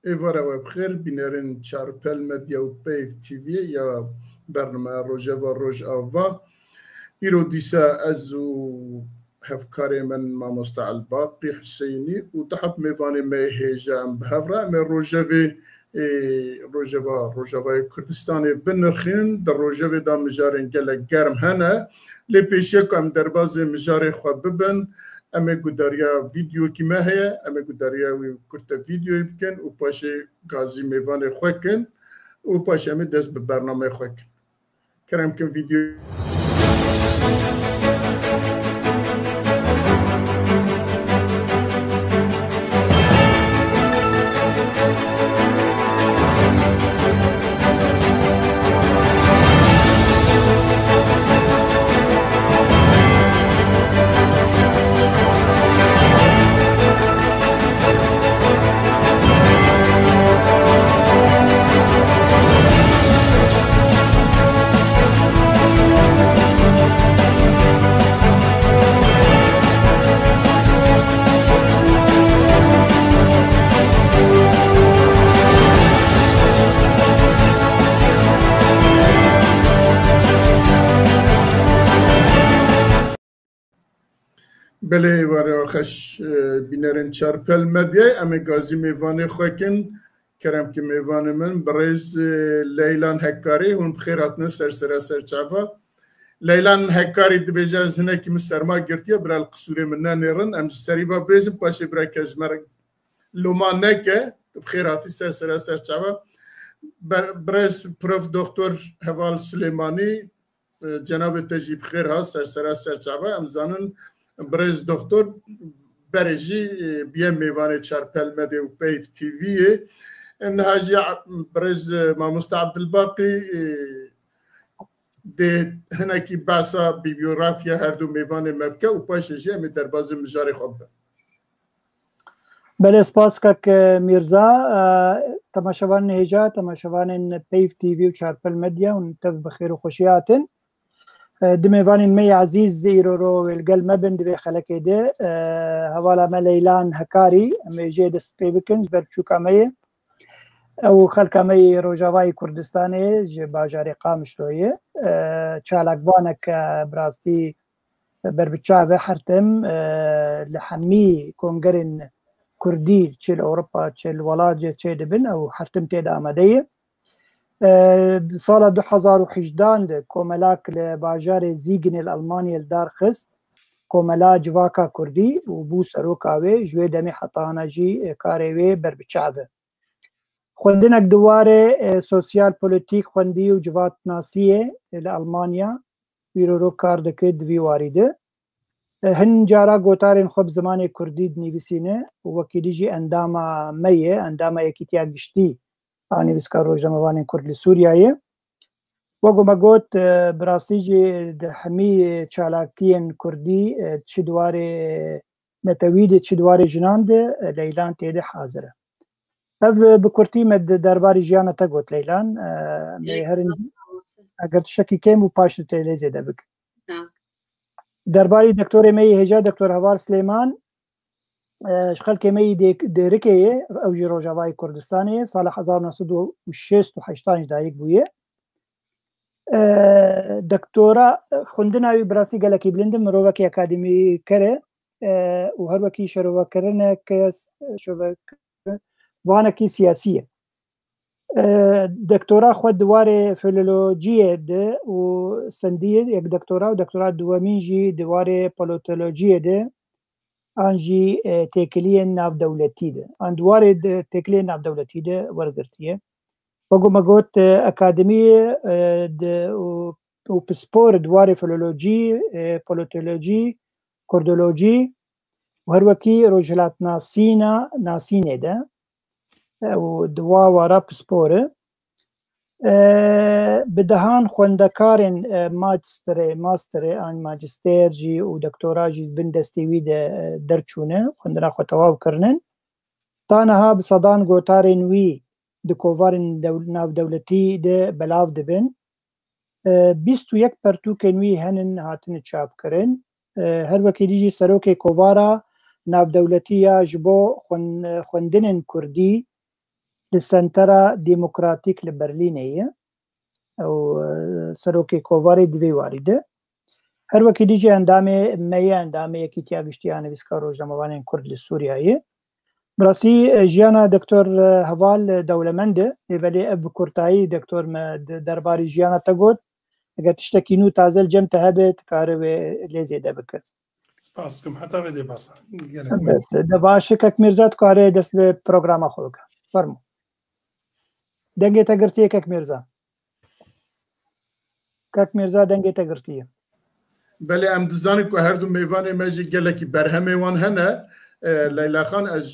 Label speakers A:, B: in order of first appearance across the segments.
A: ایواره و بخیر بینرین چارپل مدیا و پیف تیوی یا برنامه روژه و روژ آوا ایرو دیسا از و هفکاری من ماموستا الباقی حسینی و تحب میوانی میهیجا ام بهفره ام روژه و کردستانی بنرخین در روژه و دا مجارین گله گرم هنه لی پیشی که ام درباز مجاری خواه ببن اما گوداریا ویدیو کی ماهی اما گوداریا وی کرده ویدیو بکن و پاشه گازی میوان خواه کن و پاشه اما دست به برنامه خواه کن کرم کن ویدیو بله وارد خش بینرین چارپل مدیای اما گازی میوان خوکن کرم که میوان من برایز لیلان هکاری هم بخیراتنا سر چاوا لیلان هکاری دبیجه از هنه که مسرما گرتیه برای القصوری من نیرن ام سریبا بیزم پاشه برای کجمر لومان نکه بخیراتی سر چاوا برایز پروف دکتر حوال سلیمانی جناب تجیب خیر ها سر چاوا ام زانن برز دکتر برجی بیا میوان چارپل مدی و پیف تیویه نهاجی برز ماموستا عبدالباقی ده هنکی باسا بیبیوگرافیا هر دو میوان مبکه و پاشجی همی در باز مجاری خوب
B: بله سپاس که میرزا تماشاوان نهجا تماشاوان پیف تیوی و چارپل مدیا و نتف بخیر و خوشیاتن دميفان مي عزيز زيرو والقل مبن دبي خلك ده هوالا مليلان هكاري ميجي دستي بكنج برشوكا مي او خلكا مي روجاواي كردستاني جي باجاري قامش شوية چالاك وانك براستي بربتشافي حرتم لحمي كونغرين كردي تشيل اوروبا تشيل ولاجة تشيل دبن او حرتم تيدا امدية سال 2018 ده کوملاک لباجار زیگن الالماني الدار خست کوملا جواکا کردی و بو سروکاوی جوی دمی حطانا جی کاروی بربچاوه خوندنک دواره سوسیال پولیتیک خوندی و جوات ناسیه لالمانیا ویرو کار دکه دوی واریده هن جارا گوتارین خوب زمان کردی دنیویسینه و وکیلی جی انداما میه انداما یکیتیا گشتی آنی بسکار روزنامه‌وان کردی سوریایه وگو مگوت براستیجی همی چالاکین کردی چی دواره نتوید چی دواره جناند لیلان تیده حاضره اف بکرتی مد درباری جیانه تا گوت لیلان اگر شکی کم و پاشت تیلیزه ده بک درباری دکتور می هجا دکتور هوار سلیمان شخل كمي ديركيه او جي روجاواي كردستاني صالح 1986 دايق بويه دكتورة خندنا براسي قالكي بلندم مروكي اكاديمي كره وهروكي شروع كرنا كس شوفك وانا كي سياسيه دكتورة خود دواره فيلولوجيه ده وستنديه يك دكتورة ودكتورة دوامين جي دواره بوليتولوجيه ده آنجی تکلیه ناف دولتی ده اندواره تکلیه ناف دولتی ده ورگرتیه وگو مگوت اکادمی ده و پسپور دواره فلولوژی پوليتولوژی کردولوژی و هر وکی روجلات ناسینه ده و دوا وارا پسپوره بدهان خوندکارن ماستر آن ماجستير جي و دكتوراه جي بندستيوي درچونه خوندنا خطواب کرنن تانها بصدان گوتارن وي دكوفارن ناف دولتي ده بلاو دبن 21 پرتوکن وي هنن هاتن چاپ کرن هر وكيلي جي سروكي كوفارا ناف دولتي جبو خوندنن كردي للسنترا ديمقراطيك لبرلينية أو سروكي كوفاري دوي وارده هر وكي ديجي اندامي ميا اندامي يكي تياغشتياني بسكاروج لموانين كرد للسوريائي براسي جيانا دكتور هوال دولمنده لبالي اب كورتاي دكتور درباري جيانا تقود اگر تشتكينو تازل جم تهبت كاروي ليزي دبك
C: سپاسكم حتى بدي بس
B: دباش كك ميرزات كاري دس بروجرام خلق فرمو دنگه تگرتیه كك ميرزا دنگه تگرتیه
A: بله ام دزانی که هر دو میوان ماجی گلکی برهمه وان هنه لیلا خان از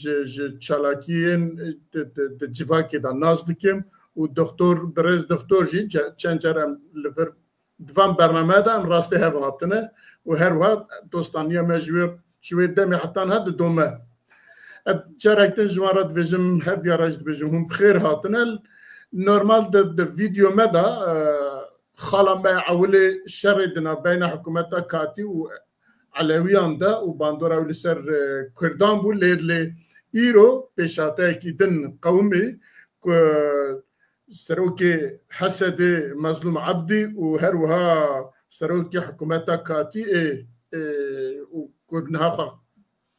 A: چالاکیین جواکی دا ناز دکیم و دکتور برز دکتور جی چند جرم لفر دوام برنامه دا ام راسته هف هاتنه و هر وقت دوستانیا مجویر شوی دمی حتی هد دومه جرکتن جوارات ویجم هر دیاراج ویجم هم بخیر هاتنه نورمال د ویدیو مدا خالا ما عولي شردنا بين حكومتها كاتي وعلويان دا وباندورا ولسر كردان بو ليرلي إيرو بيشاتا كيدن قومي سروكي حسد مظلوم عبدي وهروها سروكي حكومتها كاتي وكردنها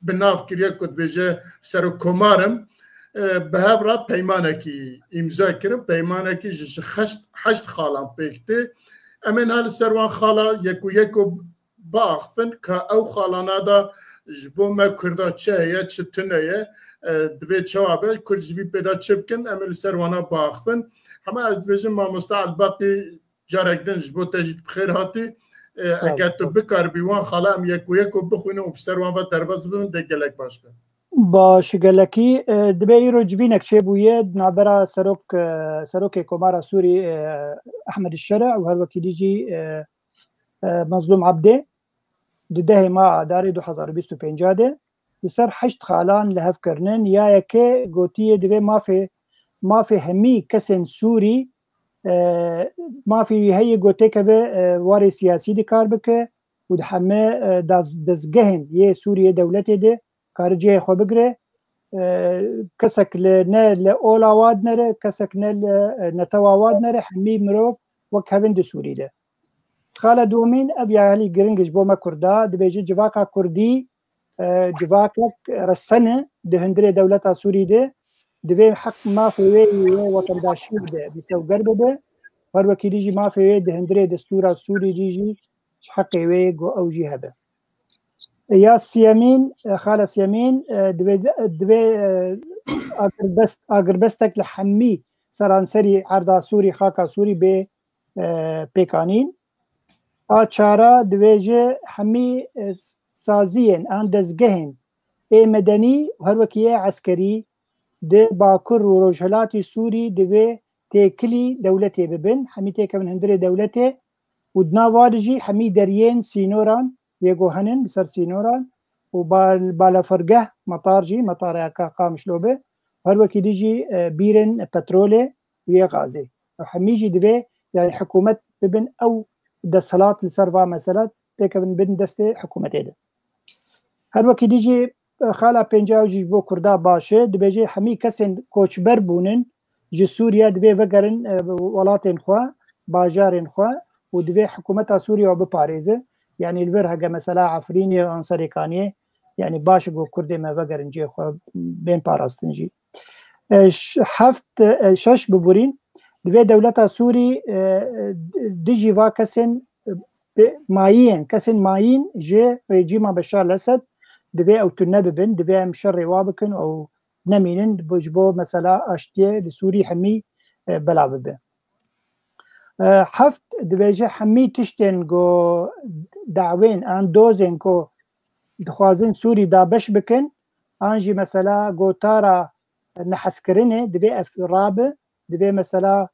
A: بناف كريا كد بيجي سرو كومارم بهافرا پیمانکی امضا کرد پیمانکی حشت خالان پیکته امن هال سروان خالا یکو باخفن که او خالانا دا جبو ما کردا چه چه تنه دوی چوابه کرد جبی پیدا چه بکن امن سروانا باخفن همه از دویجن ما مستعل باقی جارکدن جبو تجید بخیر هاتی اگر تو بکار بیوان خالا ام یکو بخونه و سروان و درباز بون دگلک باش بن
B: باش گلکی دبی رو جبینک چه بوید نابرا سروک کمارا سوری احمد الشرع و هر وکی دیجی مظلوم عبده ده ما داری 2025 ده بسر 8 خالان لهف کرنن یا یکی گوتی دبی ما في همي كسن سوري ما في هي گوتی که واری سیاسی دی کار بکه و همه دزگهن یه سوریه دولتی ده کارجی خو بگره کسک نه لأولواد نره کسک نه نتواواد نره همی مروف وک هفن ده سوری ده خاله دومین ابی اهلی گرنگش بوما کردا دبیجی جواکا کردی جواکا رسنه ده هندره دولتا سوری ده دبی حق ما فوی وطن داشی ده بسو گربه ده هر وکی دیجی ما فوی ده هندره دستورا سوری جیجی حقی وی گو اوجی هده يا سيامين خالص يمين دبي اقربستك لحمي سرانسري عرضا سوري خاكا سوري ب بيكانين اشارة دبيجي حمي سازيين ان دزگهن اي مدني وهر وكيه عسكري د باكر وروجهلاتي سوري دبي تيكلي دولتي ببن حمي تيكا من هندري دولتي ودنا وارجي حمي دريين سينوران يجو هنن بسر سينوران وبالا فرقه مطار جي مطار قامش لوبه هر وكي ديجي بيرن بترولي ويا غازي وحميجي دبي يعني حكومة ببن او دسالات لسرفا مسالات تيكا بن دستي حكومة ده هر وكي ديجي خالا بنجاو جي بو كردا باشه دبيجي حمي كسن كوچبر بونن جي سوريا دبي وگرن ولاتن خوا باجارن خوا ودبي حكومة سوريا وبباريزه يعني البرهقة مثلا عفريني وانصاري كانيه يعني باش جو كردي ما وقرن جي خو بين باراستنجي حفت شش ببورين دبي دولتا سوري ديجي واكسن مايين كسن مايين جي ريجيما بشار الاسد دبي او تنببن دبي مشري وابكن او نمينن بجبو مثلا اشتي لسوري حمي بلاببه حفت دبيجي حمي تشتن جو دعوين ان دوزن كو دخوازن سوري دا بش بكن انجي مثلا جو تارا نحسكرنه دبي رابه دبي مثلا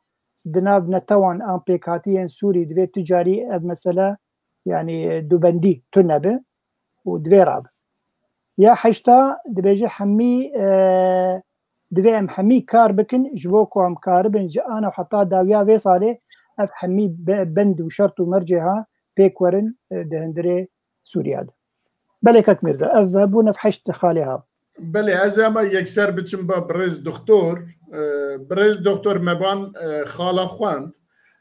B: دناب نتوان ان بيكاتيين سوري دبي تجاري مثلا يعني دوبندي تنبه ودبي رابه يا حشتا دبيجي حمي دبي ام حمي كار بكن جبوكو ام كاربن انا وحطا داويا في صالي اف حمي بند وشرط ومرجعها بيكورن دهندري سوريا بلكك ميرزا اف بونا في حشت خاليها
A: بله از اما یکسر بچم با برز دکتر مبان خالا خواند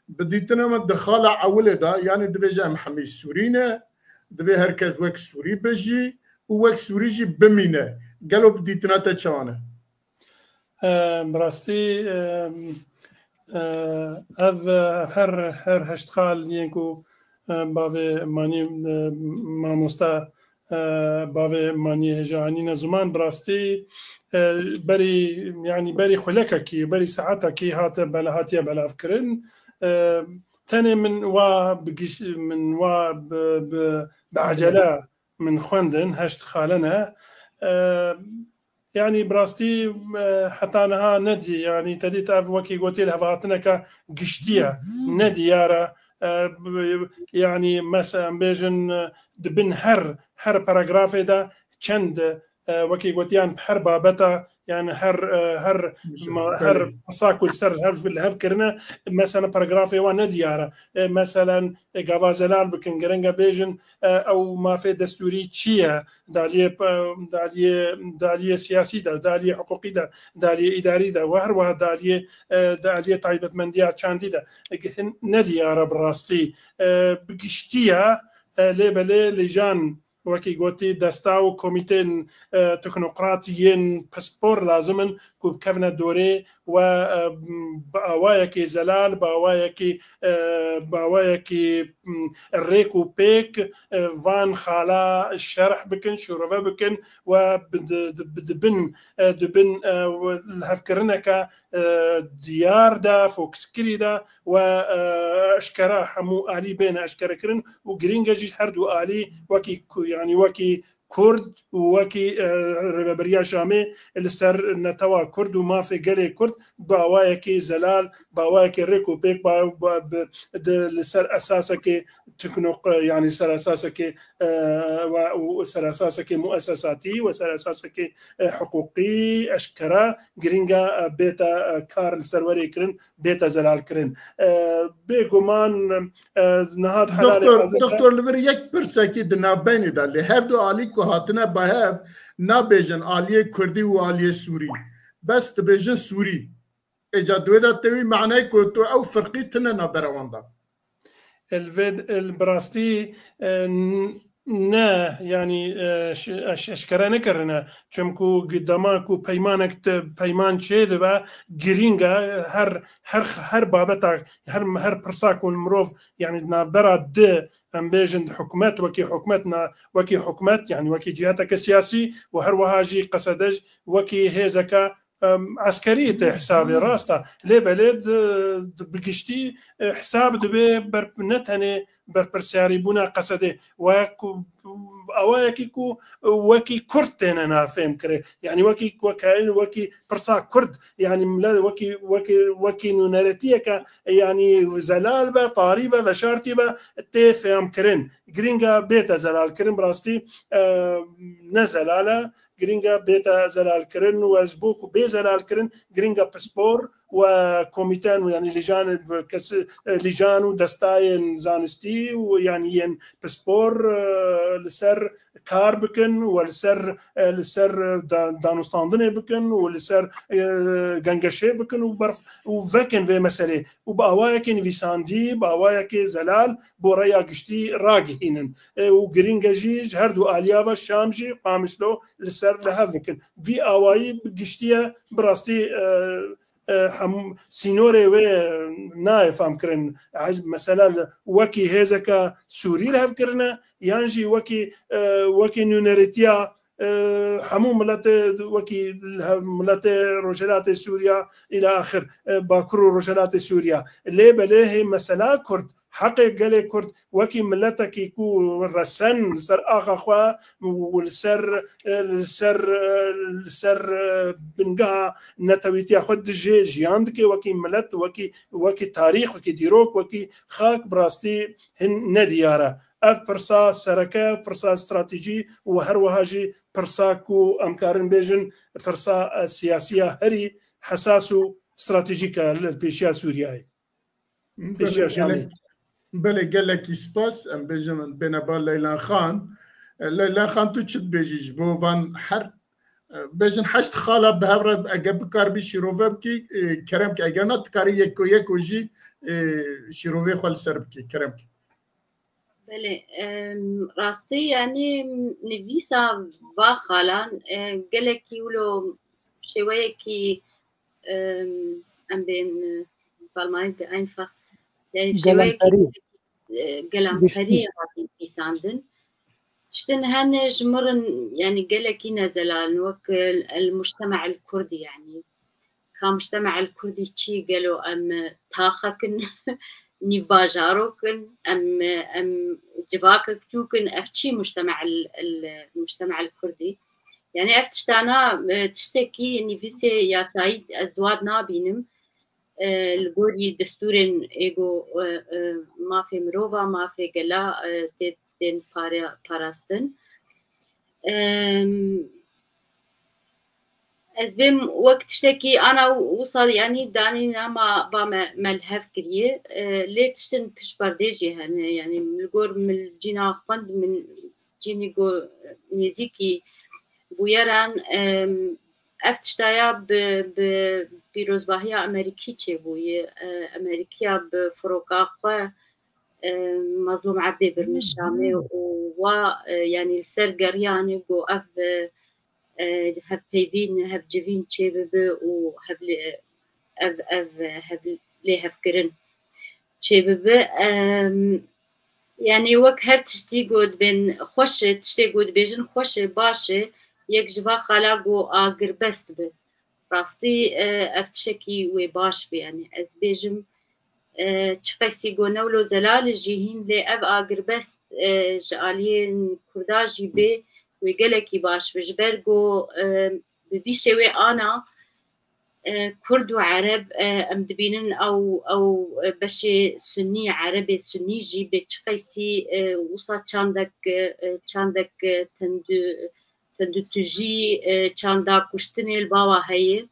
A: بديتنا ما دخل عولة دا يعني دبيجا محمي سورينا دبي هركز وك سوري بجي ووك سوري جي بمينة قالوا بديتنا تشانه
C: براستی اف هر هشتخال ينكو باوي ماني ماموستا باوي ماني هجانين زمان براستی بری خلککی بری ساعتکی هات بلا هاتیا بلا فکرن تاني من بعجلة من خوندن هشت خالنا يعني براستي حتى أنها ندي يعني تديت وكي قوتي لها فاتنك قشتية ندي يارا يعني مثلا بيجن دبن هر باراغرافي دا چند وكي قوتيان بحر بابتا يعني هر مساكل سر هر كرنا مثلا باراغرافي وانا ديارة مثلا غوازلال بكن جرنجا بيجن او ما في دستوري تشيا داليه سياسي داليه حقوقي داليه اداري وهر داليه طيبه منديا تشاندي نديارة براستي بقشتيا لبلي لجان وكي قوتي دستاو كوميتين تكنوقراطيين باسبور لازمن كوب كفنا دوري و باوايكي زلال باوايكي الريكو بيك فان خالا الشرح بكن شرفه بكن و دبن الهفكرنك ديار دا فوكسكري دا و اشكرا حمو آلي بين اشكرا كرن و جرينجا جي هردو آلي وكي كرد وكي ربريا شامي السر نتوا كرد وما في قلي كرد باوايكي زلال باوايكي ريكو بيك السر اساسك تكنوق يعني سر اساسك وسر اساسك مؤسساتي وسر اساسك حقوقي اشكرا جرينجا بيتا كارل سروري كرن بيتا زلال كرن بيغمان نهاد حلال
A: دكتور لور یک پرسکی دنابینی دالی هر دو آلی کو هاتنه باهف نابیجن آلی کردی و آلی سوری بس تبیجن سوری اجادوه دا توی معنی کو تو او فرقی تنه نابروانده
C: البراستي نه يعني اشكرا نكرنا چمكو قداماكو بيمان چه دبا جرينجا هر بابتا هر برساكو المروف يعني نابرا د ام بيجن حكومات وكي حكومتنا وكي حكومات يعني وكي جهاتك السياسي وهر وهاجي قصدج وكي هيزكا عسكرية حسابي راستا ليه بلد بقشتي حساب دبي برنتهني برسياري بنا قصده أواكيكو وكي كرتين أنا فهم كره يعني وكي برسا كرد يعني وكي نونارتيكا يعني زلال با طاريبا وشارتي با تفهم كرن جرينجا بيتا زلال كرن براستي نزلالا جرينجا بيتا زلال كرن وزبوك بي زلال كرن جرينجا بسبور وكوميتان يعني لجان ودستاين زانستي ويعني ين بسبور لسر كار بكن ولسر دانستاندني بكن ولسر غنغشي بكن وبرف وفكن في مسألة وبأوايكن فيساندي بأوايك زلال بوريا قشتي راجهين وغرينجاجي هردو آليابا شامجي قامشلو لسر لها فكن في أواي قشتيا براستي سينوري و نايف ام كرن مثلا وكي هزكا سوري لها فكرنا يانجي وكي نونريتيا حمو ملات وكي ملات رجلات سوريا الى اخر باكرو رجلات سوريا ليه بليه مثلا كرد حقي قالي كرد وكي ملتك يكون رسن سر اخا خوا والسر بنقا نتويتي خد جياندك وكي ملت وكي تاريخ وكي ديروك وكي خاك براستي هن نديارة اف برسا سركة برسا استراتيجي وهر وهاجي برساكو امكارن بيجن برسا سياسية هري حساسو استراتيجيكا للبيشيا سورياي بيشيا شامي
A: بله گله کی سپاس ام بجم بنابال لیلان خان تو چت بجیج بو وان هر بجن حشت خاله به هر اگه بکار بی شیروه بکی کرم که اگر نه کاری یک و جی شیروه خال سر بکی کرم که
D: بله راستی یعنی نویسا و خالان گلکی ولو شویه کی ام بین بالمانی به einfach yani شویه کی گلمپری هاتی پیساندن تشتن هن جمرن يعني جلكي نزلان وك المجتمع الكردي يعني كمجتمع الكردي تشي قالوا ام تاخكن نيف باجاروكن ام جواكك توكن افتشي المجتمع الكردي يعني افتشتانا تشتكي اني فيسي يا سعيد ازدواد نابينم الجوري دستورن ايجو ما في مروفا ما في قلا تين باراستن از بیم وقت تشتكي انا وصل يعني داني نما با ملهف كريه ليه تشتن بش برديجي هن يعني ملقور من جينا فند من جيني جو نيزيكي بويران افتشتايا بروزباهيا امريكي چه بوي امريكيا بفروقاقه مظلوم عبدي برمشامي و يعني السرقر يعني جو اف هف بيبين هف جيفين تشيبب و هف لي هف كرن تشيبب يعني وك هر تشتي قد بين خوش تشتي قد بيجن خوش باشه يك جوا خلاقو آگر بست به راستي افتشكي وي باش بي يعني از بيجم چقيسي قو نولو زلال جيهين لي اف آگر بست جالين كرداجي بي ويقلكي باش بجبرقو ببيشي وي انا كرد وعرب ام دبينن او بشي سني عربي سني جي بچقيسي وصا چاندك تندو تجي چاندا كشتني الباوا هي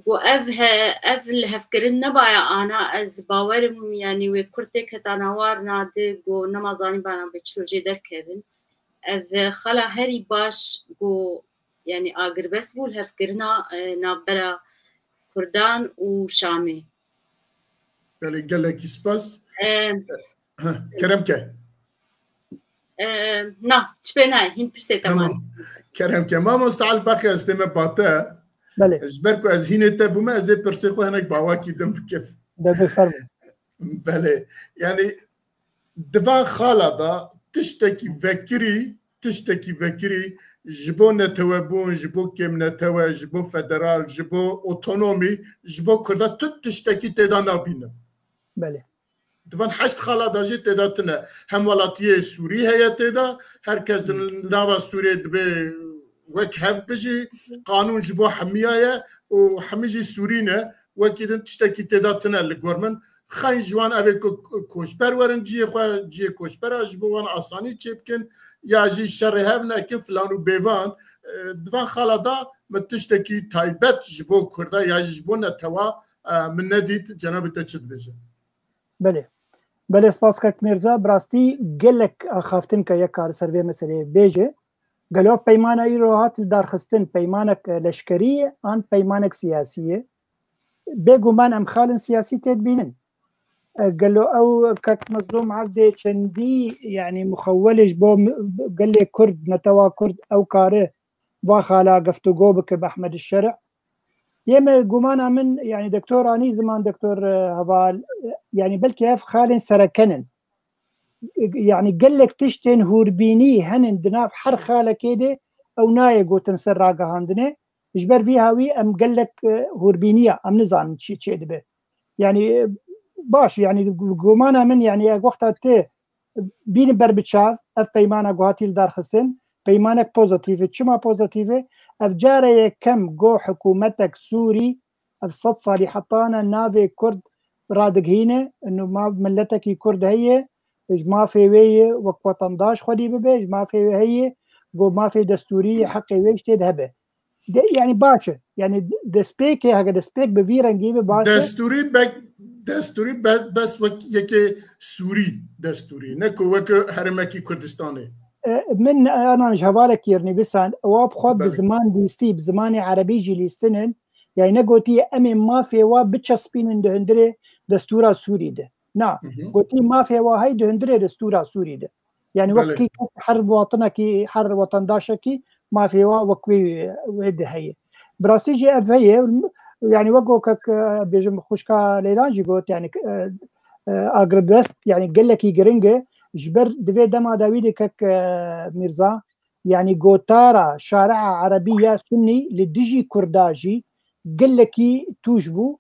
D: و اف الهفكرن نبايا انا از باورم يعني وي كرتك تناوار ناد جو نمازاني بانا بچوجي دركبن اف خلا هري باش جو يعني آگر بس بول هفكرنا نابرا كردان و شامي
A: بله گلکی سپاس کرم که
D: نا تشبيناي هين برسي تمام
A: کرم که ما مستعال باقي استمع باته
B: بله
A: اجبركو از هين تبو ما از برسي خو هناك باواكي دم كيف
B: ده بفرمه
A: بله يعني دفاع خالدا تشتكي فكري جبو نتوابون جبو كم نتوا جبو فدرال جبو اوتونومي جبو كردا تشتكي تدا نابينم
B: بله
A: دفن حشت خالدا جي تدا تنا هم ولاتيه سوري هي تدا هركز ناوا سوري دبي وك هف بجي قانون جبو حميايه وحميجي سورينا وكيدن تشتكي تدا تنا الجورمن خاين جوان ابي كوشبر ورن جي كوشبر جبوان اساني تشبكن يا جي شر هفنا كيف لانو بيفان دفان خالدا متشتكي تايبت جبو كردا يا جبونا توا من نديت جناب تشد بجن
B: بله سپاس کاک میرزا براستی گلک خافتن که یک کار سروی مسئله بیجه گلو پیمانه ای روحات دارخستن پیمانک لشکری آن پیمانک سیاسیه بگو من ام خالن سیاسی تدبینن قال له او كاك مظلوم عبدي چندي يعني مخولش بو قال لي كرد نتوا كرد او كاره واخالا قفتو بك باحمد الشرع يما قمانا من يعني دكتور اني زمان دكتور هبال يعني بلكي خالن سركنن يعني قال لك تشتن هوربيني هن دناف حر خاله كده او نايقو تنسر راقه هاندنه اجبر فيها وي ام قال لك هوربينيه ام نزان شي دبه يعني باش يعني قمانا من يعني وقتها تي بين بربتشاف اف بيمانا قواتي الدار خسن بيمانك بوزيتيف تشما بوزيتيف اف جاري كم جو حكومتك سوري اف صد صالي حطانا نافي كرد رادق هنا انه ما ملتك كرد هي ما في ويه وقت داش خدي ببيج ما في هي جو ما في دستوريه حقي ويش تذهبه يعني باشا يعني دسبيك هكا دسبيك بفيرا نجيبه باشا
A: دستوری بس وك يكي سوري دستوري نكو وك هرمكي كردستاني
B: من انا جهوالك يرني بسان واب خو بزمان ديستي بزماني عربي جليستنن يعني نقولتي امي ما في وا بتشسبين دهندري دستورا سوري ده نا قلتي ما في وا هي دهندري دستورا سوري ده يعني وقتي حرب وطنك حرب وطن داشكي ما في وا وكوي ود هي براسيجي افيه يعني وقوكك بيجم خوشكا ليلانجي قلت يعني اغربست يعني قال لك يجرنجه جبر دفي دما داويدي كك ميرزا يعني قوتارا شارع عربية سني لدجي كرداجي قال لك توجبو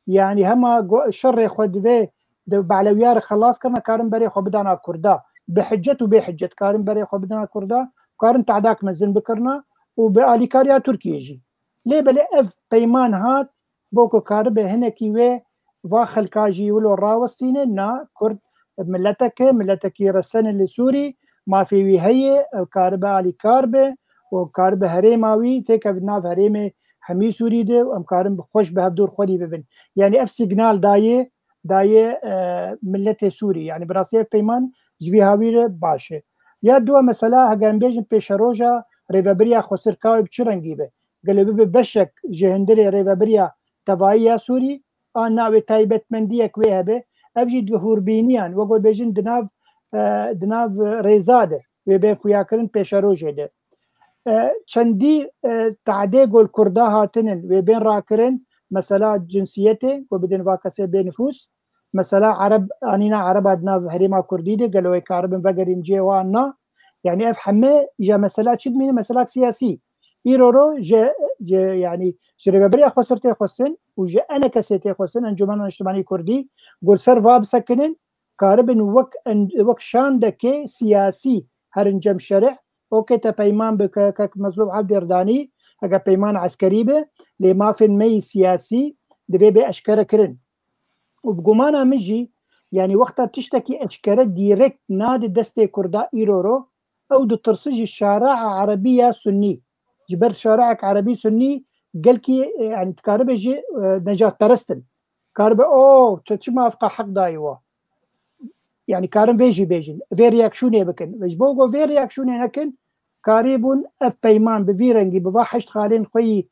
B: يعني هما شر خد في بعلويار خلاص كنا كارن بري خو بدانا كردا بحجة وبحجة كارن بري خو بدانا كردا كارن تعداك مزن بكرنا وباليكاريا تركيجي ليه بلي اف بيمان هات بوكو كاربه هنا كيوي واخل كاجي ولو راوستين نا كرد ملتك رسن اللي سوري ما في وهي كاربه علي كاربه وكاربه هريماوي تيك بناف هريمه حمي سوري ده وام كارم خوش به بدور خودي ببن يعني اف سيجنال دايه ملت سوري يعني براسيه بيمان جوي هاوير باشه يا دو مثلا هجان بيجن بيشروجا ريفابريا خسر كاوي بچرنگي به قلب بشك جهندري ريفابريا تبعيه سوري انا تايبت منديه كويهبه ابجد هوربينيان وقول بيجن دناف ريزاده وبيكو ياكرن بيشروجه ده چندی تعدی گل کرده هاتنن و بین راکرن مثلا جنسیته و بدون واکسه به نفوس مثلا عرب انینا عرب ادنا هریما کردی ده گلوی کاربن وگرین جوانا يعني افهمه جا مثلا چد مين مثلا سياسي ايرورو جا يعني جربري خسرتي خسن وجا انا كسيتي خسن انجمن اجتماعي كردي قول سر فاب سكنن كاربن وك شان دكي سياسي هرنجم شرع اوكي تا بيمان بك مظلوم عبد ارداني اگه بيمان عسكري به لما في المي سياسي دبي باشكره كرن وبقمانا مجي يعني وقتها بتشتكي اشكره ديريكت نادي دستي كردا ايرورو او دو ترسج الشارع عربيه سني جبر شارعك عربي سني قالكي يعني تكاربه جي نجاة برستن كاربه او تشما افقا حق دايوا يعني كارم فيجي بيجن في رياكشوني بكن وجبوغو في رياكشوني نكن كاريبون اف بيمان بفيرنجي بواحد خالين خوي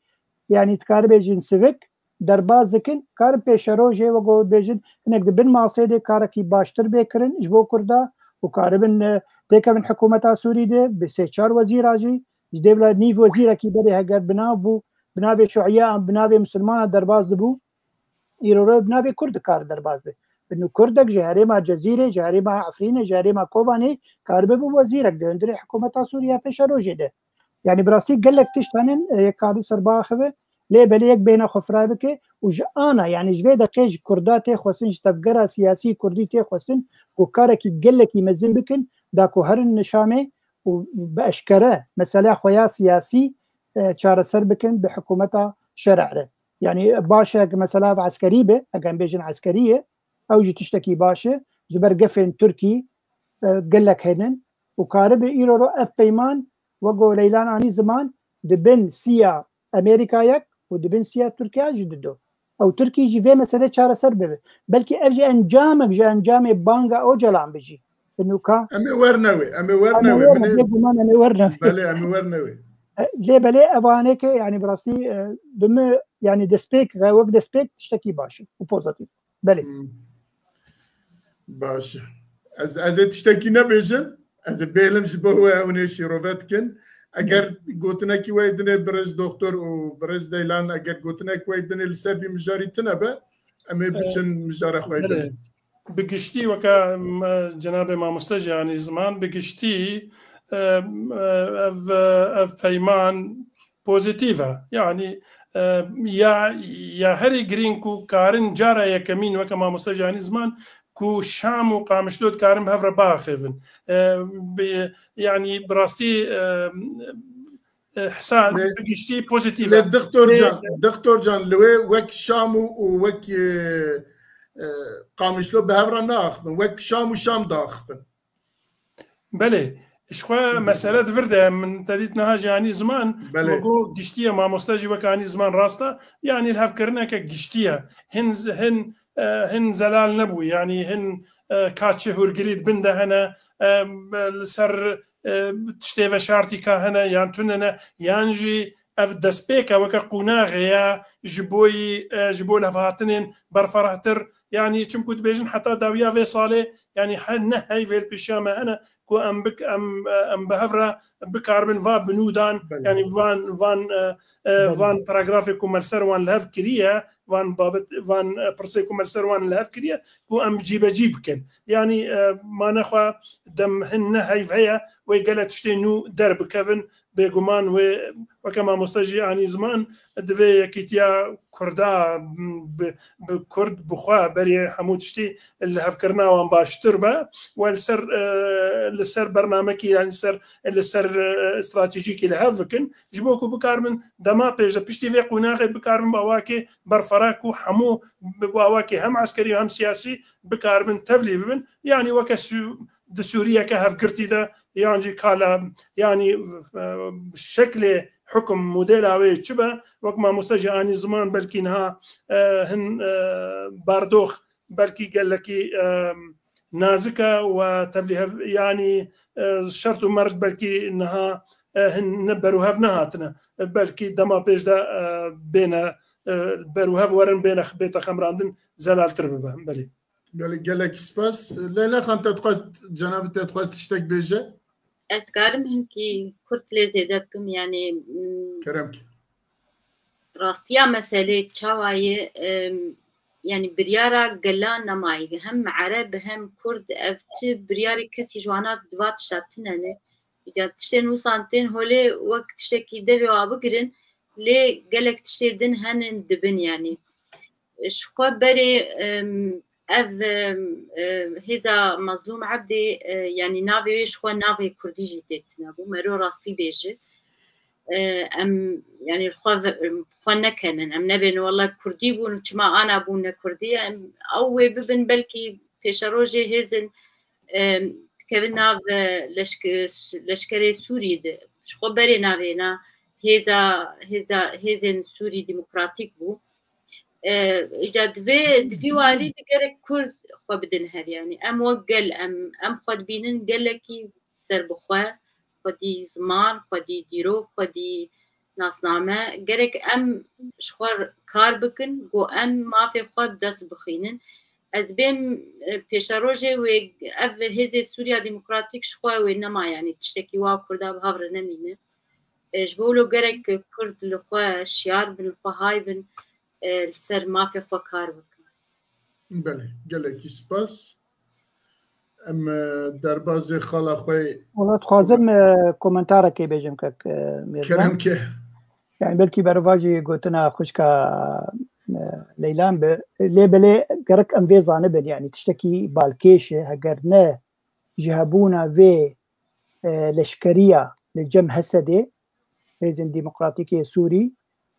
B: يعني تكاربه جن سيفيك درباز دكن كارم بيشروجي وقو بيجن هناك دبن ماسيدي كاركي باشتر بيكرن جبو كردا وكاربن تيكا من حكومة سوري دي بسيشار وزير اجي جديبلا نيف وزير كي بري هجر بنابي شعياء بنابي مسلمان درباز دبو يرورو بنابي كرد كار درباز دي انه كردك جهري ما جزيره جهري ما عفرين جهري ما كوباني كاربه بو وزيرك ده اندري حكومه سوريا بيشروجي ده يعني براسي قال لك تشتانن يكادي سرباخه ليه بليك بين خفرابك وجانا يعني جبه دقيق كردات خوسن تفجر سياسي كردي تي خوسن وكارك قال لك يمزن بكن داكو هر النشامه وباشكره مثلا خويا سياسي چار سر بكن بحكومه شرع يعني باشا مثلا عسكري به اجان بيجن عسكريه او جي تشتكي باشا جبر قفن تركي قال لك هنن وكارب ايرو اف بيمان وقو ليلان اني زمان دبن سيا امريكا يك ودبن سيا تركيا جددو او تركي جي في مساله چاره سر به بلكي ارجع انجامك جا انجام بانغا او جلان بيجي انه كا
A: امي ورنوي بلي امي ورنوي
B: ليه بلي افانيك يعني براسي دم يعني دسبيك وقت دسبيك تشتكي باشا وبوزيتيف بلي
A: باش از تشتكي نبيجن از بيلم جبوه اونيشي روفاتكن اگر گوتنا کی ويدنه برز دكتور و برز ديلان اگر گوتنا کی ويدنه لسافي مجاري تنبه امي بچن مجاره خويدنه
C: بقشتي وكا جناب ما مستجي يعني زمان بقشتي اف بيمان بوزيتيفا يعني يا هري جرينكو كارن جارا يا كمين وكا ما مستجي يعني زمان كو شام وقامشلود كارم هفر باخفن يعني براستي حسان بقشتي بوزيتيفا
A: دكتور جان لوي وك شام ووك قامشلود بهفر ناخفن وك شام وشام داخفن
C: بله اشخوا مسألة فرده من تديت نهاج يعني زمان مقو قشتية ما مستجي وكاني زمان راستا يعني الهف كرنا كقشتية هن زلال نبوي يعني هن كاتشه هرقليد بنده هنا سر تشتێ بە شارتیکە هەنە یان تونەنە یانژی ئەف دەستپێکەوەکە قوناغەیە ji بۆ لەڤاتنên بەرفەڕاتر ینی چمکوت بێژن حتا داویا vê salê yanî ne heyvêl pêşiya me hene ku em bi hev re bikarbin va binûdan yanî van paragrafê ku merser wan li hev kiriye van babet van pirsê ku merser wan li hev kiriye ku em cîbecî bikin yanî manexwe dem hin ne heyv heye wê gelek tiştê nû derbikevin bêguman wê weke mamoste jî anî ziman divê yekîtiya Kurda bi Kurd bixwe berê hemû tiştî li hevkirina wan baştir be we li ser bernamekî yanî li ser stratejîkî li hev bikin ji bo ku bikarbin dema pêş de piştî vê qûnaxê bikarbin bi awakê berferak û hemû bi awakê hem eskerî hem siyasî bikarbin tevlî bibin yanî weke di Sûriyeke hevgirtî de yan jî kala yanî şeklê حکم مدل وی چی به وقت ما مستجی آنی زمان بلکی نه هن باردوخ بلکی گلکی نازکه و تبلیغ یعنی شرط و مرد بلکی نه هن نبروهف نهاتنه بلکی دما پیش ده بین بروهف ورن بین خبیت خمراندن زلال تربه بله
A: گلک سپاس لیلا خان تدخواست جناب تدخواست تشتک بیجه
D: Ez karim hin ki Kurt lê zêde bikim yanî rastiya meselê çawayê yanî biryara gelan nemayî hem Ereb hem Kurd ev ti biryarê kesî ji wana diva tişta tinene îca tiştên wîsan tên holê wek tiştekî devê wa bigirin lê gelek tiştê din henin dibin yanî ji xwe berê ev hêza Mazlûm Ebdê yanî navê wê ji xwe navê Kurdî jî tê tinebû mero rastî bêje em yanî xwe nekenin em nebêne wela Kurdî bûn çima ana bûn ne Kurdî ew wê bibin belkî pêşerojê hêzin dikevin nav leşkerê Sûrî de ji xwe berê navê na hêzên Sûrî Demokratîk bû îca divê warî digerek Kurd xwe bidin hev yanî em wek gel em xwe dibînin gelekî serbixwe xwedî ziman xwedî dîrok xwedî nasname gerek em ji xwe kar bikin got em mafê xwe bi dest bixînin ez bêm pêşerojê wê ev hêzê Sûriya Demokratîk ji xwe wê nema yanî tiştekî wa Kurda bi hev re nemîne ji bo lo gerek Kurd li xwe şiyar bin li xwe hay bin ser mafê xwe kar bikin
A: belê gelekî spas em derbasê xala xwe
B: وڵات دixwazim komentarekê bêjim kek
A: keremke
B: yani belkî bervacî gotina xwişka Leylan bi lê belê gerek em vê zanibin yani tiştekî balkêş e heger ne ji hebûna vê leşkeriya li cem Hesedê hêzên Demokratîkê Sûrî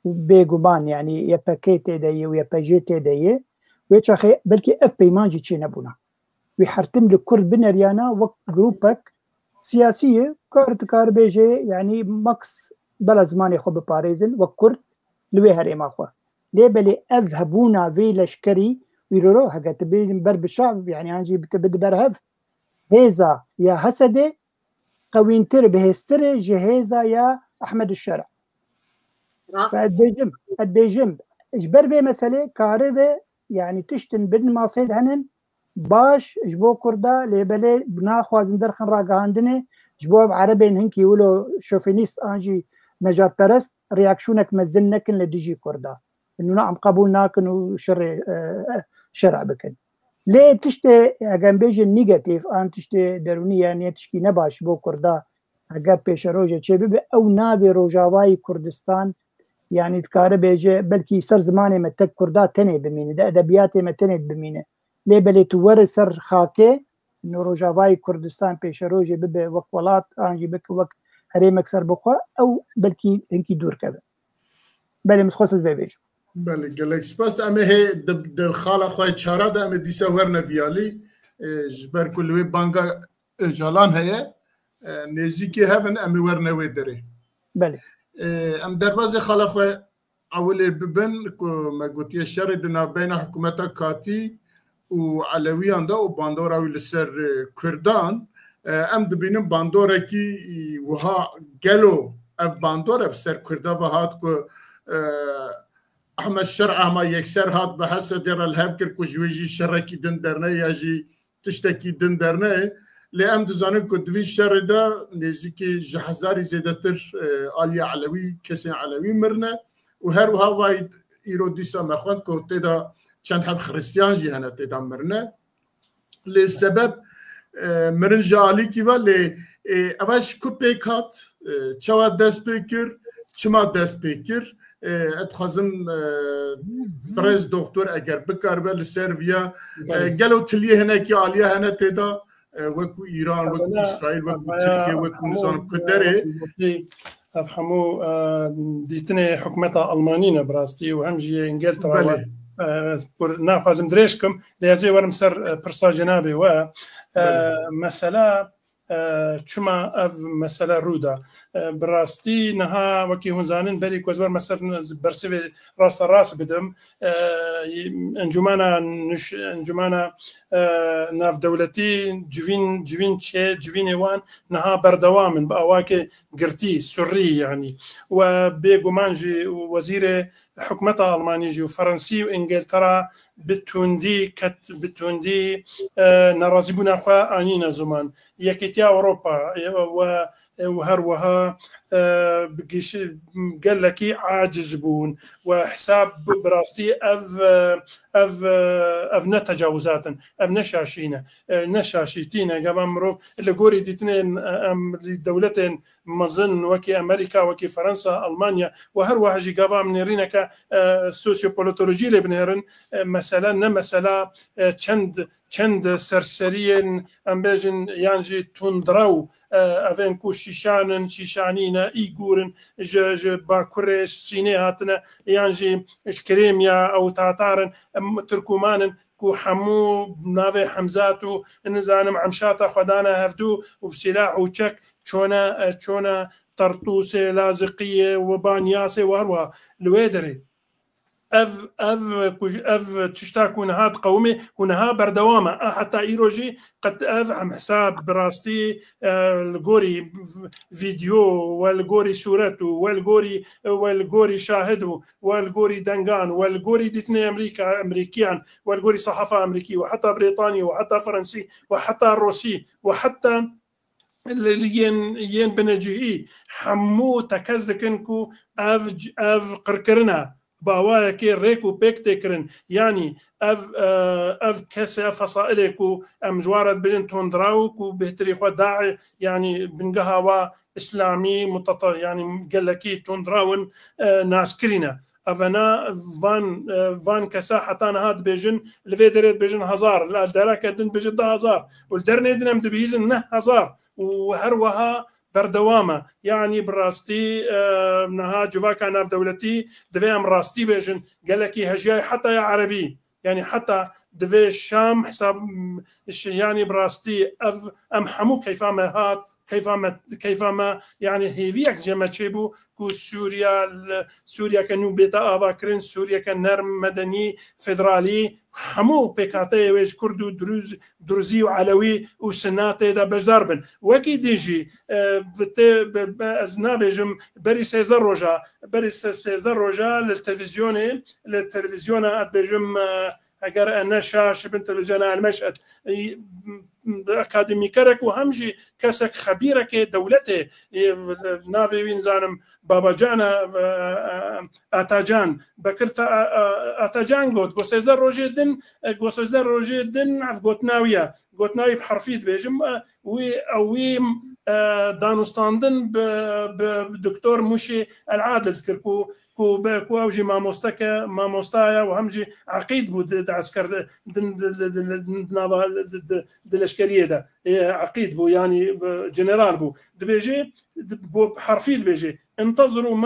B: bêguman yani YPG têde ye û YPG têde ye wê çaxê belkî ev peyman jî çê nebûna wî hertim li Kurd bineryana wek grûpek siyasî ye kar dikar bêje yani max bela zimanê xwe biparêzin wek Kurd li wê herêma xwe lê belê ev hebûna vê leşkerî wî roro heger tu bêjin ber bi şav yani an jî bide berhev hêza ya Hesedê qewîntir bihêztir e ji hêza ya Ehmedüşşerع bêjim ji ber vê meselê karê ve yani tiştin bin masê henin baş ji bo Kurda lê belê naxwazin derxin ragihandinê ji bo ev Erebên hinkî wilo şofînîst an jî necatperest reaksyonek mezin nekin li dijî Kurda nûna em qebûl nakin û şerع bikin lê tiştê hegem bêjin negatif an tiştê derûnî yani tişkî ne baş bo Kurda heger pêşerojê çê bibe ew navê Rojavayê Kurdistan yani dikare bêje belkî ser zimanê me tek Kurda tenê bimîne de edebiyatê me tenê bimîne lê belê tu were ser xakê Rojavayê Kurdistan pêşerojê bibe wek welat an jî bike wek herêmek serbixwe ew belkî hinkî dûr keve belê min dixwast ez vê bêjim
A: belê gelek spas em ê di xala xwe çara de em ê dîsa werne viyalî ji ber ku li wê banga öcalan heye nêzîkî hevin em ê werne wê derê
B: belê
A: em derbasê xala xwe ewilê bibin ku me gotiye şerê di navbeyna hikûmeta katî û Elewiyan da û bandora wî li ser Kurdan ام دبینم باندورکی وها گلو اف باندور بسر کرده و هات که احمد شرع ما یکسر هات به حسد در الهف کرد که جویجی شرکی دن درنه یا جی تشتکی دن درنه لی ام دزانم که دوی شر دا نزدیکی جهزاری زیده تر آلی علوی کسی علوی مرنه و هر وها وای ایرو دیسا مخوند که تیدا چند حب خریستیان جی هنه تیدا مرنه لی سبب مرن جالی کی ولی اواش کو پیکات چوا دست پیکر چما دست پیکر اتخازم برز دکتر اگر بکار بل سرویا گلو تلیه هنه کی عالیه هنه تیدا وکو ایران وکو اسرائیل وکو ترکیه وکو نظام کدره
C: افهمو دیتنه حکومت آلمانیه براستی و همجی انگلترا ناخوازم درێژکم لە یازێ وەرم سەر پرسا جەنابێ و مەسەلا چما ئەv مەسەلا ڕوودا بڕاستی نەها وەکی هونزانن بەری کۆ زۆر مەسەر بەرسێ ڕاستە ڕاست بدەم ئەنجومانە ناودەولەتی جوین چێ جوینێوان نەها بەردەوامن بە ئەواکێ گرتی سوڕی یعنی و بێگومانژی وەزیرێ حکومەتە ئەڵمانیژی و فەڕەنسی و ئینگلتەرا بتوندی ناڕازیبوونا خوا ئانینە زمان یەکێتیا ئەوڕۆپا و هەروەها گەلێکی عاجز بوون و حساب بڕاستی ئەv نەتەجاوزاتن ئەv نەشاشیتینە گەڤان مرۆڤ لە گۆری دیتنێن دەولەتێن مەزن وەکی ئەمریکا وەکی فەرەنسا ئەڵمانیا و هەروەهاژی گەڤام نێرینەکە سۆسیۆپۆلۆتۆلۆژی لێ بنێرن مەسەلە نەمەسەلا چەند سەرسەریên ئەم بێژن یانجی توندرا و ئەvên ku şîşanın şîşanîne îgûrin ji Bakurê Çînê hatine yan jî ji Kirêmiya ew tatarin Tirkûmanin ku hemû navê Hemzat û nizanim Emşata xwedane hevdû û silah û çek çona Tartûsê Laziqiyê û Banyasê û herwiha li wê derê ev tişta ku niha diqewime û niha berdewam e heta îrojî qet ev em hesab birastî li gorî vîdyo we li gorî sûret û we li gorî şahid û we li gorî dengan we li gorî dîtinê Emerîkiyan we li gorî sehefa Emerîkî û heta Brîtanî û heta Fransî û heta Rûsî û heta yên binecihî hemû tekez dikin ku ev qirkirine باوایەکێ ڕێک و پێک تێکردن ینی ئەv کەسێ فەسائلێک و ئەم ژوارەت بژن تۆندراوک و بهتری خۆ داعی ینی بنگە هاوا ئیسلامی متەتەڵ ینی گەلەکی تۆندراون ناسکرینە ئەڤەنا vان کەسە حتا نەها دبێژن لەوێ دەرێت بێژن هەزار لە دەراکە دن بێژن 10,000 و دەرنێ دنم دبیزن 9,000 و هەروەها بەردەوامە یعنی بڕاستی نەها جوواکە ناودەولەتی دەوێ ئەم ڕاستی بێژن گەلێکی هەژیای حتا یا عەرەبی یعنی حتا دەوێ شام حساب ینی بڕاستی ئەم هەموو کەیفامە هات کەیفامە یعنی هێویەک جێمەچێ بوو ku Sûriyeke nû bêta avakirin Sûriyeke nerm medenî federalî hemû pêkateyê wê ji Kurd û Duruzî û Elewî û Sinatê de bejdar bin wekî dî jî ez nabêjim berî 13 roja li televizyona et bêjim eger neşa ji bin televizyona Elmeşed akademîkerek û hem jî kesek xebîrekê dewletê navê wî nizanim Babacana Atacan Bekir Atacan got 13 rojê din ev gotnawiye gotnawî bi herfî dibêjim wî danûstandin bi Doktor Mûşê El'Adil kir ku ew jî mamostaya û hem jî eqîd bû di esker di leşkeriyê de eqîd bû yanî general bû dibêjê herfî dibêjê انتظروا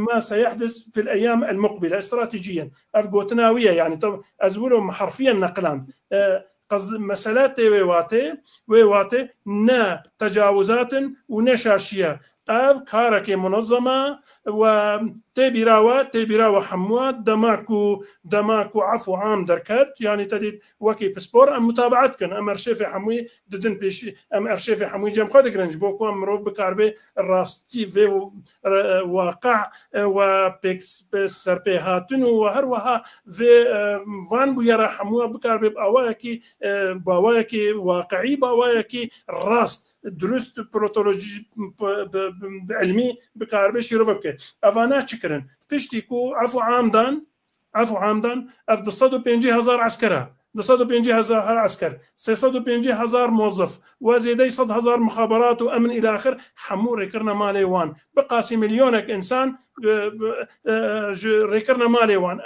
C: ما سيحدث في الايام المقبله استراتيجيا افغوتناويه يعني طب ازولهم حرفيا نقلا قصد مسالات ويواتي نا تجاوزات ونشاشيه اف كارك منظمه وتبيراوه حموات دماكو عفو عام دركات يعني تديت وكي بسبور ام متابعت كان ام ارشيفي حموي ددن بيش ام ارشيفي حموي جام خد جرنج بوكو مروف بكاربي راستي في واقع وبيكس بسربي هاتن وهروها في فان بيرا حموه بكاربي باواكي واقعي باواكي راست درست بروتولوژی علمی بکار شروع بکه. افانا چکرن پشتی کو عفو عامدان اف 250,000 عسكرة 250,000 عسكر 350,000 موظف وزيدي 100,000 مخابرات وامن الى اخر حمو ريكرنا ماليوان بقاسي مليونك انسان ريكرنا ماليوان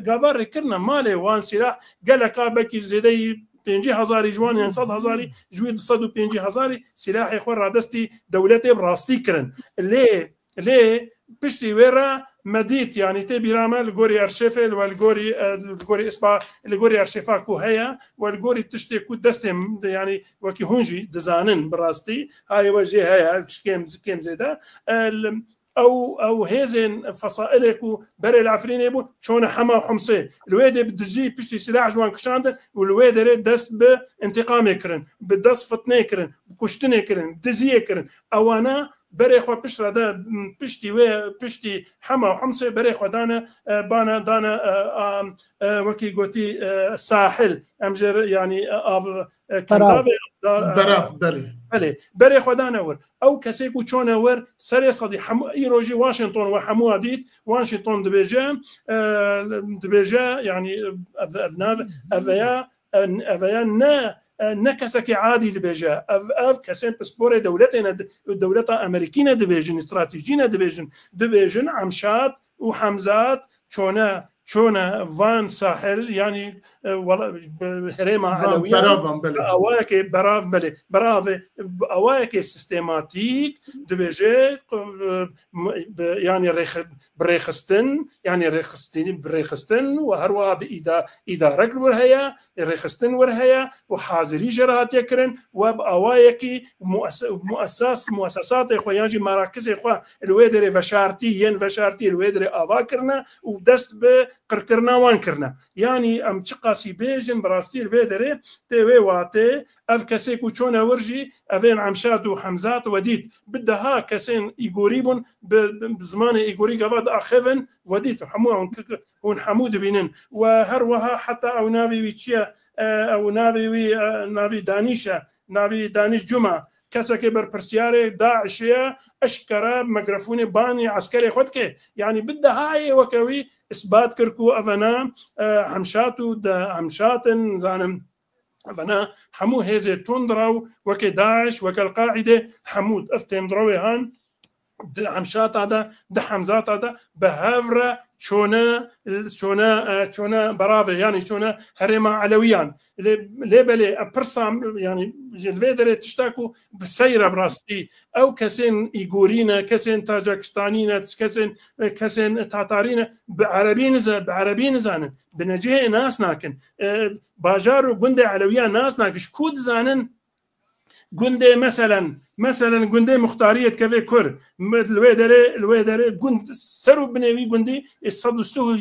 C: قابر ريكرنا ماليوان سلاح قالك بكي زيدي 50,000 جوان يعني 100,000 جويد 150,000 سلاح يخور رادستي دولتي براستي كرن ليه بشتي ويرا مديت يعني تبي رامل الجوري ارشيفل والجوري اسبا الجوري ارشيفا كو هيا والجوري تشتي كو دستم يعني وكي هونجي دزانن براستي هاي وجه هيا كم زيدا او هيزن فصائلك بري العفرين يبو شون حما وحمصي الويد بدجي بشتي سلاح جوان كشاندن والويد ريد دست بانتقام يكرن بدس فتنه يكرن بكشتنه يكرن بدزي يكرن اوانا بري خو بشرا دا بشتي حما وحمصي بري خو دانا دانا وكي قوتي الساحل امجر يعني كندافي
A: براف
C: بري خدانا ور او كسيكو تشونا ور سري صدي حمو ايروجي واشنطن وحمو عديد واشنطن دبيجا يعني افيا نكسك عادي دبيجا اف كسين بسبوري دولتنا امريكينا دبيجن استراتيجينا دبيجن عمشات وحمزات شونا فان ساحل يعني هريما علوية أواكي برافي أواكي سيستماتيك دبيجي يعني بريخستن وهروا بإدارة ورهيا ريخستن ورهيا وحاضري جرات يكرن وبأواكي مؤسسات إخوة يجي مراكز إخوة الويدري فشارتي الويدري أواكرنا ودست قركرنا وانكرنا يعني ام تقاسي بيجن براستيل فيدري تي واتي اف كسيكو تشونا ورجي افين عمشات وحمزات وديت بدها كسين ايغوريبون بزمان ايغوري قباد اخفن وديت هون حمود بينن وهروها حتى او نافي ويتشيا او نافي دانيش جمعه كسك بربرسياري داعشية أشكرا ميكروفوني باني عسكري خدك يعني بدها هاي وكوي إثبات كركو أفنا همشاتو دا همشاتن زانم أفنا حمو هزي تندرو وكي داعش وكي القاعدة حمود افتندروي هان همشات هذا ده حمزات هذا بهافرة شونا برافي يعني شونا هريما علويان ليه بلي برسام يعني الفيدري تشتاكو بسيرة براستي او كسين ايغورينا كسين تاجكستانينا كسين تاتارينا بعربي نزانن بنجيه ناس ناكن باجارو قندي علويان ناس ناكش كود زانن قندي مثلا قندي مختارية كفي كور الويدري قند سرو بنوي قندي الصدو سو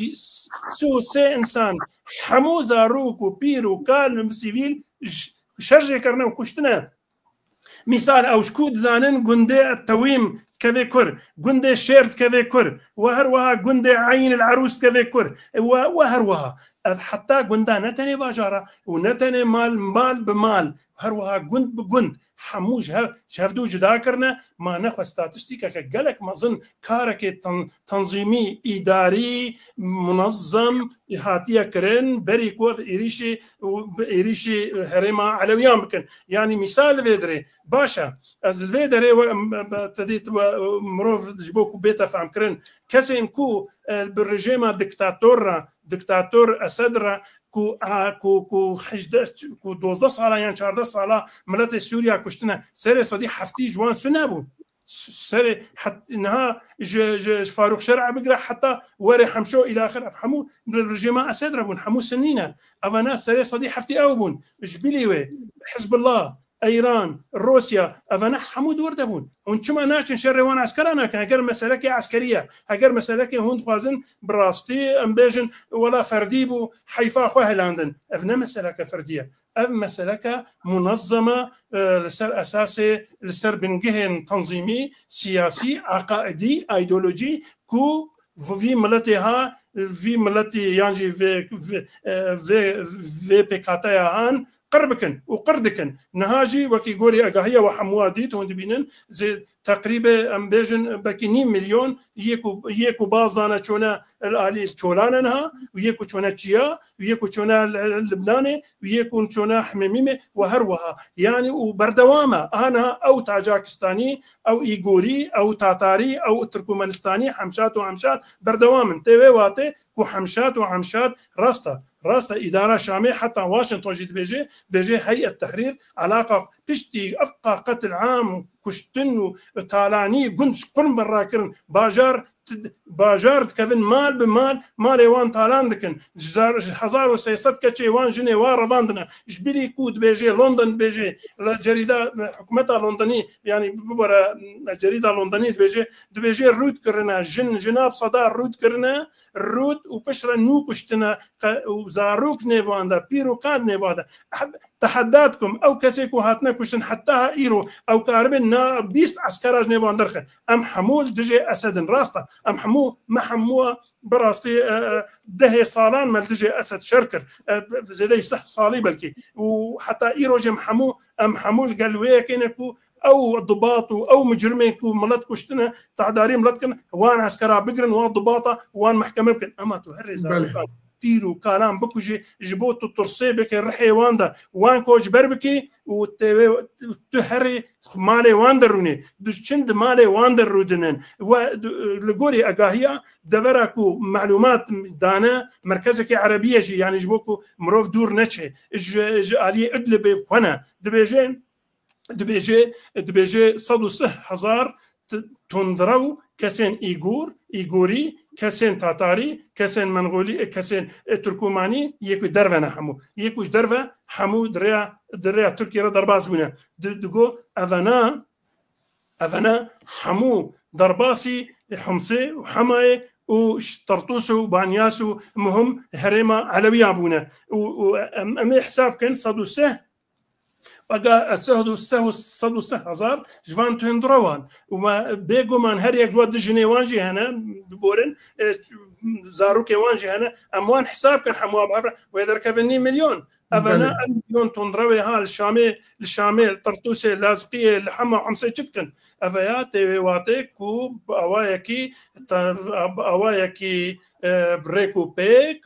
C: سي انسان حمو زاروك وبيرو كال سيفيل شرجي كرنا وكشتنا مثال او شكود زانن قندي التويم كفي كور قندي شيرت كفي كور وهروها قندي عين العروس كفي كور وهروها حتى قندا نتني باجارة ونتني مال بمال هروها قند بقند حموج شافدو جدا كرنا ما نخو ستاتستيكا كجلك ما ظن كارك تنظيمي إداري منظم هاتيا كرن بريكو إيريشي هريما علويان بكن يعني مثال فيدري باشا از الفيدري تديت مروف جبوكو بيتا فهم كرن كسين كو بالرجيمة دكتاتور أسدرا كو 12 ساله يعني 14 ساله ملت سوريا كشتنا سري صديق حفتي جوان سنابون سري حتى انها فاروق شرع بقرا حتى وري حمشو الى اخر افهموا الرجيمه اسدرا بون حمو سنينه افنا سري صديق حفتي اوبون جبليوي حزب الله ايران روسيا افنا حمود وردبون هون چما ناچن شر وان عسكرنا كان اگر مسلكه عسكريه اگر مسلكه هون خوازن براستي ام بيجن ولا فردي بو حيفا خو هلاندن افنا مسلكه فرديه اف مسلكه منظمه لسر اساسي لسر بنجهن تنظيمي سياسي عقائدي ايديولوجي كو في ملتها في ملتي يعني في بكاتايا هان قربكن وقردكن نهاجي وكي قولي أقاهية وحموادي تون دبينن زي تقريبا أم بيجن بكي 2 مليون يكو بازانا چونا الآلي الچولانا نها ويكو چونا چيا ويكو چونا اللبناني ويكو چونا حميميمي وهروها يعني وبردوامة أنا أو تاجاكستاني أو إيغوري أو تاتاري أو تركمانستاني حمشات وحمشات بردوامن تيوي واتي كو حمشات وحمشات راستا إدارة شامية حتى واشنطن جيت بيجي هيئة التحرير علاقة تشتي أفقى قتل عام كشتن وطالعني قنش قرن براكرن باجار تكفن مال بمال مال وان طالان دكن 1600 كتشي وان جنيه وارباندنا جبلي كود بيجي لندن بيجي الجريدة حكومتها اللندنية يعني بورا الجريدة اللندنية بيجي الرود كرنا جناب صدار رود كرنا الرود وبشرة نوكشتنا وزاروك نيفاندا بيرو كاد نيفاندا تحداتكم او كسيكو هاتنا كشتن حتى ايرو او كاربنا 20 عسكر جنيفان درخن ام حمول دجي اسد راستا ام حمو ما حموه براستي ده صالان مال دجي اسد شركر زي صح صالي بلكي وحتى ايرو جم حمو ام حمول قالوا كينكو او ضباط او مجرمين كو ملت كشتنا تعداري ملتكن وان عسكر بقرن وان ضباطه وان محكمه يمكن اما تهرز تيرو كلام بكوجي جبوت الترسي بك الرحي واندا وان كوج بربكي وتهري مالي واندروني دشند مالي واندرودنن ولغوري اقاهيه دبركو معلومات دانا مركزك عربيه جي يعني جبوكو مروف دور نتشي علي ادلب خنا دبيجي صدو صح هزار تندرو كسين إيغوري كسين تاتاري كسين منغولي كسين تركماني يكو درفنا حمو يكوش درفا حمو دريا تركيا درباس بنا دقو أفنا حمو درباسي حمصي وحماي وطرطوس وبانياس مهم هريمة علوية بونا وأمي حساب كان صدو سه بقى السهدو صدو هزار جوان تندروان وما بيجو من هر يك جواد جنيوانجي هنا بورن زاروكي وانجي هنا اموان حساب كان حموا بعبر ويدر كفني مليون افنا مليون تندروي ها الشامي الطرطوسي لازقيه الحما حمسه جدكن افيات واتيكو اوايكي بريكو بيك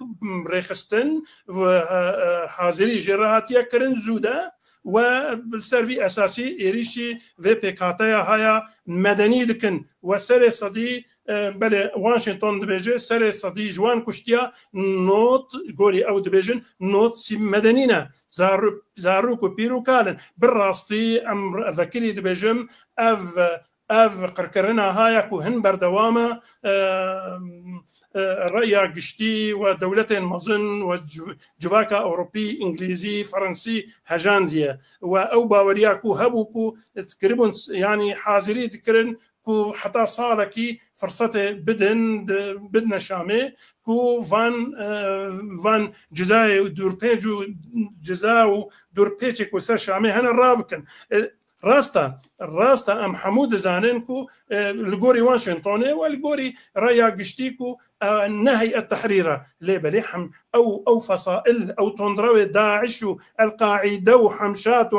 C: بريخستن وحاضري جراحات يكرن زودا وبالسرفي اساسي ايريشي في بيكاتايا هيا مدني دكن وسري صدي بل واشنطن دبيجي سري صدي جوان كشتيا نوت غوري او دبيجن نوت سي مدنينا زاروكو بيرو كالن بالراستي ام فكري دبيجم اف قركرنا هايا كو هن بردوامه رأي قشتي ودولتين مظن وجواكا أوروبي إنجليزي فرنسي هجاندية وأو باورياكو هبوكو تقريبا يعني حاضري ذكرن كو حتى صالكي فرصته بدنا شامي كو فان جزاي ودوربيجو جزاو دوربيجي كو سر شامي هنا رابكن راستا ام حمود زاننكو الجوري واشنطن والجوري رايا قشتيكو نهي التحرير لبلحم او فصائل او تندروي داعش القاعده وحمشات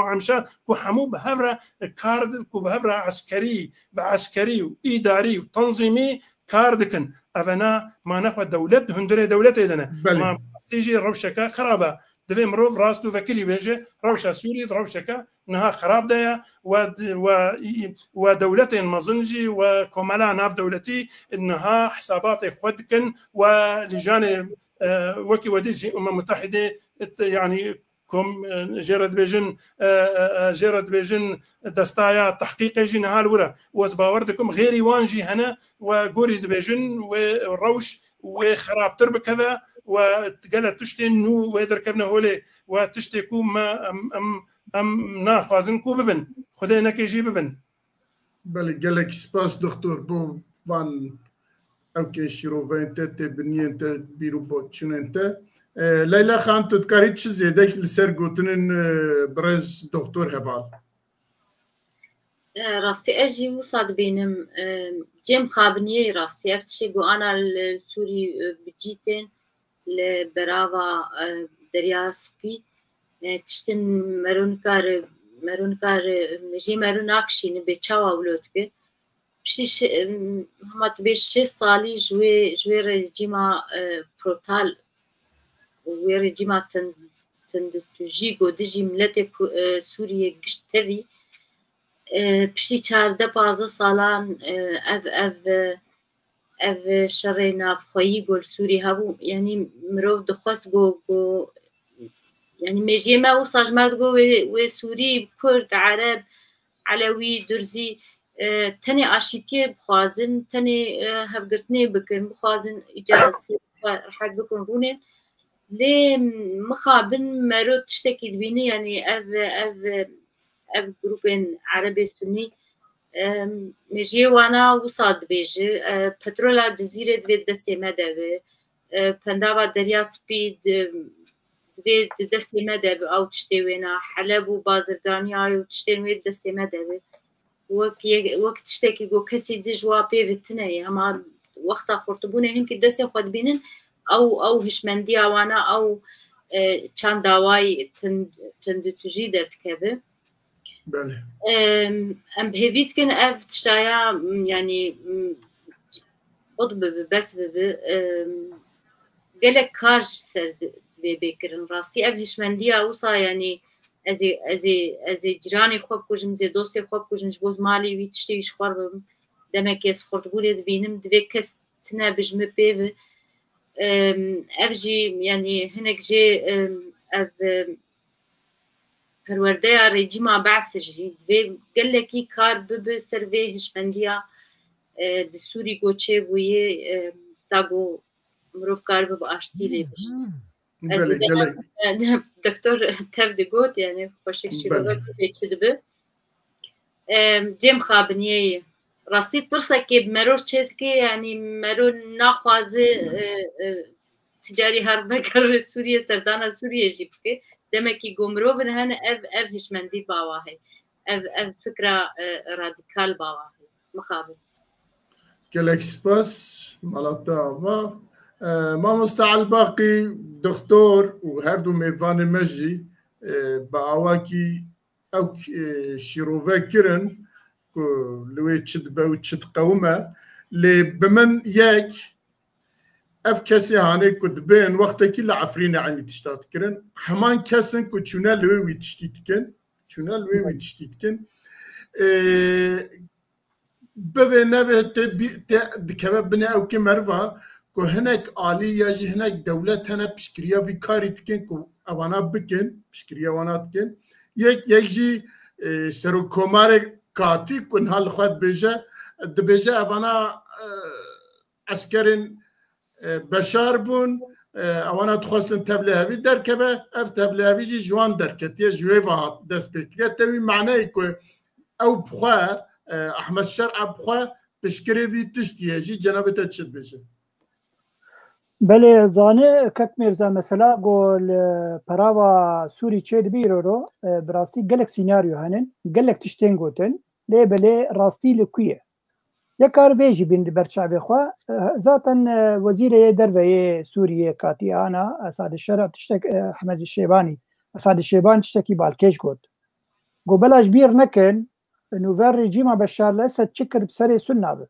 C: كو حمو بهفره كارد كو بهفره عسكري واداري وتنظيمي كاردكن افنا ما ناخذ دولت هندري دولتنا ما تيجي روشكا خرابه دفي مروف راستو فكري بيجي روشة سوري روشكا نها خراب دايا ودولتين مظنجي وكملا ناف دولتي انها حسابات خدكن ولجان وكي وديجي متحدة يعني كم جرد بيجن دستايا تحقيق جين هالورا وزباوردكم غيري وانجي هنا وقوري دبيجن وروش وخراب تربك كذا وتقال تشتي نو ويدر كفنا هولي وتشتي كو ما ام ناخذن كو ببن خدينا كيجي ببن
A: بله قالك سباس دكتور بو فان اوكي شروع انت بنينت بيرو بوتشن انت ليلى خان تذكري تش زيدك لسر قوتن برز دكتور هفال
D: راستي اجي وصاد بينم جيم خابنيه راستي افتشي قو انا السوري بجيتين لبراوا دريا سبي تشتن مرونكار جي مروناكشي نبي تشاوا ولوتك بشي هما تبي 6 صالي جوي رجيما بروتال ورجيما تندجيجو دجي ملتي سوريا قشتري بشي 14 سالان اف شرينا فخوي قول سوري هابو يعني مروف دخواست قو يعني ميجي ما وصاج مرد قو وسوري كرد عرب علوي درزي تاني اشيتي بخوازن تاني هفقرتني بكن بخوازن اجازة رح بكن رونين لي مخابن مرو تشتكي دبيني يعني اف جروبين عربي سني مجي وانا وصاد بيجي بترولا جزيرة دويد دستي مدبي بندابا دريا سبيد دويد دستي مدبي او تشتي وينا حلب وبازرگاني او تشتي ويد دستي مدبي وقت تشتكي قو كسي دجوا بيفتني اما وقتا خورتبونه هنك دستي خود بينن او هشمندي وانا او چند داواي تندتجي درتكبه
A: بله
D: ام بهيفيت كن اف تشتايا يعني اضب بس قالك كارج سر بيكرن راسي اف هشمنديا وصا يعني ازي جيراني خوب كوجم زي دوستي خوب كوجم جبوز مالي وي تشتي شخور دمك يس خورت بوري بينم دوي كس تنا بجم بيف افجي يعني هناك جي اف پروردهیا رژیما بعث جدید و گلکی کار به سروی هشمندیا د سوری گوچه بویه تاگو مروف کار به آشتی لی بشه. دکتر تفد گوت یعنی خوشک شروع بیچید به جم خابنیه راستی ترسه که مرور چید که یعنی مرور نخوازه تجاری حربه کر سوریه سردان سوریه جیب که دمكي قمروبن هن اف هشمندي باواهي اف فكره راديكال باواهي مخابن
A: كلك سباس مالتا ما مستعل باقي دكتور وهردو ميفان مجي باواكي او شيروفا كيرن لوي تشد باو تشد قومه لي بمن ياك اف كسي هاني كنت بين وقت كل عفرينا عني تشتات كرن همان كسن كنت شونا لوي تشتيتكن شونا لوي تشتيتكن ببي نبي دكما بنا او كمرفا كو هناك آلي يجي هناك دولة هنا بشكريا في كاري تكن كو اوانا بكن بشكريا وانا تكن يجي سرو كومار كاتي كن هالخوات بيجا دبيجا اوانا عسكرين بشار بون اوانا تخواستن تبلیغی درکبه اف تبلیغی جی جوان درکتیه جوی وحات دست بکریه تاوی معنی که او بخواه احمد شرع بخواه بشکری وی تشتیه جی جنابتا چد بشه
B: بله زانه کک مرزا مثلا گول پراوا سوری چید بیرو رو براستی گلک سیناریو هنن گلک تشتین گوتن لی بله راستی لکویه یکار ویجی بین برچاوی خوا ذاتن وزیر دروی سوریه کاتی آنا اساد الشرع تشتک احمد الشیبانی اساد الشیبانی تشتکی بالکش گوت گو بلاش بیر نکن نوور رژیم بشار الاسد چکر بسری سنابه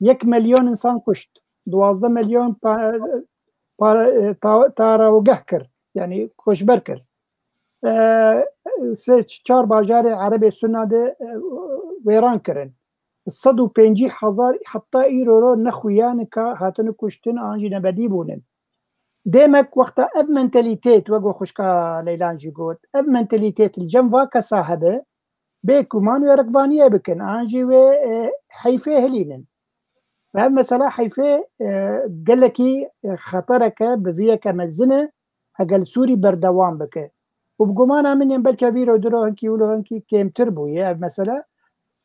B: 1 ملیون انسان کشت 12 ملیون تاراوگه کرد یعنی کشبر کرد 4 باجار عربی سناده ویران کردن 150,000 حتی ایرو رو نخویان که هاتن کشتن آنجی نبدی بونن ديمك وقت اب منتاليتيت وقو خشكا ليلان جي قوت اب منتاليتيت الجنفا كصاحبه بيكمان ويركبانيه بكن انجي و حيفه هلينن فهم مثلا حيفه قال لكي خطرك بفيك مزنه هقل سوري بردوام بك وبقمان من ينبل كبير ودرو هنكي ولو هنكي كيم تربو يا مثلا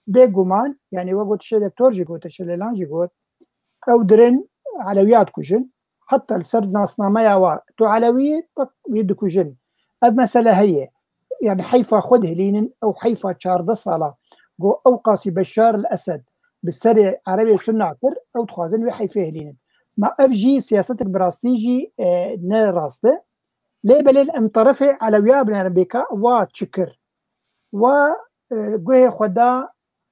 B: بقمان يعني وقت دكتور جي قوت ليلان جي قوت او درن علويات كوجن حتى السر ناصنا يا تو علوية يدكو جن اب مسألة هي يعني حيفا خذ هلين او حيفا شارد الصلاة جو اوقاسي بشار الاسد بالسرع عربي سنة عطر او تخاذن وحيفا هلين ما افجي سياستك براستيجي نراسته ليه بليل ام طرفي علوية بن ربيكا وتشكر و جوه خدا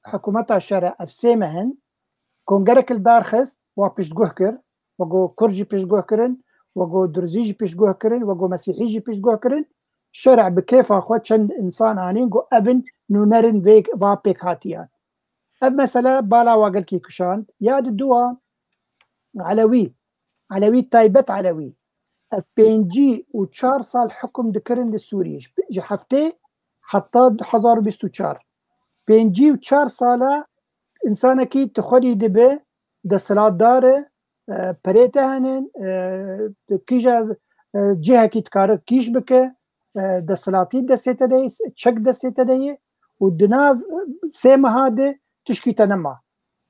B: حكومة الشرع افسيمهن كونجرك الدار خست و پیشگوه کرد وگو کرجی پیشگوه کرن وگو درزیجی پیشگوه کرن وگو مسیحیجی پیشگوه کرن شرع بكيف خود چند انسان آنین گو اون نونرن ویگ و پیک هاتیان اب مثلا بالا واقل کی کشاند یاد دوا علوي تايبت علوي بينجي و 4 سال حكم دكرن للسوريش جي حفتي حتى 1024 بينجي و 4 ساله انسانكي تخدي دبه دستلات داره پریته هنن کیجا جهه کی تکاره کیش بکه دستلاتی دسته دی چک دسته دی و دناو سه مهاده تشکی تنما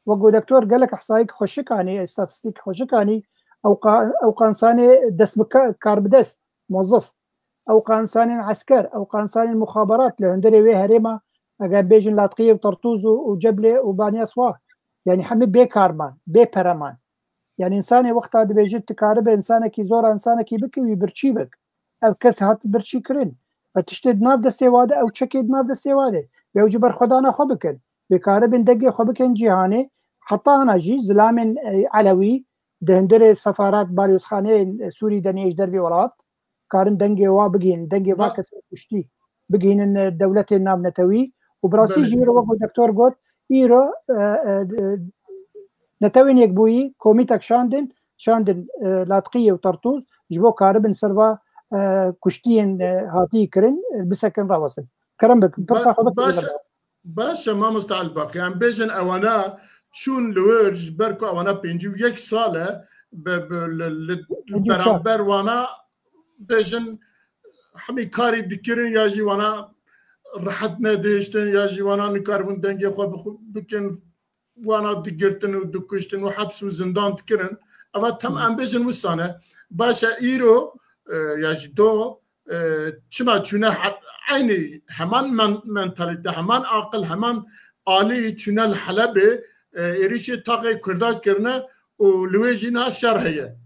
B: وقو دكتور قال لك احصائيك خوشكاني استاتستيك خوشكاني او قانصاني دس كار بدست موظف او قانصاني عسكر او قانصاني المخابرات لهندري وي هريما اجا بيجن لاطقيه وطرطوز وجبله وباني اسواه يعني حمي بيكارمان بيبرمان يعني انساني وقت هذا بيجي تكارب انسانك زور انسانك بكي ويبرشي بك او كس هات برشي كرين فتشتد ناف دستي واده او تشكيد ناف دستي واده بيوجي بر خدانا خو بكن بكارب دقي خو بكن جهاني حتى انا جي زلام علوي دهندري سفارات باريوس خانه سوري دنيش دربي ولات كارن دنگي وا بگين دنگي وا كس كشتي بگين الدوله النام نتوي وبراسي جيرو وقو دكتور قلت ايرو نتوين يكبوي كوميتك شاندن لاطقيه وطرطوز جبو كاربن سروا كشتين هاتي كرن بسكن راوسن كرم بك
A: باش ما مستعل باقي يعني بيجن اوانا شون لورج بركو اوانا بينجي يك ساله برابر وانا بيجن حمي كاري دكرين ياجي وانا راحتنا دهشتن ياجي وانا نكاربن دنگي خو بكن وانا دقرتن ودكشتن وحبس وزندان تكرن اما تم امبيجن وسانه باشا ايرو يجدو چما چونه عيني همان منتاليتي همان عقل همان آلي چونه الحلبه اريشي طاقه كردات كرنه ولويجينها شرحيه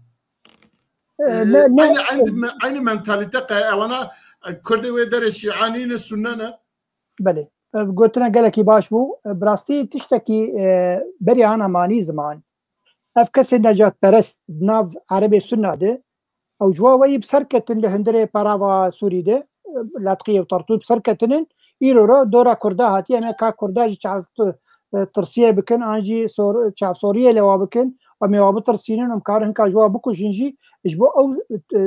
A: عيني منتاليتي وانا كردي ودرشي عانين السننه
B: بله قلتنا قالك باش بو براستي تشتكي بري انا ماني زمان افكس النجاة برست بناف عربي سنة ده او جواوي بسركتن لهندري باراوا سوري ده لاطقية وطرطوب بسركتن ايرو دورا كردا هاتي اما كا كردا جي تعرف ترسيه بكن انجي تعرف سوريا لوا بكن ومي بترسينن مكارن كا جوا بكو جنجي اجبو او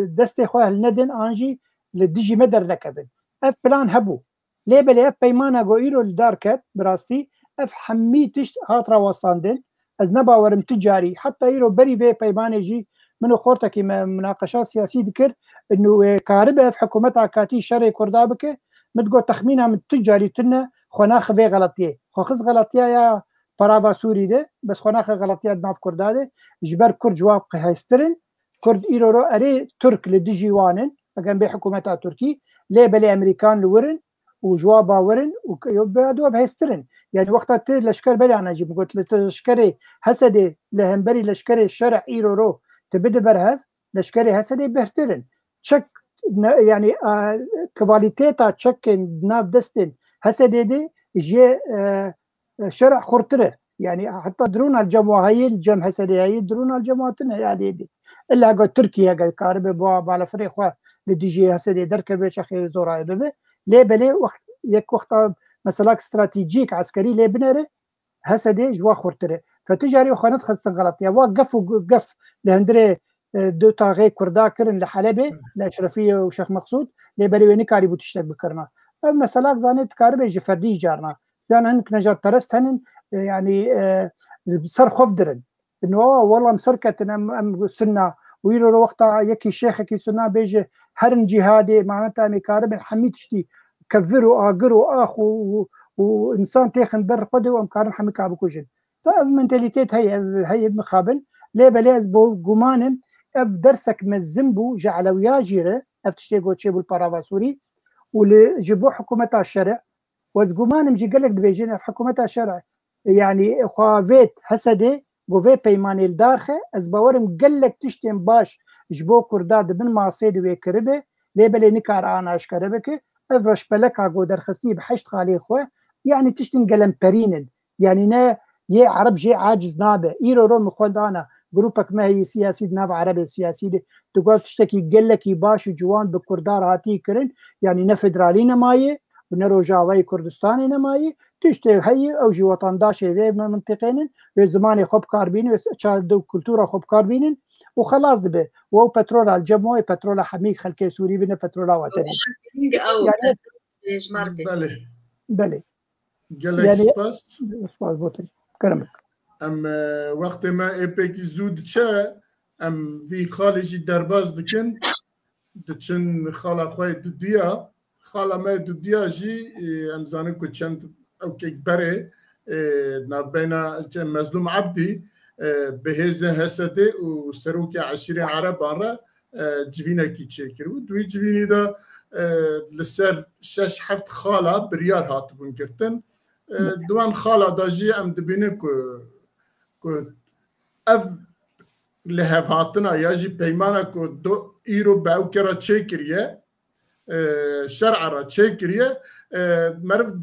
B: دستي خواه الندن انجي لدجي مدر نكبن اف بلان هبو ليه بلي اف بيمانا جو ايرو الداركت براستي اف حميتش هاترا وصاندن از نباورم تجاري حتى ايرو بري في بيماني جي منو خورتك مناقشات سياسية ذكر انه كاربه في حكومتها كاتي شرعي كردابك متقو تخمينها من تجاري تنا خناخ في غلطيه خوخز غلطيه يا برافا سوري ده بس خناخ غلطيه ناف كرداده جبر كرد جواب هايسترن كرد ايرو رو اري ترك لدجي وانن اجن بي حكومتها تركي ليه بلي امريكان لورن وجوابا ورن وبعدوا بهسترن يعني وقتها لشكر بلي انا جيب قلت لشكري هسدي لهمبري لشكري الشرع ايرو رو تبدي برهف لشكري هسدي بهترن تشك يعني كواليتيتا تشك ناف دستن هسدي دي جي شرع خرطره يعني حتى درون الجموع هي الجم هسدي هي درون الجماعتنا يعني دي الا قال تركيا قال كاربه على فريق لدي جي هسدي دركبه شخي زورا ببه ليه بلي وقت يك وقت مثلا استراتيجيك عسكري ليه بنره هسدي جوا خرطره فتجاري وخانات خلص غلط يا وقف لهندري دو تاغي كردا كرن لحلبة لأشرفية وشيخ مقصود لبريويني كاري بوتشتك بكرنا مثلا زانيت كاربة جفردي جارنا يعني هنك نجات ترست هن يعني سر خوف درن انه والله مسركت ام سنه ويرو وقتها يكي شيخ كي سنه بيجي هرن جهادي معناتها مكارب حميد شتي كفروا اقروا اخو وانسان تيخن بر قدو وامكارن حمي كابو جن فمنتاليتيت هي مقابل ليه بلاز بو جمانن اف درسك مزمبو جعلوا ياجيره افتشتي قوتشي بالبارافاسوري واللي جبوا حكومه الشرع وزجمان مجي قال لك بيجينا في حكومه الشرع يعني خوافيت حسدي قوفي بيماني الدارخه از باورم قال لك تشتم باش جبو كرداد من معصيد ويكربه ليه بلي نكار انا اشكربك افرش بلك اقو درخستي بحشت خالي خوه يعني تشتم قلم برينن يعني نا يه عرب جي عاجز نابه ايرو رو مخود انا جروبك ما هي سياسي ناب عربي سياسي دي تقول تشتكي قال لك باش جوان بكردار هاتي كرن يعني نا فدرالي نمايه ونرو جاوي كردستاني نمايه تشتي هي او جي وطن داشي في منطقين في زمان خوب كاربين دو كلتورا خوب كاربين وخلاص دبه و بترول الجموي بترول حميك خلكي سوري بنا بترول وطني
D: يعني
B: بله
A: جالك سباس
B: بوتري كلامك
A: وقت ما ايبك زود چه في خالجي درباز دكن دچن خالا خوي دوديا خالا ما دوديا جي زانن كو چند او كيك بري نابينا مظلوم عبدي بهزه هسده وسروكي عشيرة عربان جوينه كي تشكر ودوي جويني دا لسر شش حفت خالا بريار هاتبون كرتن دوان خالا داجي ام دبينه كو اف لهف هاتنا ياجي بيمانا كو دو ايرو باوكرا تشكريه شرع را تشكريه مرف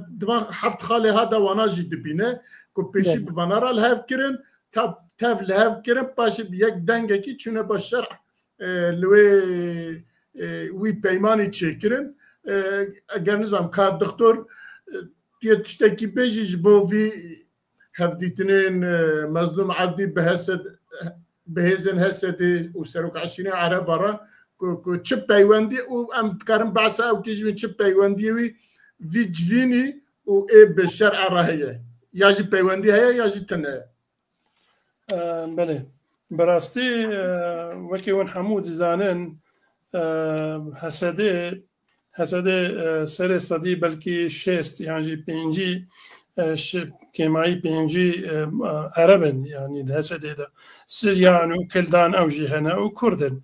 A: دوان حفت خالي هذا وانا جي دبينه كو بيشي بفانارا الهاف كرن تاف الهاف كرن باشي بيك دنگكي چونه با شرع لوي وي بيماني تشكرن اگر نظام كاد دكتور تشتكي بيجي جبو في هفديتنين مظلوم عبدي بهزن هسدي وسروك 20 عرب برا كو تشب بيواندي وام تكرم بعسا او كيجي تشب بيواندي وي في جفيني و اي بالشرع راهيه ياجي بيواندي هي ياجي تنه
C: بله براستي وكي ون حمود زانن هسده سر صدی بلکی شست يعني بينجي كماي بينجي عربن يعني ده هسده ده سريان وكلدان اوجي هنا وكردن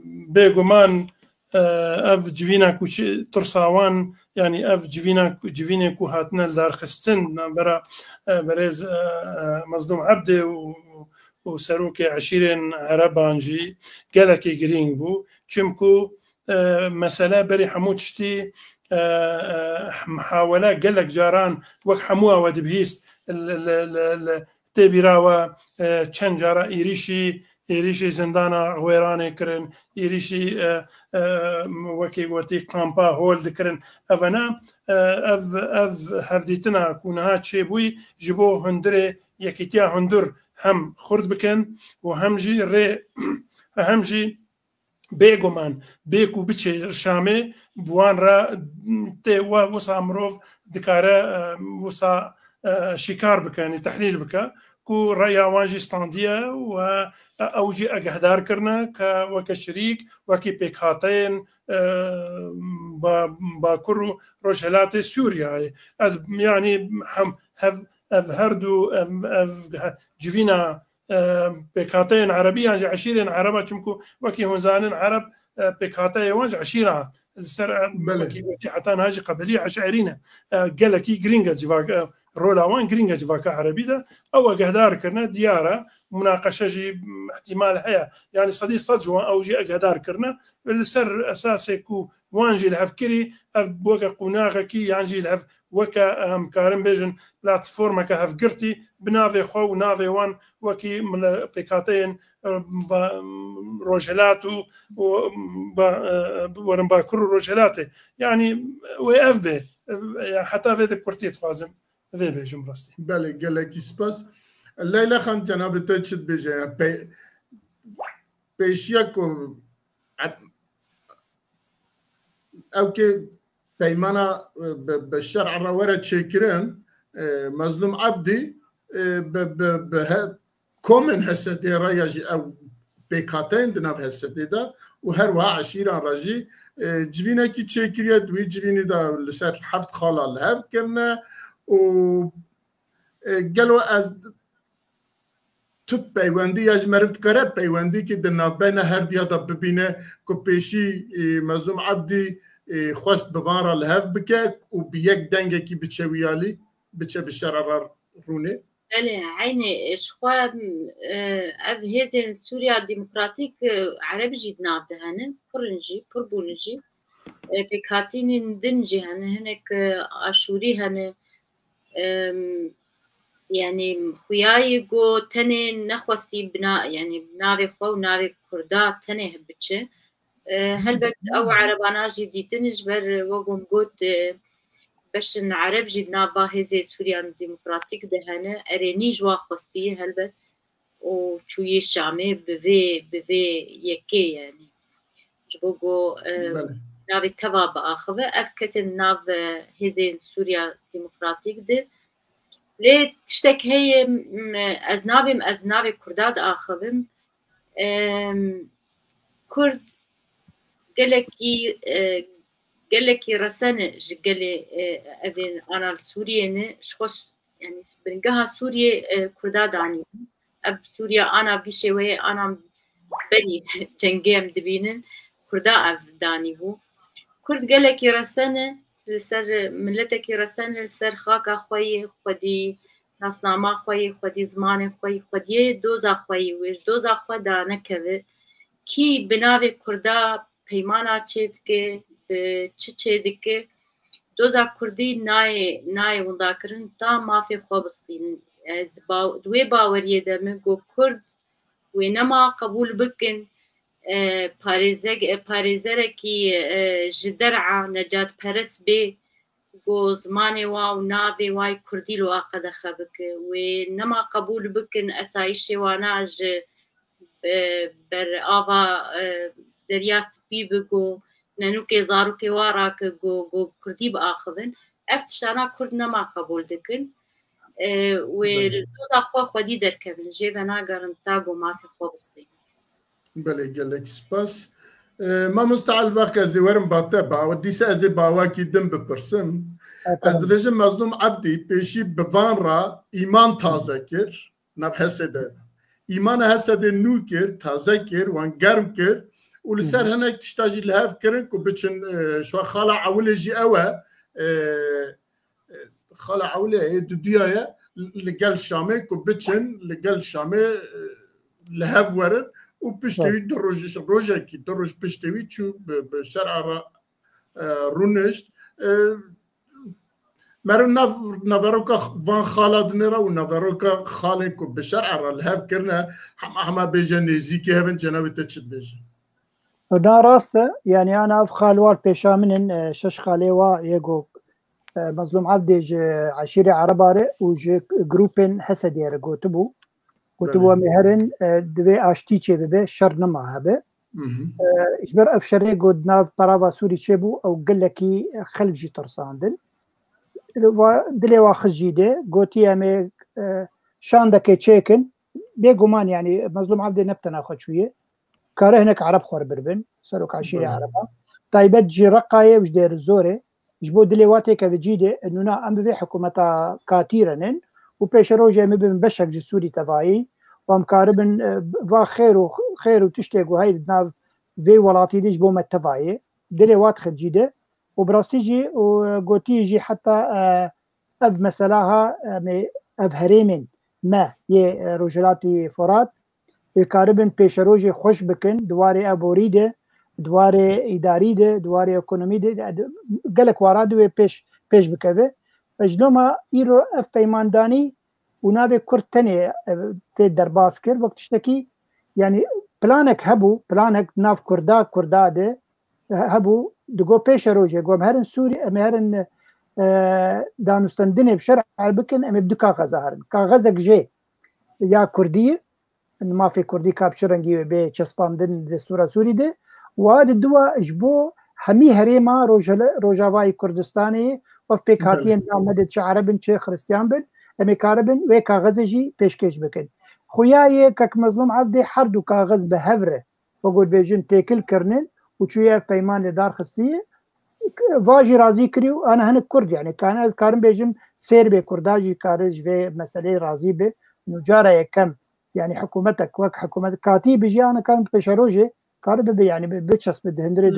C: بيغمان اف جوينا كوش ترساوان يعني اف جوينا كو هاتنا دار خستن برا برز مظلوم عبده وسروكي 20 عربانجي قالكي جرين بو چمكو مسألة بري حمود شتي محاولة قالك جاران وك حموها ودبهيست تبيراوا چند جارا إيريشي زندانا غويراني كرن إيريشي وكي وتي كامبا هولد كرن أفنا أف هفديتنا كونها تشيبوي جبو هندري يكيتيا هندر هم خرد بكن وهم جي ري هم جي بيغومان بيكو بيتشي شامي بوان را تي وصا مروف دكارا وصا شكار بكا يعني تحليل بكا كو رأي وانجي ستانديا او جي اقهدار كرنا وكشريك وكي بيكاتين باكرو روجهلات سوريا از يعني هم هردو جفينا بكاتين عربية 20 عربة چمكو وكي هنزانن عرب بكاتين وانج 20 السر وكي حتى هاجي قبلية عشائرين قالكي جرينجا جواك رولا وان جرينجا جواك عربي ده او قهدار كرنا ديارة مناقشة جي احتمال هيا يعني صديق صدجوا او جي قهدار كرنا السر اساسي كو وانجي الهفكري بوكا قناغا كي يانجي الهف وكا مكارن بيجن بلاتفورما كهف قرتي بنافي خو نافي وان وكي من بيكاتين روجلاتو ورن باكر روجلاتي يعني ويف بي حتى في الكورتيت خوازم في بي جمرستي
A: بله قال لك سباس الليله خان جناب تشد بيجي پیشیک او که پیمانا به شرع روره چکرن مظلوم عبدی به کومن هستی رایجی او بکاتین دناب هستی دا و هر وا عشیران راجی جوینه کی چکریه دوی جوینی دا لسر هفت خالا لحف کرنه و گلو از تو پیوندی یاج مرفت کاره پیوندی که در نابین هر دیا دا ببینه که پیشی مظلوم عبدی خواست بوان را لحف بکه و بیک دنگه کی بچه ویالی بچه بشرر رونه
D: بله عیني شخوا اف هزين سوريا ديمقراطيك عرب جيد ناف دهنه برنجي بربونجي بكاتين دنجي هنك عاشوري هن يعني خوياي جو تني نخوستي بنا يعني بناوي خو ناوي كردا تني هبتشه هلبك او عربانا جدي تنجبر وقوم قوت باش العرب جد نافا هزي سوريا ديمقراطيك دهنه اريني جوا خوستي هلبت و چوي الشامي بفي يكي يعني جبوغو نافي تبا باخذه افكس ناف هزي سوريا ديمقراطيك ده ليه تشتك هي ازنابي كرداد اخذم كرد قالك رسانة قالي أبين أنا السورية شخص يعني بنجها سوريا كرداد عني أب سوريا أنا بشوي أنا بني جنجام دبينن كردا أب داني هو كرد قالك رسانة لسر ملتك رسانة لسر خاك خوي خدي ناسنامه خوي خدي زمان خوي خدي دوزا خوي ويش دوزا خو دانه كذا كي بناوي كردا پیمانا چید که چه دکه دوزا کردی نای وندا کرن تا مافی خواب استین از دوی باوریه دمه گو کرد و نما قبول بکن پارێزەرێکی ji der'a necat perest bê got zimanê wa û navê wa yê Kurdî li wa qedexe bike wê nema qebûl bikin esayişê wana ji berava deriya Spî bi got nenûkê zarokê wa rake got Kurdî biaxivin ev tiştana Kurd nema qebûl dikin wê li doza xwe xwedî derkevin jê ve nagerin ta got mafê xwe bistînin.
A: بله گلک سپاس ما مستعل وقت از ورم باته با و دیسه از باوا کی دم بپرسم از درجه مظلوم عبدی پیشی بوان را ایمان تازه کر نف حسده ایمان حسده نو کر تازه کر وان گرم کر و لسر هنک تشتاجی لحف کرن که بچن شو خالا عوله جی اوه خالا عوله دودیایه لگل شامه که بچن لگل شامه لحف ورن و پشتوی دو روزه کی دو روز پشتوی چو به شرع رونشت مرو نوروکا وان خالد نرا و نوروکا خاله کو به شرع را لحف کرنه همه بیجه نزیکی هفن جنابی تچید بیجه
B: نه راسته یعنی انا اف خالوار پیشا منن شش خاله وا یگو مظلوم عبدی عشیره عرباره و گروپن حسدیره گوتبو كتبوا مهرن دوي اشتي چه ببه شر نما هبه اجبر افشري قد ناف براوا سوري چبو او قلكي خلق جي ترساندن دلي واخذ جيده قوتي امي شاندك چيكن بيقومان يعني مظلوم عبد نبتنا خد شويه كاره هناك عرب خور بربن سلوك عشيري عربا طيبت جي رقايه وش دير الزوري جبو دلي واتي كفجيده انه نا ام بي حكومتا كاتيرنن وبيش روجه مبن بشك جي سوري تبعي وامكاربن با خير وتشتاق وهي بدنا في ولاتي ديش بوم التبعي دلي وات جيده وبراستيجي وقوتيجي حتى اف مسلاها اف هريمن ما ي رجلاتي فرات كاربن بيش روجه خوش بكن دواري ابوريده دواري اداريده دواري ايكونوميده قالك ورادو بيش بكبه اجلوما ايرو اف پیماندانی و ناوی کرد تنه تی درباز کرد وقت تشتکی يعني بلانك هبو بلانك ناف كردا ده هبو دقو پیش روجه قوم هرن سوري هرن دانستندنه بشرع بكن ام بدو كاغذ هرن كاغذك جي يا كردية مافی کوردی کاپچرنگی بێ چەسپاندن دەستورە سووری دێ وا دووە ji بۆ هەمی هەرێما ڕۆژاوای کوردستانی وەف پێک هاتیان نامەدە چ عەرەبن چ خرستیان بن ئەمێ کارە بن وێ کاغەزێژی پێشکەش بکەن خویایە کەک مەزلوم عەبدێ هەردوو کاغەز بە هەڤرە وەگوت بێژن تێکلکردن و چویە پەیمان لێ دارخستیە واژی رازی کری و ئەنە هەنک کورد یعنی کارم بێژم سێر بێ کورداژی کارش vê meseleyê razî bê cara yekem yani hikûmetek wek hikûmet katî bijiyana kan pêşerojê karı bibe yani biçespe di hindirê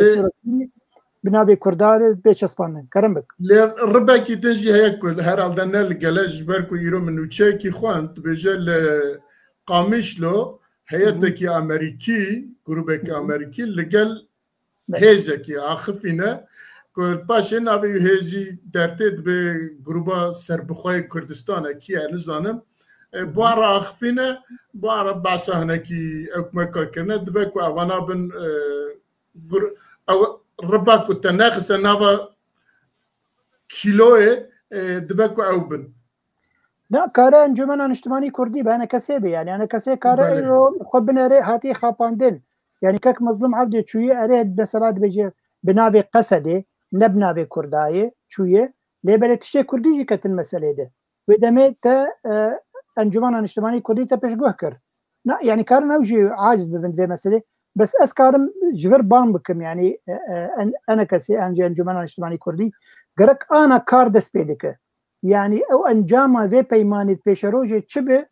B: bi navê Kurdar bêçespanin kerim bik
A: lê ribekî din jî heye ku herhalde ne li gele ji ber ku îro min nûçeyekî xwend dibêje li Qamişlo heyetekî Amerîkî grûpekî Amerîkî li gel hêzekî axifîne ku paşê navê hêzî dertê dibe grûpa serbixwayê Kurdistanekî ye nizanim bu ara axifîne bu ara behsa hinekî ewkmeka kirine dibe ku evana bin riba ku te nexiste nava kîloyê dibe ku ew bin
B: Na kare Encûmena Niştimanî Kurdî be hene kesê bê yani hene kesê kare xwe binêrê hatiye xapandin yani kek mezlum evdê çûye erê mesela dibêje bi navê Qesedê ne bi navê Kurdayê çûye lêbelê tiştê Kurdî jî ketin meselê de wê demê te Encûmena Niştimanî Kurdî te pêşguh kir na yani karin ew jî aciz bibin vê meselê bes ez karim ji vir ban bikim yani ene kesê encê Encûmena Niştimanî Kurdî gerek ana kar dest pê dike yani ew encama vê peymanî pêşerojê çi bi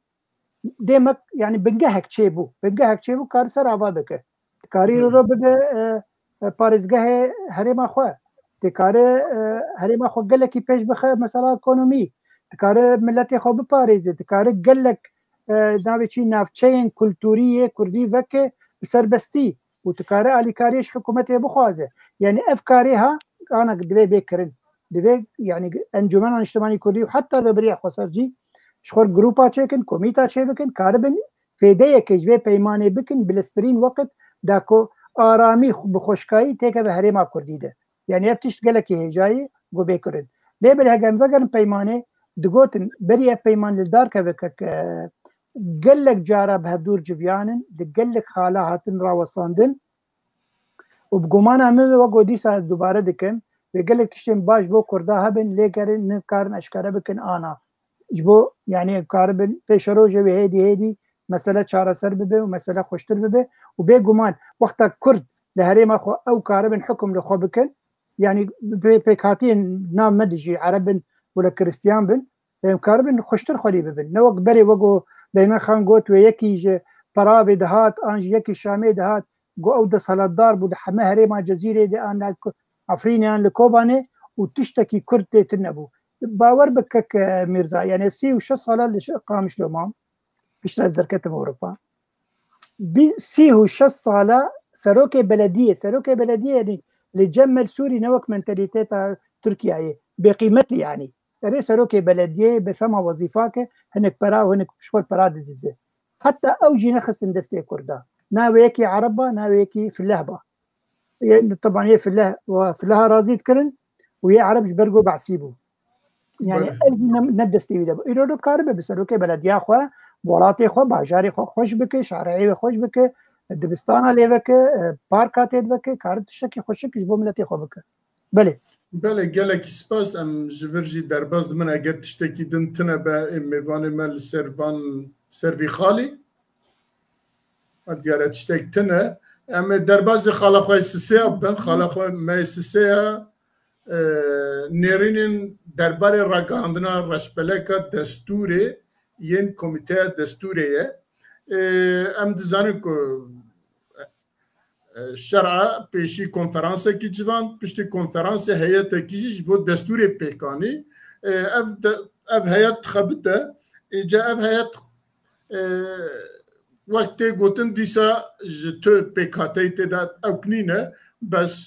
B: demek yani bingehek çêbû bingehek çêbû kar ser ava bike karî ro bibe parêzgehê herêma xwe dikare herêma xwe gelekî pêş bixe mesela ekonomî dikare milletê xwe biparêze dikare gelek navê çî navçeyên kultûriyê Kurdî veke bi serbestî û dikare alîkariyê ji hikûmetê bixwaze yani ev karê ha ana divê bêkirin divê yani Encûmena Niştimanî Kurdî heta veberiya xwesercî ji xwe grûpa çêkin komîta çê bikin karibin fêdeyekê ji vê peymanê bikin bilestirîn weqit da ku aramî bi xweşkayî têkeve herêma Kurdî de yani ev tişt gelekî hêjayî got bêkirin lê bil hegem vegerin peymanê digotin berî ev peyman li darkeve kek gelek cara bi hevdûr civiyanin di gelek xala hatin rawestandin û bi gomana min wego dîsa ez dubare dikim ve gelek tiştên baş bo Kurda hebin lê gerin nikarin eşkere bikin ana ji bo yani karibin pêşerojê wê hêdî hêdî mesele çareser bibe û mesele xweştir bibe û bêguman wexta Kurd li herêma xwe ew karibin hikm li xwe bikin yani pêkhatiyên nav me dijî Erebin û li Kiristiyan bin karibin xweştir xwedî bibin ne wek berê wego Beymen Xan got wê yekî ji Peravê dihat an ji yekî Şamê dihat got ew desthilatdar bû di heme herêma Cezîrê de an Afrîniyan li Kobanê û tiştekî Kurd têtir nebû bawer bikek Mirza yani 36 sala li Qamişlo mam piştre ez derketim Ewropa 36 sala serokê belediyê yani li Cemmel Sûrî ne wek mentalîteta Tirkiyeyê bêqîmetî yani erê serokê belediyê bi sema wezîfake hinek pera û hinek pişwar pera didize heta ew jî nexistin destê Kurda navê yekî Ereba navê yekî Fileh ba طبعا هي فلها razî dikirin û yê Ereb ji ber got behsî bû yani ev nedestê wî de îro karibe bi serokê belediya xwe welatê xwe bajarê xwe xweş bike şareyê wê xweş bike dibistana lê veke parka tê veke kari tiştekî xweşik ji bo milletê xwe bike belê
A: belê gelekî spas em ji vir jî derbas dimin eger tiştekî din tune be mêvanê me li ser van servî xalî diyare tiştek tune em derbazê xala xwe siseya bin xala xwe me siseya nêrînên derbarê ragihandina reşbeleka destûrê yên komîteya destûrê ye em dizanin ku şer'a pêşî konferansekî civan piştî konferansê heyetekî jî ji bo destûrê pêkanî ev heyet dixebite îca ev heyet wek tê gotin dîsa ji tu pêkhateyê tê de ewknîne bes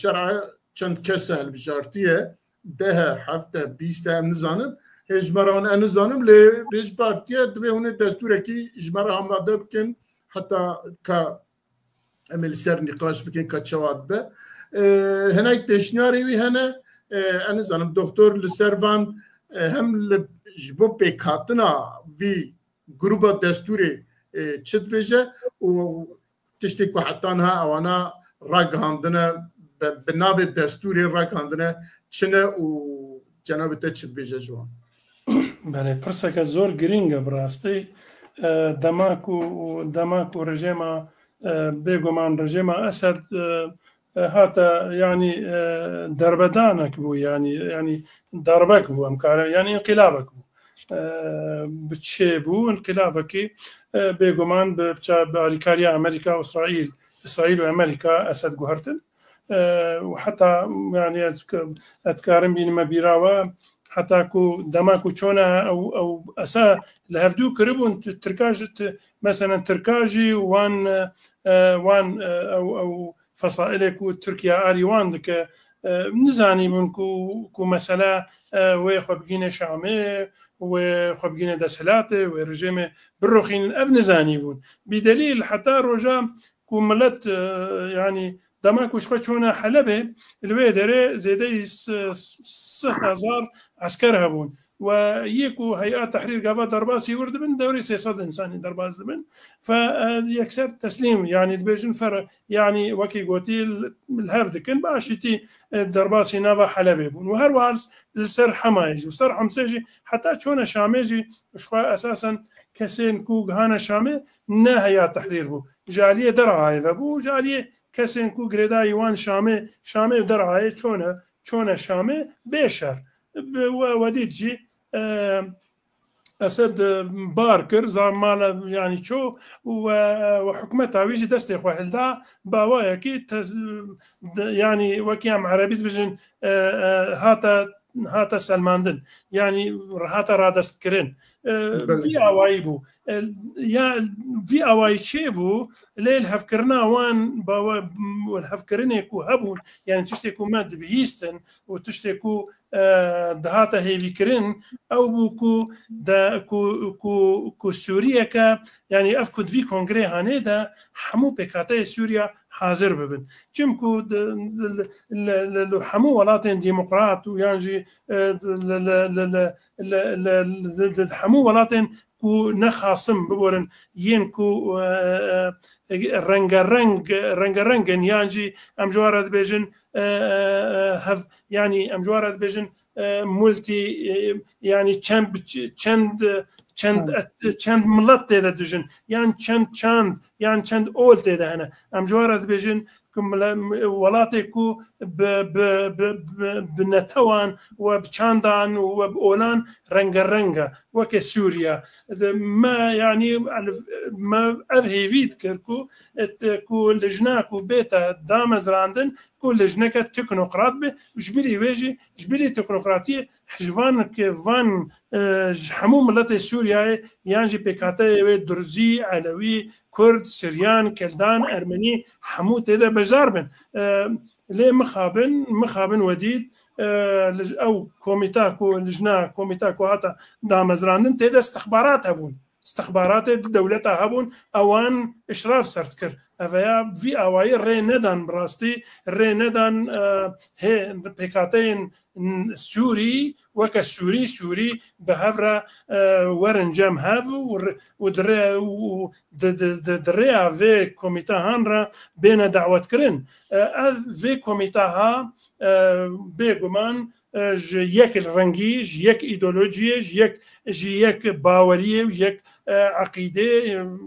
A: şer'a çend kese hilbijartiye dehe hefte bîst em nizanim hêjmera wan em nizanim lê rêj partiye divê hûn ê destûrekî ji me re amade bikin heta ka em ê li ser nîqaş bikin ka çawa dibe hinek pêşniyarê wî hene em nizanim doktor li ser van hem ji bo pêkhatina vî grûpa destûrê چت بيجه وتشتكوا حتى انها اوانا راقهاندنا بناف الدستوري راقهاندنا شنو وجناب تشت بيجه جوان.
C: بله پرسکه زور گرینگه براستی دماك و رژیما بيغمان رژیما اسد هاتا يعني دربدانك بو يعني ضربك بو يعني انقلابك بو بتشي بو انقلابك بيغمان باريكاريا امريكا واسرائيل وامريكا اسد جوهرتن وحتى يعني اتكارم بينما بيراوا حتى كو دماكو تشونا او اسا لهفدو كربون تركاج مثلا تركاجي وان او فصائلك وتركيا اريوان دك نزاني من كو مسألة ويخو بقينا شامي ويخو بقينا دسلاتي ورجيمي بالروخين اب نزاني بون بدليل حتى رجا كو ملت يعني دماك وش خشونا حلبة الويدرة زيدي 6000 عسكر هبون ويكو هيئات تحرير قافات درباسي ورد من دوري سياسات إنساني درباس من فيكسر تسليم يعني دبيجن فرق يعني وكي قوتي الهفدكن باشتي درباسي نافا حلبة بون وهر وارس السر حمايجي وسر حمسيجي حتى شونا شاميجي وشخوا أساسا كسين كو هانا شامي نا هيئات تحرير بو جالية درعاي بو جالية كسين كو غريدا يوان شامي درعاي چونه شامي بيشر وديتجي اسد باركر زار مال يعني شو وحكمتها ويجي دستي خو هلدا باوايا كي يعني وكيام عربي بجن هاتا سلماندن يعني هاتا رادست كرين في اوايبو يا في اواي شيبو ليل هفكرنا وان باوا والهفكرني كو هبون يعني تشتكو ماد بهيستن وتشتكو دهاتا هيفي كرين او بوكو دا كو سوريا كا يعني افكد في كونغري هانيدا حمو بكاتاي سوريا حاضر ببن چمكو حمو ولاتين ديمقراط ويانجي حمو ولاتين كو نخاصم بورن ينكو رنگ يانجي ام جوارد بيجن هف يعني ام جوارد بيجن مولتي يعني چند ملت تيدا دجن يعني چند اول تيدا هنا ام جوارد بيجن ولاتي كو بنتوان وبچاندان وبأولان رنگا وكي سوريا ما يعني ما أذهي فيت كركو كو لجناكو بيتا دامز راندن كو لجناك تكنوقراط به جبلي ويجي جبلي تكنوقراطية حجوان كيفان حمو ملت سوريا يعني بكاتي درزي علوي كرد سريان كلدان أرمني حمو تيدا بجاربن ليه مخابن وديد او كوميتاكو لجنة كوميتاكو هاتا دامزراندن تيدا استخبارات هبون استخبارات دولتها هبون اوان اشراف سرتكر افيا في اواي ريندان براستي ريندان هي بكاتين سوري وكا سوري بهفرا ورنجام هاف ودريا في كوميتا هانرا بين دعوات كرين في كوميتا ها بيغمان يك الرنجي يك ايديولوجيا يك باوريه يك عقيده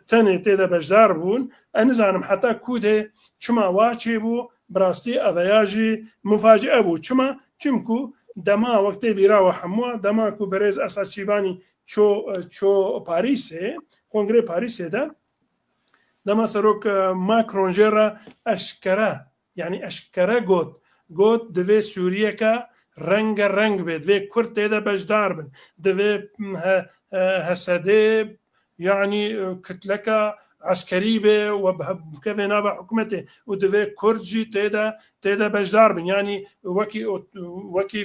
C: تاني تيدا بجدار بون انا زانم حتى كوده چما واچي بو براستي اذياجي مفاجئه بو چمكو دما وقت بيرا وحموا دما كو بريز اساس شيباني چو باريسه كونغري باريسه دا دما سروك ماكرون جرا اشكرا قوت دوي سوريا كا رنگ بيت دوي كرد تيدا بجدار بن دوي هسده يعني كتلكا عسكري به وبكفي نابع حكمته ودوي كردجي تێدا بەشدار بن ینی وەکی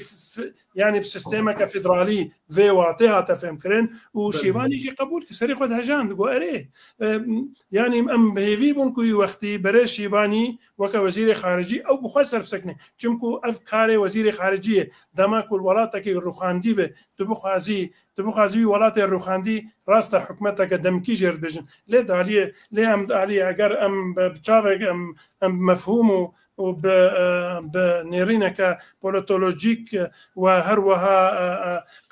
C: ینی بسیستێمەکە فیدرالی vê watê hate fêmkirin û şîvanî jî qebûl ki serê xwe hejand got erê yanî em hêvî bûn ku wextî berê şîvanî weke wezîrê xaricî ew bixwe serbisekne çimku ev karê wezîrê xaricî ye dema ku welatekî rûxandî be tu bixwazî wî welatê rûxandî rasta hikûmeteke demkî jê dibêjin lê daliye lê em daliye eger em bi çavek em mefhûm û بنێرینەکە پۆلۆتۆلۆجیک و هەروەها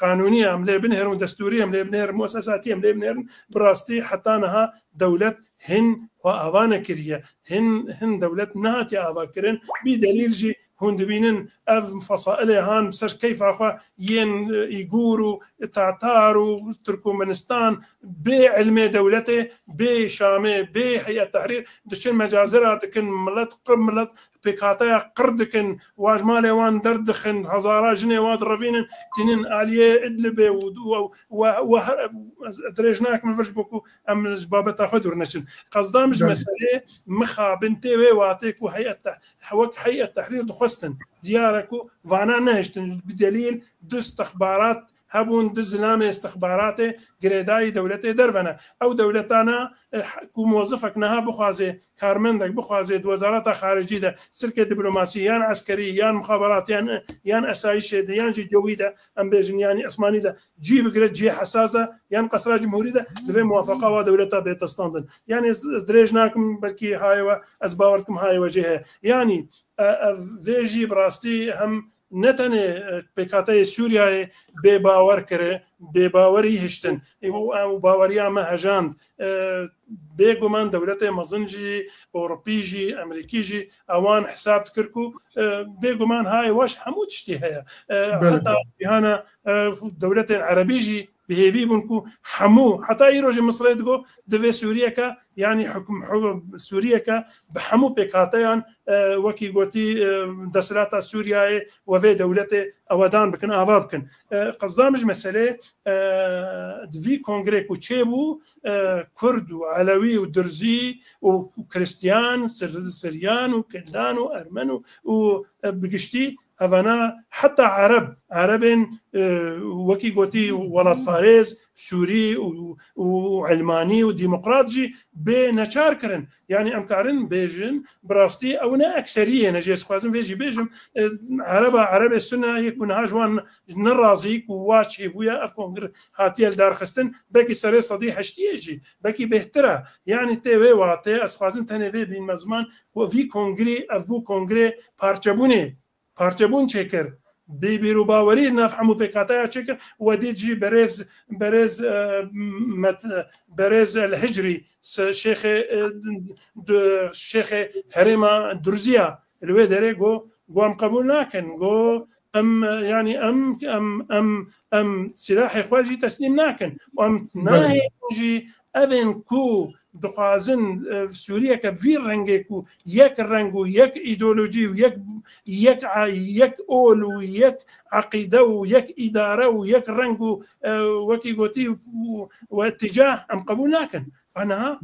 C: قانونی ئەم لێ بنهێرن و دەستوری ئەم لێ بنێر مؤسساتی ئەم لێ بنێرن بڕاستی حتانەها دەولەت هین خوا ئاوانە کردە هین دەولەت نهاتی ئاواکردن بی دەلیل هون دبینن اف فصائل هان بسر كيف اخوا ين ايغور وتاتار وتركمانستان بعلم دولته بشامه بهيئه التحرير دشن مجازرات كن ملت قملت بكاتا قردكن واجمالي وان دردخن هزارا جنيه واد رفينن تنين اليه ادلبه و درجناك من فجبكو ام بابتا خدور نشن قصدامج مساله مخا بنتي واتيك وهيئه التحرير دخستن دياركو وانا نهشتن بدليل دو استخبارات هبون دزلام استخبارات جريداي دولتي درفنا او دولتانا كو موظفك نها بخوازي كارمندك بخوازي وزارات خارجيه ده سلكه دبلوماسيان عسكريان مخابراتيان يان اسايش يان جي جويده ام بيجن يعني اسماني ده جي بقرد جي حساسه يان قصر جمهوري ده دفي موافقه ودولتها بيتستاندن يعني دريجناكم بلكي هاي اسباوركم هاي وجهه يعني ذيجي براستي هم نتنه پکاتای سوریه به باور کرده به باوری هشتن و باوری ما هجاند بگمان دولت مزنجی اروپی جی امریکی جی اوان حساب کرکو بگمان های واش حمود شتی هیا حتی بهانا دولت عربی جی بهيفي بنكو حمو حتى يروج مصر يدقو دفي سوريا كا يعني حكم سوريا كا بحمو بكاتيان وكي قوتي دسلاتا سوريا وفي دولته اودان بكن ابابكن قصدامج مساله دفي كونغري كو تشيبو كرد وعلوي ودرزي وكريستيان سريان وكلدان وارمن وبقشتي أفنا حتى عرب وكي قوتي ولد فارس سوري وعلماني وديمقراطي بنشار كرن يعني أمكارن بيجن براستي أو نا أكثرية نجيس خوازم فيجي بيجم عرب السنة يكون هاجوان نرازيك وواتشي بويا أفكون هاتي الدار خستن بكي سري صديح اشتيجي بكي بهترة يعني تيوي واتي أسخوازم تنفي بين مزمان وفي كونغري أفو كونغري پارچبون چکر بیرو باوری نفهمو پکاتای چکر و دیجی برز الهجری شیخ هرما درزیا الوی داره گو ام قبول نکن گو ام يعني ام سلاح اخواجي تسليم ناكن وام ناهي اذن كو دخوازن سوريا كفي رنگكو يك رنگو يك ايديولوجي يك اول ويك عقيده ويك اداره ويك رنگو وكي قوتي واتجاه ام قبول ناكن انا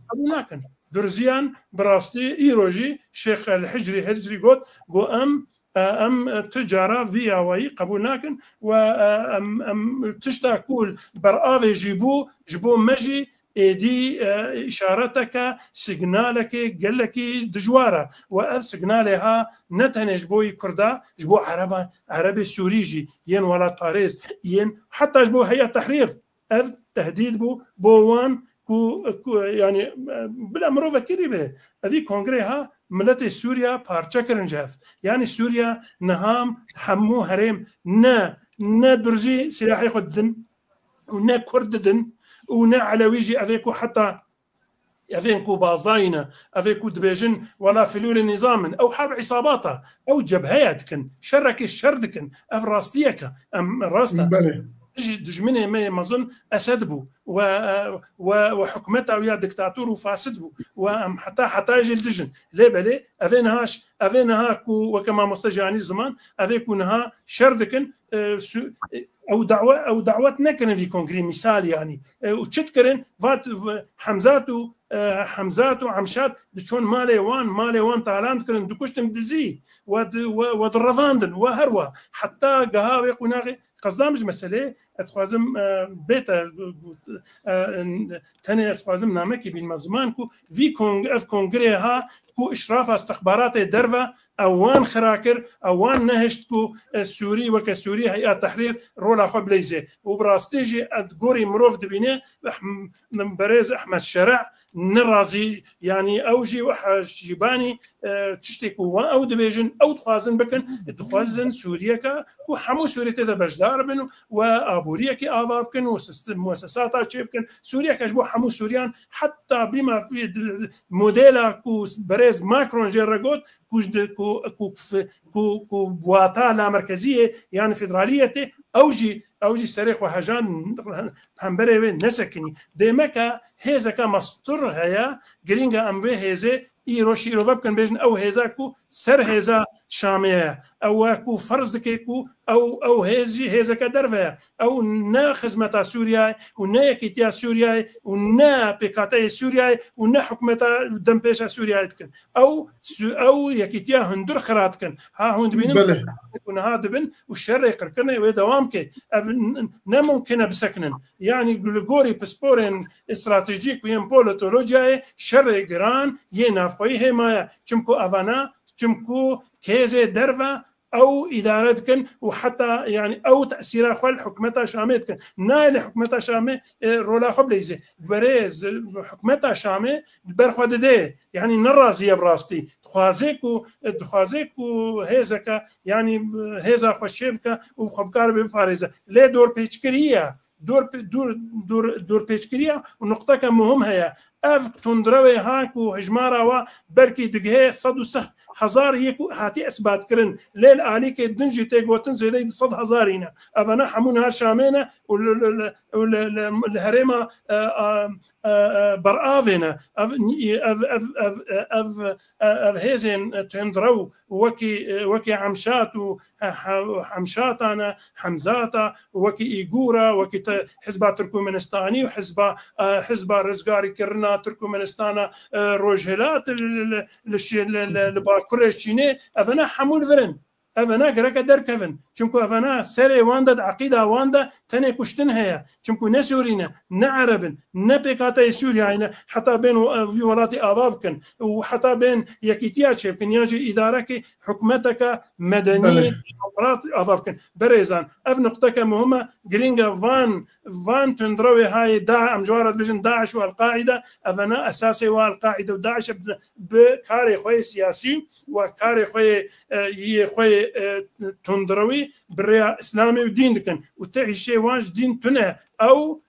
C: قبول ناكن درزيان براستي ايروجي شيخ الحجري قوت قو ام تجاره فيا وي قبول ناكن و ام تشتاكول برآوي جبو مجي دي اشارتك سيجنالك قال لك دجواره واف سيجنالها نتنج بوي كردا جبو عربي سوريجي ين ولا طاريز ين حتى جبو هيئه التحرير اف تهديد بوان كو يعني بلا مروفه كري به هذه كونغريها ملت سوريا بارچه کرنجاف يعني سوريا نهام حمو هرم نا درزي سلاحي خدن ونا كرددن ونا علويجي افيكو حتى افيكو بازاينا افيكو دبيجن ولا فلول النظام او حاب عصاباته او جبهياتكن شرك الشردكن افراستيك ام راستا دجمنه ما مظن اسد بو وحكمته ويا دكتاتور وفاسد بو حتى يجي الدجن ليه بلي افينها كو وكما مستجاني زمان افيكونها شردكن او دعوه نكن في كونغري مثال يعني وتشكرن فات حمزات وعمشات دشون مالي وان تالانت كرن دكشتم دزي ودرفاندن وهروا حتى قهاوي قناغي قصدامج مسألة أتخوازم بيتا تاني أتخوازم نامكي بين مزمان كو في كونغري ها كو إشراف استخبارات درفا أوان خراكر أوان نهشت كو السوري وكسوري هيئة تحرير رولا خو بليزي وبراستيجي أدقوري مروف دبيني بريز أحمد شرع نرازي يعني أوجي وحجباني تشتكوا أو دبيجن أو تخوازن بكن تخوازن سوريا كو حمو سوريا تدا بجدار بن وأبوريا كي آبابكن وسيستم مؤسسات شيبكن سوريا كجبو حمو سوريان حتى بما في موديلا كو بريز ماكرون جرقوت كو بواتا لا مركزيه يعني فيدراليه اوجي سريخ وهجان همبري نسكني ديمكا هيزكا مستر هيا جرينجا امبي هيزي ايروشي روبكن بيجن او هيزاكو سر هيزا شاميه او كو فرض كيكو او هيزكا درفا او نا خدمه سوريا ونا يكيتيا سوريا ونا بيكاتا سوريا ونا حكمتا دمبيشا سوريا كن او يكيتيا هندر خرات كن ها هند بين كنا هذا بن والشر يقركنا ودوامك نا ممكن بسكنن يعني جلغوري بسبورين استراتيجيك وين بوليتولوجيا شر جران ينافوي هما چمكو افانا چمكو كيزي درفا او ادارتكن وحتى يعني او تاثير خل حكمتها شامتكن نايل حكمتها شامه رولا خبليزه بريز حكمتها شامه برخد دي يعني نرازيه براستي خوازيكو هيزكا يعني هيزا خوشيبكا وخبكار بفارزه ليه دور بيشكريه دور بيشكريه ونقطه كمهم هي اف تندروي هاكو هجمارا و بركي دغه 100,000 يكو هاتي اثبات كرن ليل اليك دنجي تيغوتن زيد 100,000 هنا افنا حمونها شامينا والهريمه برافنا اف هيزن تندرو وكي عمشات وحمشاتنا حمزاتا وكي ايغورا وكي حزب تركمانستاني وحزب رزقاري كرنا تركمانستان روجهلات الباكوري الشيني افنا حمول فرن افنا غرك دركفن چونكو افنا سري واندا عقيده واندا تني كشتن هيا چونكو نسورينا نعربن نبيكاتا سوريا حتى بين في ولاتي ابابكن وحتى بين يكيتيا شيبكن يجي ادارك حكمتك مدني ديمقراط ابابكن بريزان اف نقطه مهمه جرينجا فان تندروي هاي داعم جوارد بجن داعش والقاعده افنا اساسي والقاعده وداعش بكاري خوي سياسي وكاري خوي تندروي بريا اسلامي ودين دكن وتعي شيء واج دين تنه او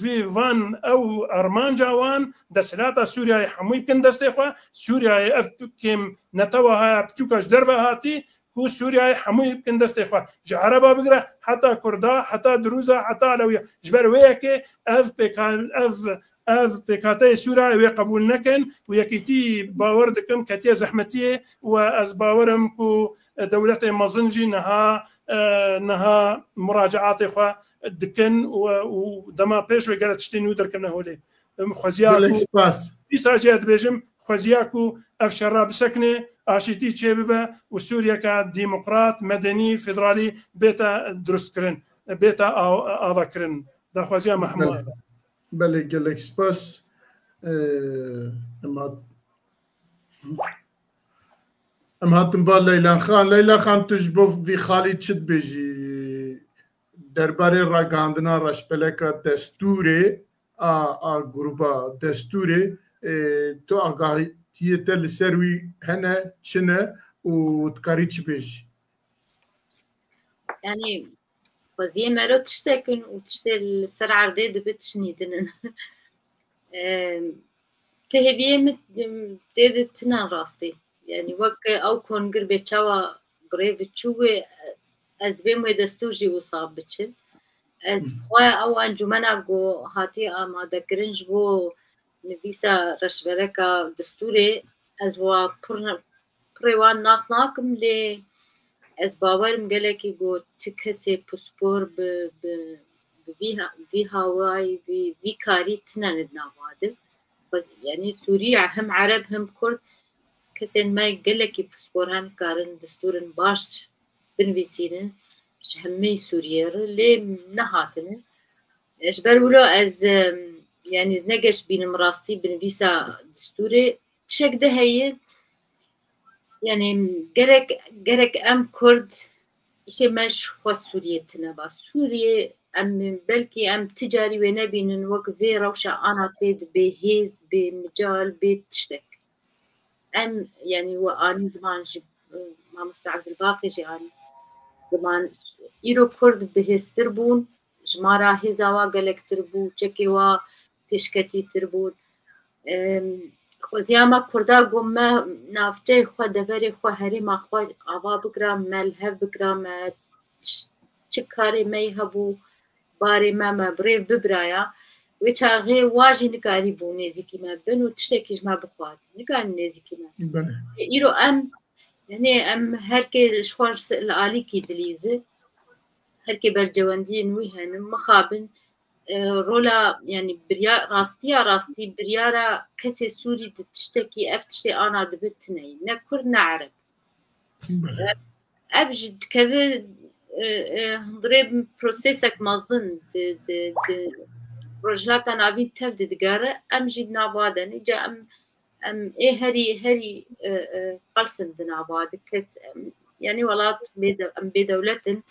C: في فان او ارمان جوان دسلاتا سوريا حموي كن دستيخوا سوريا اف كم نتوها بتوكاش دربا هاتي كو سوريا حموي كن دستيخوا جعربا بقرا حتى كردا حتى دروزا حتى علويا جبر وياك اف بكاتي سوريا ويقبول نكن ويكيتي باور دكم كاتيا زحمتيه واز باورم كو دولة مازنجي نها مراجعات إخوة دكن ودما بيش وقالت تشتين ودركنا هولي خوزياكو في ساجات بيجم خوزياكو أفشرا بسكنة آشيتي تشيببا وسوريا كديمقراط مدني فيدرالي بيتا درست كرن بيتا آفا كرن دا خوزيا محمود
A: بله قالك سباس ام هاتم با لیلا خان تجبو في خالد چد بيجي درباره راگاندنا رشپلکا دستوره گروپا دستوره تو آگاهیت لسروی هنه چنه و تکاری چی بيجي
D: يعني قضية مرو تشتكن وتشتي السر عرضي دبتشني دنن تهبيه ديدتنا راستي يعني وك او كونغر بيتشاوا غريف تشوي از بيمو دستوجي وصاب بتش از خواه او انجمنا گو هاتی آماده کرنج بو نویسا رشبرکا دستوری از و پروان ناس ناکم لی از باورم گله که گو چه کسی پسپور بی هاوای بی کاری تنند نواده یعنی سوریه هم عرب هم کرد کسی ما گله که پسپور هم کارن دستورن باش بنویسینن همه سوریه رو لی نهاتنه اجبر ولو از يعني نقش بين مراسي بنفيسا دستوري تشك ده هي يعني قرك أم كرد إشي مش خو سوريا تنبا سوريا أم بلكي أم تجاري ونبين وقفي روشة أنا تيد بهيز بمجال بتشتك أم يعني وأني زمان جب ما مستعد الباقي جاني زمان إيرو كرد بهيز تربون جمارا هزاوا قالك تربو چكيوا پیشکتی تربون خوزیاما کردا گم ما نافچه خو دبری خو هری ما خو آوا بگرام ملهب بگرام چکاری می هبو باری ما بریف ببرایا و چاغی واجی نکاری بو نزیکی ما بنو تشتکیش ما بخواز نکاری نزیکی ما ایرو ام يعني ام هركي شوار العالي كي دليزه هركي برجواندي نويهن مخابن رولا يعني بريا راستي بريارا كسي سوري تشتكي افتشتي انا دبتني نكر نعرب ابجد كذا ضرب بروسيسك مازن رجلات انا بي تبدي دقاره امجد نابادني جا ام ايه هري قلسن دناباد كس يعني ولات بدولتن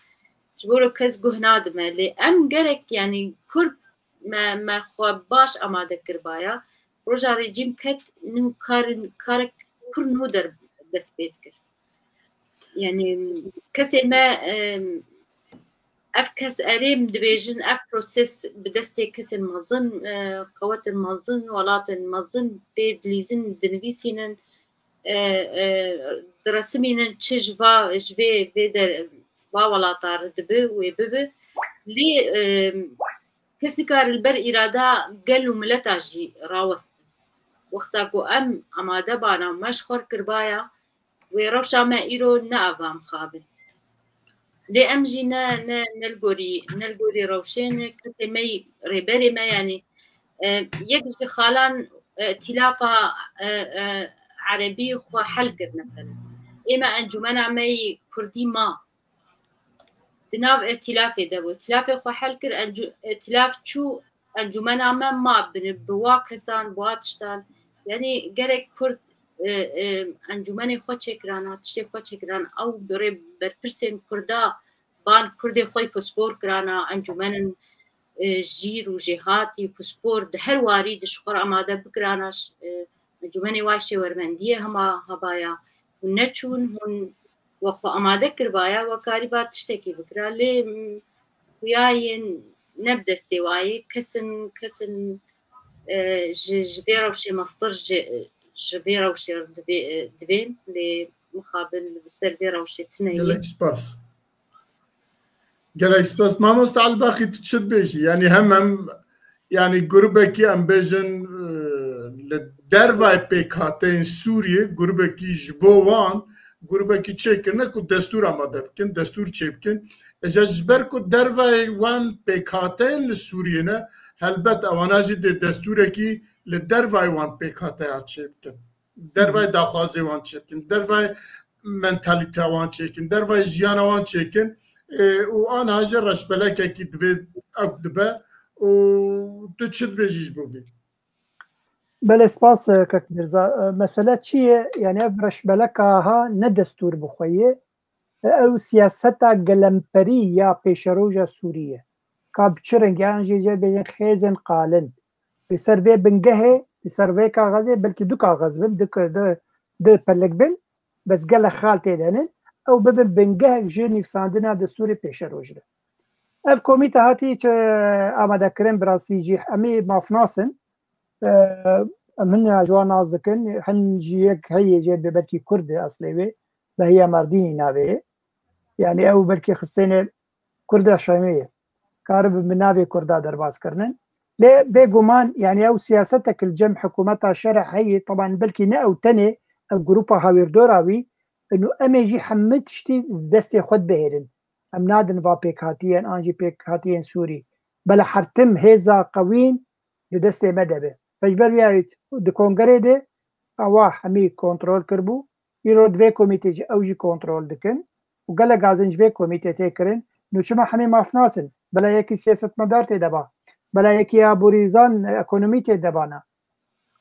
D: جبولو كز جهناد مالي ام جرك يعني كرد ما خو باش اما ذكر بايا رجع رجيم كت نو كارك كر نودر بس بيتكر يعني كسي ما أفكس أريم دبيجن أف بروسيس بدستي كسي المظن قوات المظن ولات المظن بيدليزن دنفيسينن درسمينن تشجفا جفي بيدر باولاتار دبي ويببي لي كسي كار البر إرادة قالوا ملتاجي راوست وقتاكو أما دبانا مشخور كربايا ويروشا ما إيرو نأفام خابن لي أمجي نلقوري روشين كسي مي ريبري ما يعني يكجي خالان تلافة عربي خو حلقر مثلا إما أنجمنا مي كردي ما تناف ائتلافي دبو ائتلافي خو حلقر ائتلاف شو أنجمنا ما بواكسان بواتشتان يعني قرق كرد انجمنی خود چکران تشتی خود چکران او دوره برپرسین کردا بان کردی خوی پسپور کرانا انجمن جیر و جهاتی پسپور ده هر واری دشخور آماده بکرانش انجمنی وایش ورمندیه هما هبایا و نچون هن وخو آماده کربایا و کاری با تشتی کی بکرا لی ویاین نبدستی وایی کسن جویرا وشی مصدر جبيرة وشير دبين لمقابل سيرفيرا وشي تنين
A: قال سباس ما مستعل باقي تشد بيجي يعني هم يعني جروبكي ام بيجن لدرواي بيكاتين سوريا جروبكي جبوان جروبكي تشيكن كو دستور آماده بكن دستور تشيبكن اجا جبر كو درواي وان بيكاتين لسوريا هلبت اواناجي دي دستوركي لدرواي وان بيكاتين تشيبكن دروای داخوازی وان چکن دروای منتالیته وان چکن دروای جیانا وان چکن و آن هاجر رش بلکه کی دوید اکدبه و تو چید بجیش بوی
B: بله سپاس کاک مرزا مسئله چیه یعنی رش بلکه ها نه دستور بخویه او سیاستا گلمپری یا پیشروج سوریه که بچرنگی انجی جا بیجن خیزن قالن بسر وی بنگهه بسر وی کاغذه بلکه دو کاغذ بن دو پلک بن بس گل خال تیدنن او ببن بنگه جه نفساندنا دستور پیشروج ده اف کومیته هاتی چه آماده کرن براستی جی امی مافناسن من جوان ناز دکن هن جیک هی جد بلکی کرد اصلی وی و هي مردینی ناوی يعني او بلكي خصينا كرد شامية كارب من نافي كردا درباس كرنن ليه بيجومان يعني او سياستك الجم حكومتها شرع هي طبعا بلكي نا او تاني او جروبها هاوير دوراوي انه ام يجي حمد تشتي دستي خد بهيرن ام نادن با بيك هاتيين انجي بيك هاتيين سوري بلا حرتم هيزا قوين لدستي مدبه فجبر ويايت دي كونغري دي اوا حمي كنترول كربو يرو دوي كوميتي او جي كنترول دكن وقال غازن جوي كوميتي تكرن نو شما حمي مافناسن بلا يكي سياست مدار تدبا بلا يكي ابوريزان ايكونومي تدبانا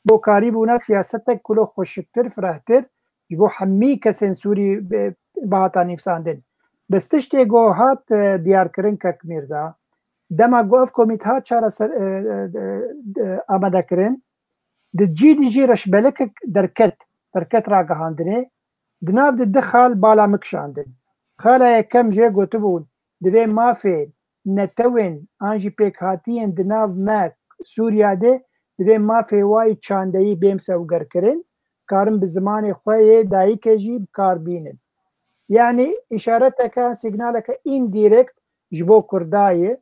B: بو كاري بونا سياستك كله خوشكتر فرهتر يبو حمي كسن سوري باتا نفساندن بس تشتي جو هات ديار كرن كك ميرزا دما گوف کمیت ها چارا آماده کرن د جی دی جی رش بلک درکت را گهاندنه دناف د دخال بالا مکشاندن خالا یکم جه گوتبون دوی مافی نتوین آنجی پیک هاتین دناف مک سوریا ده دوی مافی وای چاندهی بیم سوگر کرن کارم به زمان خواه دایی که جی کار بینن یعنی اشارتك سيجنالك انديركت جبو كرداي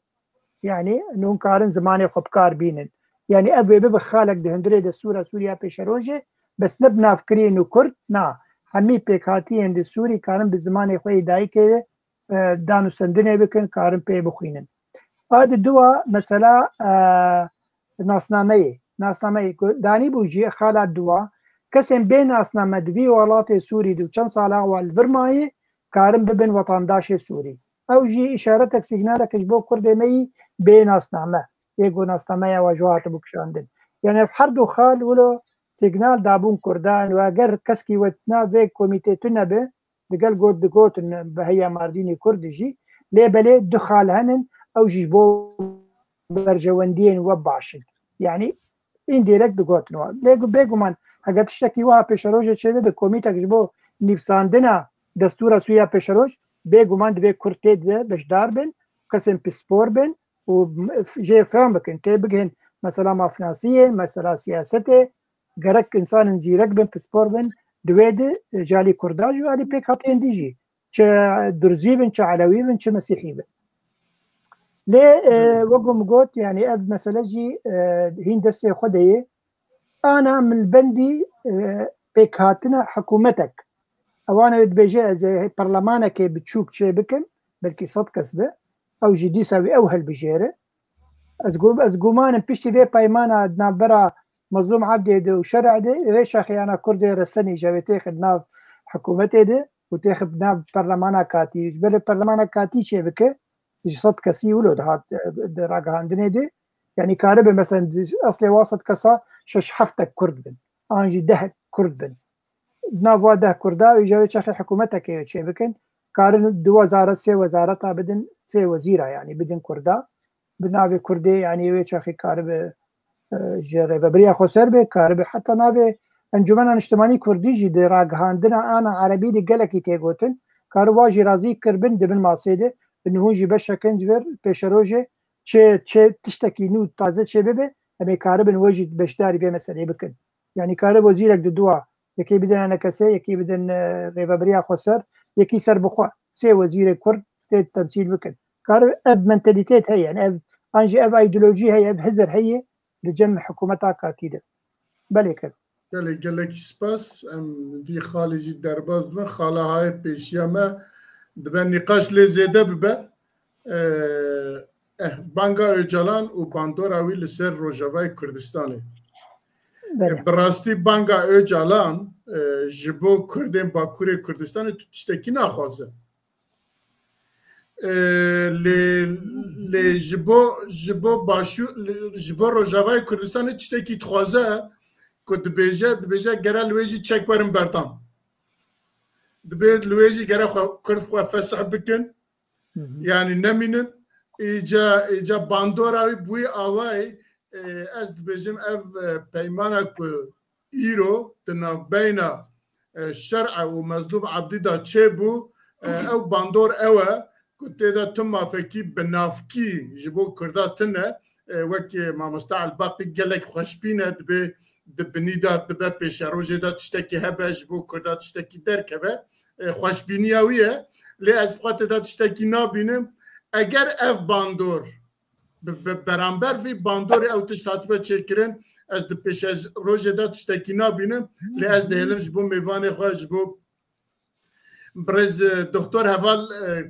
B: يعني نون كارن زماني خب كار بينن يعني ابي بخالك دهندري دستور سوريا بيشروجه بس نبنا فكري انه كرد نا همي بيكاتين دي سوري كارن بزماني خوي دايكه دانو سندنه بكن كارن بي بخوينن هذا دوا مثلا ناسنامه داني بوجي خاله دوا كسم بين ناسنامه دوی ولات سوري دو چند سالا والفرماي كارن ببن وطنداش سوري او جي اشارتك سيجنالك جبو كرد مي بين ناسنامه يقول ناسنامه وجوات بكشاندن يعني بحردو خال ولو سيجنال دابون كردان واگر كسكي وتنا في كوميتي تنبه دقل قد قوت بهيا مارديني كردجي ليه بلي دخال هنن او جيبو برجواندين وباشن يعني انديركت دقوت نوع ليه بيقو من اگر تشتكي وها بيشروج تشبه بكوميتك جبو نفساندنا دستور سويا بيشروج بيقو من دبي كرتيد بشدار بن قسم بسبور بن وجي فهمك انت بقهن مثلا مافناسية مثلا سياسته قرك انسان زيرك بن بسبور بن دويد جالي كرداج وعلي بيك هاتين ديجي چه درزي بن چه علوي بن چه مسيحي بن ليه وقم قوت يعني اف مثلا جي هين دستي خديه انا من بندي بيك هاتنا حكومتك اوانا بيجي زي برلمانك بتشوك شي بكن بلكي صد كسبه او جدي سوي او هالبجيره ازقومان بيشتي في بايمانا ادنا برا مظلوم عبدي دو شرع دي ليش اخي انا كردي رسني جابي تاخذ ناف حكومتي دي وتاخذ ناف برلمانا كاتي بل برلمانا كاتي شي بك صد كسي ولد هات راغاندني دي يعني كارب مثلا اصلي واسط كسا شش حفتك كرد بن انجي ده كرد بن نافوا ده كردا ويجاوي شيخ حكومتك يشي بكن كارن دو وزارة سي وزارتها بدن سي وزيرة يعني بدن كردا بنافي كردي يعني ويشاخي كارب جري ببريا خسر به كارب حتى نافي انجمن اجتماعي كردي جي دي راغاندنا انا عربي دي قالكي تيغوتن كاروا جي رازي كربن دبن ماسيده انه جي بشكن جبر بيشروجه تشي تشتكي نو تازه شبه ابي كارب وجد بشداري به مساله بكن يعني كارب وزيرك دوا يكي بدن انا كسي يكي بدن ريبابريا خسر يكي سر بخوا سي وزير كرد تمثيل بكن كارب اب منتاليتيت هي يعني اب انجي اب ايديولوجي هي اب هزر هي لجمع حكومتها كاكيده بلي كده
A: قال لك سباس في خارج درباز من خاله هاي بيشيما دبن نقاش لزيده ببا بانگا öcalan و باندوراوی لسر روجاوای کردستانه براستی بانگا öcalan جبو کردن باکوری کردستان تشتکی نخوازه لی جبو باشو جبو روجاوای کردستان تشتکی تخوازه که دبیجه گره لویجی چک برم بردان دبید لویجی گره کرد خواه فسح بکن يعني نمينن إجا باندوراوي بوي آواي از دبجم اف بيمانا كو إيرو تناف بين الشرع ومظلوم عبدي دا تشيبو او باندور اوا كنت دا تما فكي بنافكي جبو كردا تنه وكي ما مستعل باقي قالك خوشبينه دبي دبني دا دبا بيشاروجي دا تشتكي هبا جبو كردا تشتكي دركبه خوشبينياويه لی از بخاطر دا تشتکی نابینم اگر اف باندور برانبر وی باندور او تشتات به چکرن از د پیش از روزه دا تشتکی نبینم لی از دهلم جبو میوان خواه جبو برز دکتر حوال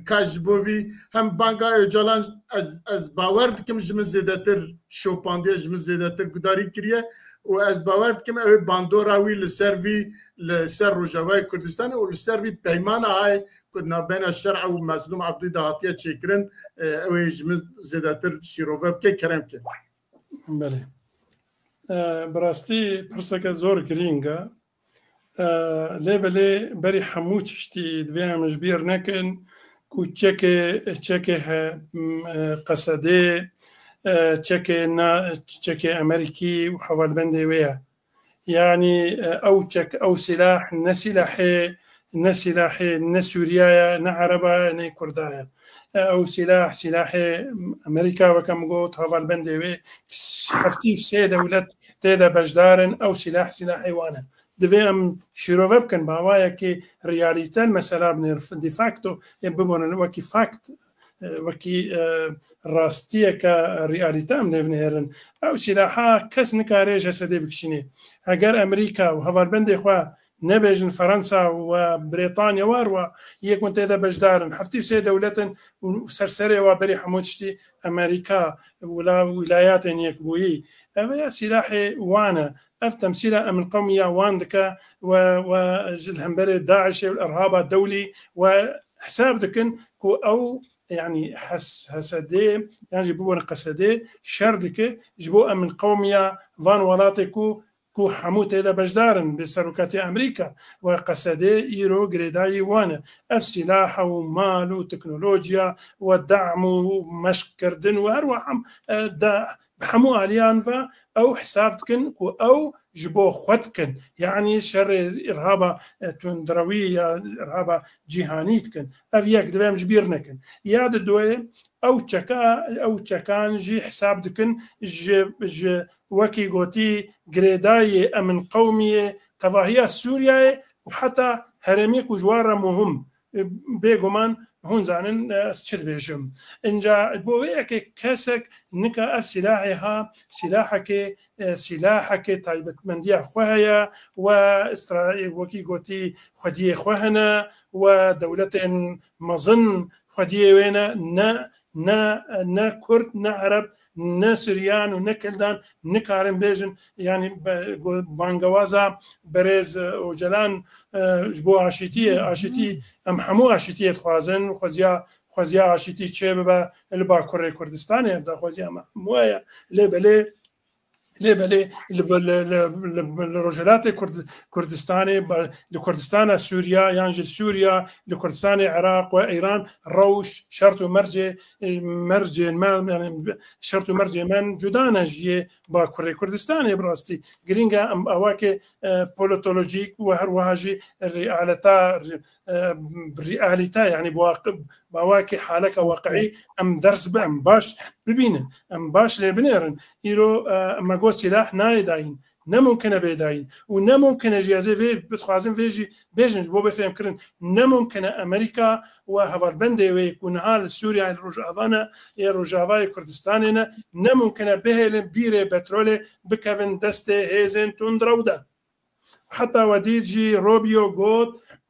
A: کاش بوی هم بانگا جلان از باور دکم جمع زیده تر شوپاندیه جمع زیده تر گداری کریه و از باور دکم اوی باندور اوی لسر وی لسر روجاوای کردستان و لسر وی پیمان های کدنا بین الشرع و مظلوم عبدی دهاتیه چکرن اوی جمع زیده تر شیروه بکه کرم که
C: بله براستی پرسەکە زۆر گرینگە لێبەلێ بەری هەموو تشتی دوێمەش بیر نەکەن و چەکێ قەسەدێ چەکێ ئەمریکی و هەواڵبەندێ وەیە یعنی ئەو سلاح نەسیلاحێ نە سووریایە نە عەرەبایە نەی کوردایە ئەو سلاحێ ئەمریکا وەکەم گوت هەواڵبەندێ وێ هەفتی و سێ دەولەت تێدا بەشدارن ئەو سلاحی وانە divê em şîrove bikin bawayekê realîtel mesela binêr de facto ê bibûnin wekî fakt wekî rastiyeka realîte em lê binêrin ew sîlaha kes nikare ji Esedê bikişînê eger Emerîka û hevalbendê xwe nebêjin Fransa û Brêtanya war wa yek hûn têde beşdarin heftî sê dewletin û serserê wa berî hemû tiştî Emerîka wilayatên yekbûyî ev ya sîlahê wan e ev temsîla emin qewmiya wan dike و ji hemberê Daişê û irhaba dewlî و hesab dikin ku ew yani hesedê yan jî bibûne qesedê şer dike ji bo emin qewmiya van welatê ku hemû têde beşdarin bi serokatê Emerîka و qesedê îro girêdayî wan e ev sîlaha û mal û teknolojiya و dehm û meşkkirdin û her wiha hemû aliyan ve ew hesab dikin ku ew ji bo xwe dikin yani şerê irhaba tundrawî ya irhaba cîhanî dikin ev yek divê ji bîr nekin ya di doyê ew çekan jî hesab dikin ji wekî gotî girêdayê emin qewmiyê tevahiya Sûriyayê û heta herêmê ku ji wan re muhim bêguman hûn zanin ez çi dibêjim inca bo wê yekê kesek nika ev silahê ha silahekê taybetmendiya xwe heye و wekî gotî xwediyê xwe hene و dewletên mezin xwediyê wê ne Kurd ne Ereb ne Suriyan û ne Kildan nikarin bêjin yani bangewaza berêz Ocalan ji bo aşîtiyê em hemû aşîtiyê dixwazin xweziya aşîtî çê bibe li Bakurê Kurdistanê ev da xweziya me hemû heye lêbelê li Rojelatê Kurdistanê li Kurdistana Sûriya yan ji Sûriya li Kurdistanê Iraq û Îran rewş şert û mercên me şert û mercê me cuda ne ji Bakurê Kurdistanê bi rastî giring e em awakê politolojîk û her wiha jî realîte yani bawakê haleka waqî em ders bi em baş bibînin em baş lê binêrin îro me got silah nayê dayîn nemumkin e bêdayîn û nemumkin e jiyazê vê bixwazin vê jî bêjin ji bo bifêmkirin nemumkin e Emerîka û hevalbendê wê ku niha li Sûriya li Rojavane ê Rojavayê Kurdistanê ne nemumkin e bihêlin bîrê petrolê bikevin destê hêzên tundrew de heta wedî jî Rubio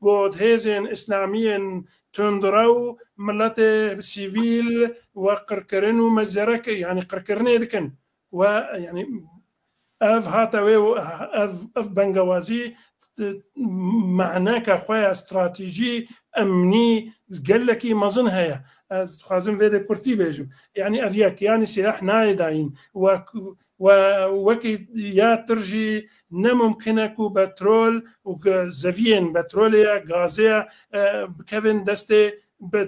C: got hêzên İslamiyên tundrew milletê sivîl و qirkirin û meczerekê yani qirkirinê dikin و yani ev hata wê ev bengewazî meعنeka xwe ya stratejî emnî gelekî mezin heye ez dixwazim vê de kurtî bêjim yani ev yek yani silah nayê dayîn wekî ya tir jî nemumkin e ku petrol û zeviyên petrolê ya gazê ya bikevin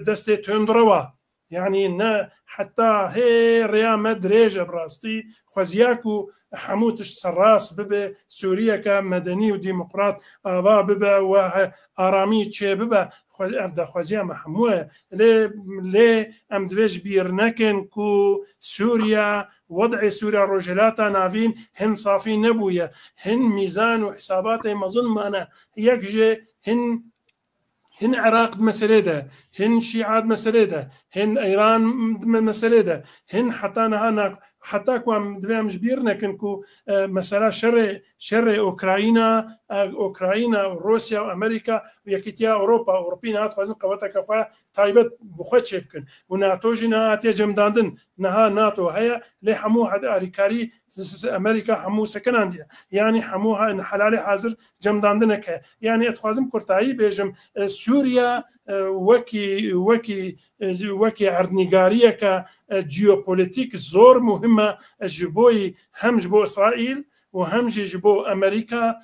C: destê tundrewa yani ne heta hê rêya me dirêj e bi rastî xweziya ku hemû tişt serras bibe Sûriyeka medenî û demokrat ava bibe û aramî çê bibe ev de xweziya me hemû e lê em divê ji bîr nekin ku Sûriya wedعê Sûriya Rojhilata navîn hin safî nebûye hin mîzan û hisabatê mezin mane yek jê هن عراق مسألة ده، هن شيعات مسألة ده، هن إيران مسألة ده، هن حتى نها حتى كوام دوام جبيرنا كنكو مسألة شر أوكرانيا وروسيا وأمريكا ويكتيا أوروبيين هات خوازن قواتها كفاية تايبت بخوت شبكن وناتو جنا هاتي جمداندن نها ناتو هيا لي حمو هاد أريكاري أمريكا حمو سكنانديا يعني حموها إن حلالي حاضر جمداندنك يعني أتخوازم كرتاي بيجم سوريا وكي عردنيغارية كجيوبوليتيك زور مهمة جبوي هم جبو إسرائيل وهم جبو أمريكا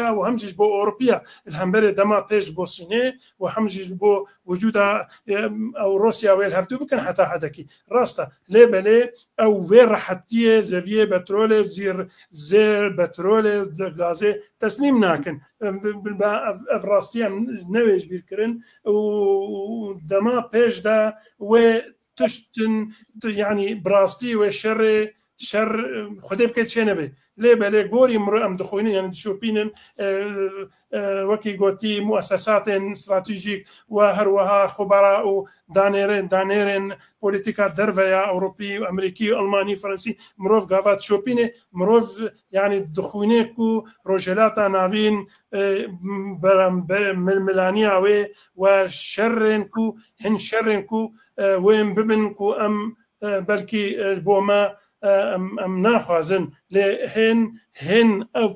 C: وهم جبو أوروبيا الهمبري دما بيج بو صيني وهم جبو وجودها أو روسيا والهفتو بكن حتى حدكي راستا لي بلي أو وين راحتيه زفيه بترول زير بترول غازي تسليم ناكن افراستيان نويج بيركرن ودما بيج دا وتشتن يعني براستي وشر خدي بكيت شنبه ليه بلي غوري مر ام دخوين يعني شوبينن وكي غوتي مؤسسات استراتيجيك وهروها خبراء دانيرين بوليتيكا درفيا اوروبي وامريكي والماني فرنسي مروف غافات شوبينه مروف يعني دخوينكو روجلاتا نافين ملانيا وشرنكو هن شرنكو وين ببنكو ام بلكي بوما ام ناخذن هن او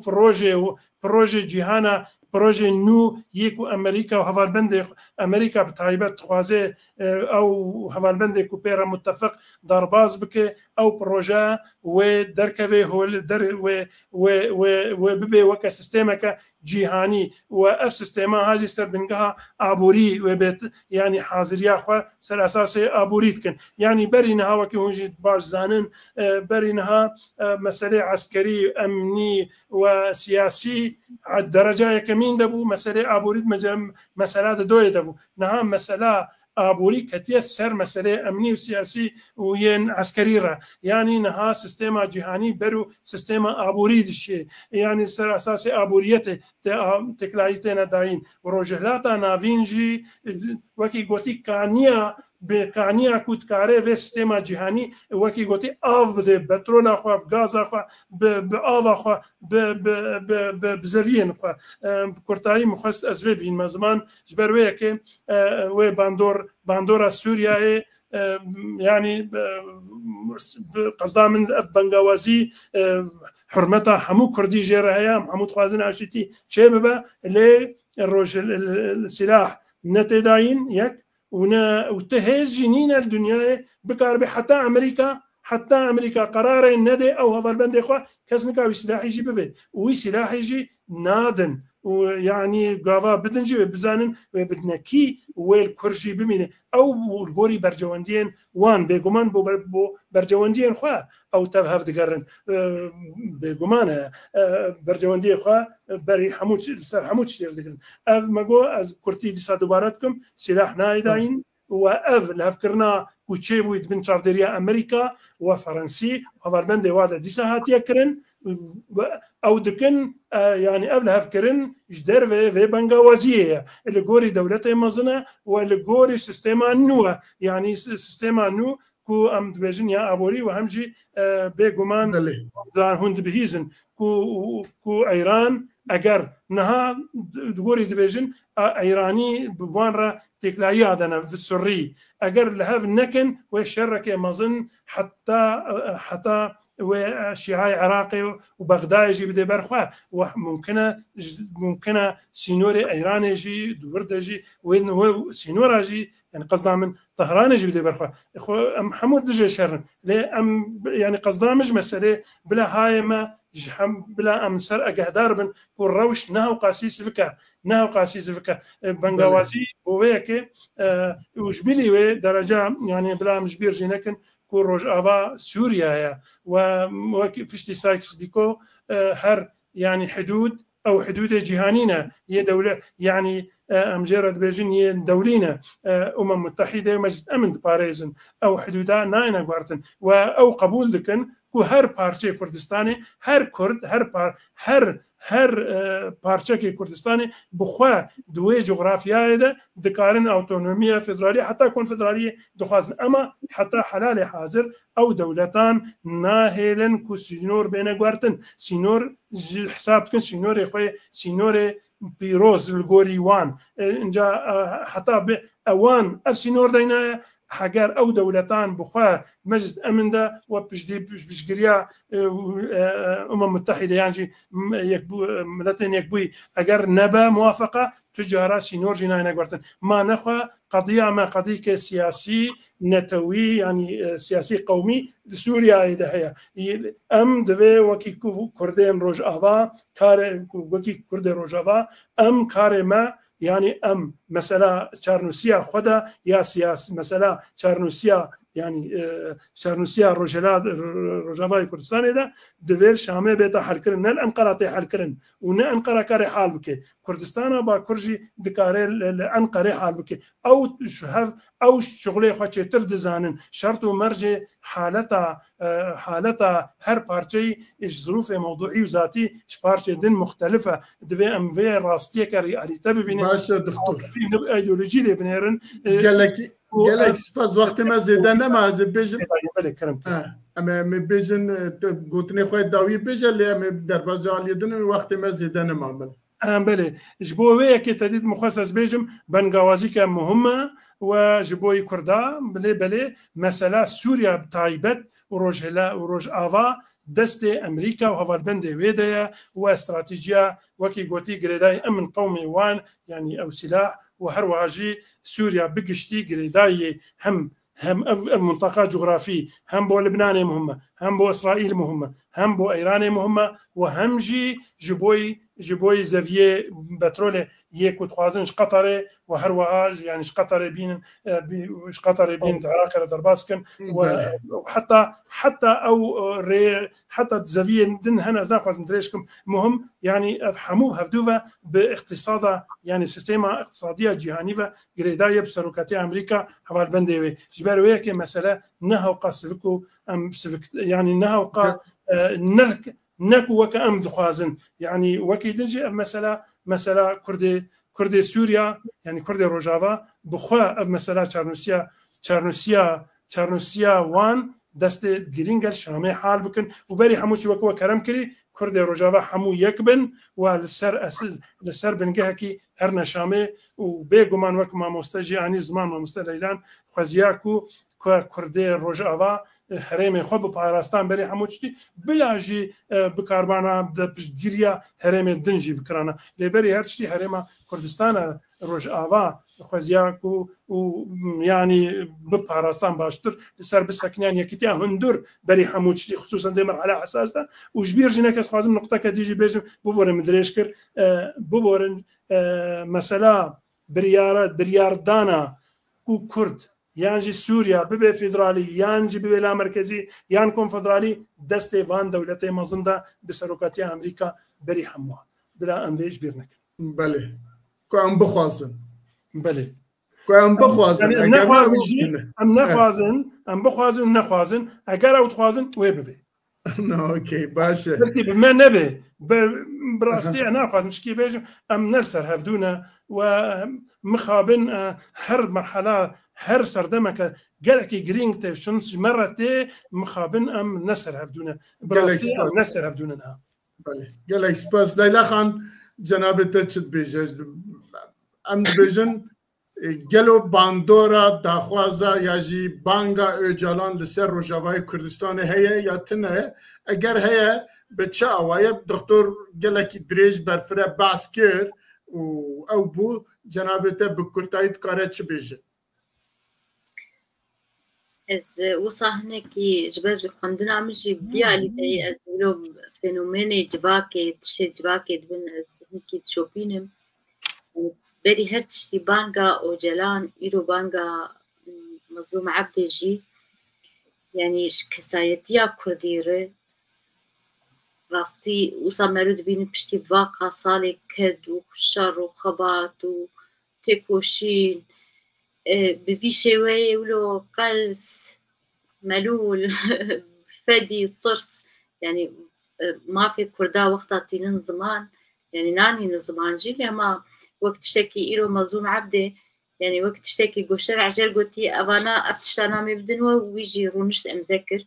C: بروجي جهانا بروجي نو يكو امريكا وهفالبند امريكا بتايبت خوازي او هفالبند كوبيرا متفق دارباز بك او بروجا ودركبه هو در وببي وكا سيستمك جهاني واف سيستما هاجي سر بنقها عبوري وبيت يعني حاضريا خو سر اساس عبوريتكن يعني برينها وكي هونجي باش زانن برينها مسألة عسكري امني وسياسي على الدرجه كمين دبو مسألة عبوريت مسألة دوي دبو نها مسألة عبوري كتير سر مسألة أمني وسياسي وين عسكري را يعني نها سيستما جهاني برو سيستما عبوري دشي يعني سر أساس عبوريته تكلايتنا داين وروجهلاتا نافينجي وكي قوتي كانيا كوت كاره في سيستما جهاني وكي قوتي آف ده بترول أخوا بغاز أخوا بآف أخوا بزفين أخوا كرتاي مخست أزبين مزمان جبرويه كي باندورا سوريا يعني قصدا من بنغوازي حرمتها حمو كردي جيرها محمود خوازن عشتي شبابا لي السلاح نتداين يك وتهز جنين الدنيا بكار حتى امريكا قرار ندي او هذا البند اخوا كسنكا سلاح يجي ببي وسلاح يجي نادن ويعني قافا بدنجي بزانن وبدنكي ويل كرجي بمينه او الغوري برجواندين وان بيغمان بو برجواندين خوا او تفهف دقرن بيغمان برجواندين خوا بري حمود سر حمود شير دقرن ماغو از كرتي دي صدوباراتكم سلاح نايداين واف لافكرنا كوتشي بويد بن شافدريا امريكا وفرنسي وفربند وادا دي ساعات يكرن او دكن يعني قبل هفكرن جدار في بنغوازيه اللي غوري دولته مزنه واللي غوري سيستما نو يعني سيستما نو كو ام دبجنيا ابوري وهمجي بيغمان زان هند بهيزن كو ايران اگر نها غوري دبجن ايراني بوانرا تكلاي عدنا في السري اگر لهف نكن وشركه مظن حتى وشيعي عراقي وبغداد يجي بدي برخوا وممكن سينوري ايران يجي دورد يجي وين سينور يجي يعني قصدنا من طهران يجي بدي برخوا اخو محمود دجي شر ليه ام يعني قصدنا مش مساله بلا هاي ما بلا ام سر اقهدار بن والروش نهو قاسيس فكا بنغوازي بويك وجبلي درجه يعني بلا مجبير جينكن كل روج آوا سوريا وفشتي سايكس بيكو هر يعني حدود أو حدود جهانينا هي دولة يعني مجرد بيجين هي دولينا متحدة ومجلس أمن باريزن أو حدودها ناينا قوارتن أو قبول ذكن و هەر پارچەی کوردستانی هەر کورد هەر پارچەکی کوردستانی بخوا دوێ جغرافیایەدا دکارن ئۆتۆنۆمیە فدرالی حتا کۆنفدرالی دخوازن ئەمە حتا حەلالێ حاضر ئەو دەولەتان ناهێلن و سینۆر بێنە گوارتن سینۆر حساب بکەن سینۆرێ خۆی سینۆرێ پیرۆز لەگۆری وان اینجا حتا ئەوان ئەف سینۆر دەینایە هەگەر ئەو دەولەتان بخوا مەجلس ئەمندا و پشتگیریە ئەمم متحیدە یانجی ملەتێن یەکبووی ئەگەر نەبە موافقە تجارە سینۆرژی ناینەگوارتن ما نەخوا قضیە ئەمە قضیەکە سیاسی نەتەوی ینی سیاسی قومی سووریایدا هەیە ئەم دەوێ وەکی کوردێن ڕۆژئاوا وەکی کوردی ڕۆژئاوا ئەم کارێمە يعني ام مثلا چارنوسیا خدا یا سیاسی مثلا چارنوسیا يعني چارنوسیا روجاوای کوردستان ده دەوێت شامێ بێتە حلکردن نە ئەنقەرەتی حلکردن و نە ئەنقەرە کاری حال بکێ کوردستانە با کورژی دکارێ لە ئەنقەرێ حال بکێ ئەو شغلێ خۆ چێتر دەزانن شەرت و مەرجێ حالەتە هەر پارچەی ظروفی موضوعی و ذاتی پارچێ دن مختلفە دەوێ ئەم vê ڕاستیەکە ریالیتە ببینێ ئایدۆلۆژی لێ بنێرن
A: gelek spas wextê me zêde nema ez ê bêjim em ê bêjin gotinê xwe dawî bêje lê em ê derbasî aliyê din wextê me zêde nema min
C: بله ji bo wê yekê tedît mixwes ez bêjim bengawazîke muhim e و ji boî Kurda bilê mesela Sûriya taybet û Rojava destê Emerîka û hevalbendê wê de ye û estratîjiya wekî gotî girêdayê emin qewmê wan yanî ew silah û her wiha jî Sûriya bigiştî girêdayê hem ev منطقه جغرافî hem bo Libnanê muhim e hem bo İsraîl muhim e hem bo Îranê muhim e û hem jî ji boî zeviyê petrolê yê ku dixwazin ji Qetarê û her wiha yani ji Qetarê bînin Iraqê re derbas bikin heta ew rê heta zeviyê din hene ez naxwazim dirêj bikim muhim yani ev hemû hevdû ve bi iqtisada yani sistêma iqtisadiya cîhanî ve girêdayê bi seroketiya Emerîka hevalbendê wê ji ber wê yekê mesele nehewqa sivik û em sivik yani nehewqa نەکو وەکە ئەم دخوازن یعنی وەکی دنجی ئەم مەسەلا کوردی سووریا یعنی کوردی ڕۆژاوا بخوا ئەم مەسەلا چارنوسیا وان دەستێ گرینگەر شامێ حال بکن و بەری هەمووی وەکوە کەرەم کردی کوردی ڕۆژاوا هەموو یەک بن و لەسەر بنگەهەکی هەر نەشامێ و بێگومان وەک مامۆستەژی ئانی زمان مامۆستە لەیلان خوازیاک و کوردی ڕۆژاوا هەرێمێ خۆ بە پاراستان بەری هەموو شتی بلاژی بکاربانە پشتگیریە هەرێمێ دنجی بکرانە لێبەری هەر شتی هەرێمە کوردستانە ڕۆژئاوا خوازیاک و ینی بپاراستان باشتر لەسەر بسەکنیان یەکیتیان هەندور بەری هەموو شتی خصوصا دێ مەرحەلە حساسە و ژبیرژی نەکەس خوازم نقطەکە دیژی بێژم ببۆرن درێژ کرد ببۆرن مەسەلا بریاردانە و کورد یانجی سووریا ببێ فیدرالی یانجی ببێ لا مرکزی یان کۆنفدرالی دەستێ وان دەولەتەی مەزندا بە سەرۆکاتی ئەمریکا بەری هەمووە بلا ئەمێش بیر نەکرد
A: بەێ ئەم بخوازن
C: بەێ
A: ئەم بخوازن
C: ئەم نەخوازن ئەگەر ئەو دخوازن وێ ببێ
A: باشە
C: بمە نەبێ بڕاستی ناخوازم شکی بێژم ئەم نەرسەر هەفتونە و مخابن هەر مەرحەلا هەر سەردەمەکە گەلێکی گرنگ تێ شمەڕە تێ مخابن ئەم نەسەر هەفتونە بڕاستی نەسەر هەفتونەها
A: gelek spas Leyla Xan cenabê te çi dibêje em dibêjin gelo bandora daxwaza ya jî banga Öcalan li ser Rojavayê Kurdistanê heye ya tune eger heye bi çi awaye doktor gelekî dirêj berfire behs kir û ew bû cenabê te bi kurtayî dikare çi bêje
D: ez wisa hinekî ji ber xwendina min jî biyalîteyî ez bilo fenomenê civakê tiştê civakê dibin ez hinkî dişopînim berî her tiştî banga Öcalan îro banga Mazlûm Ebdê jî yanî ji kesayetiya Kurdî re rastî wisa me re dibînin piştî vaqa salê ked û şer û xebat û têkoşîn bi vî şêweyê wilo qels melûl فدي طرس يعني ما في كردا وقتها تينن زمان يعني ناني زمان جي لما وقت تشتكي إيرو مظلوم عبده يعني وقت تشتكي جو شرع جر قلتي أبانا أفتشتانا مبدنوا ويجي رونشت أمذكر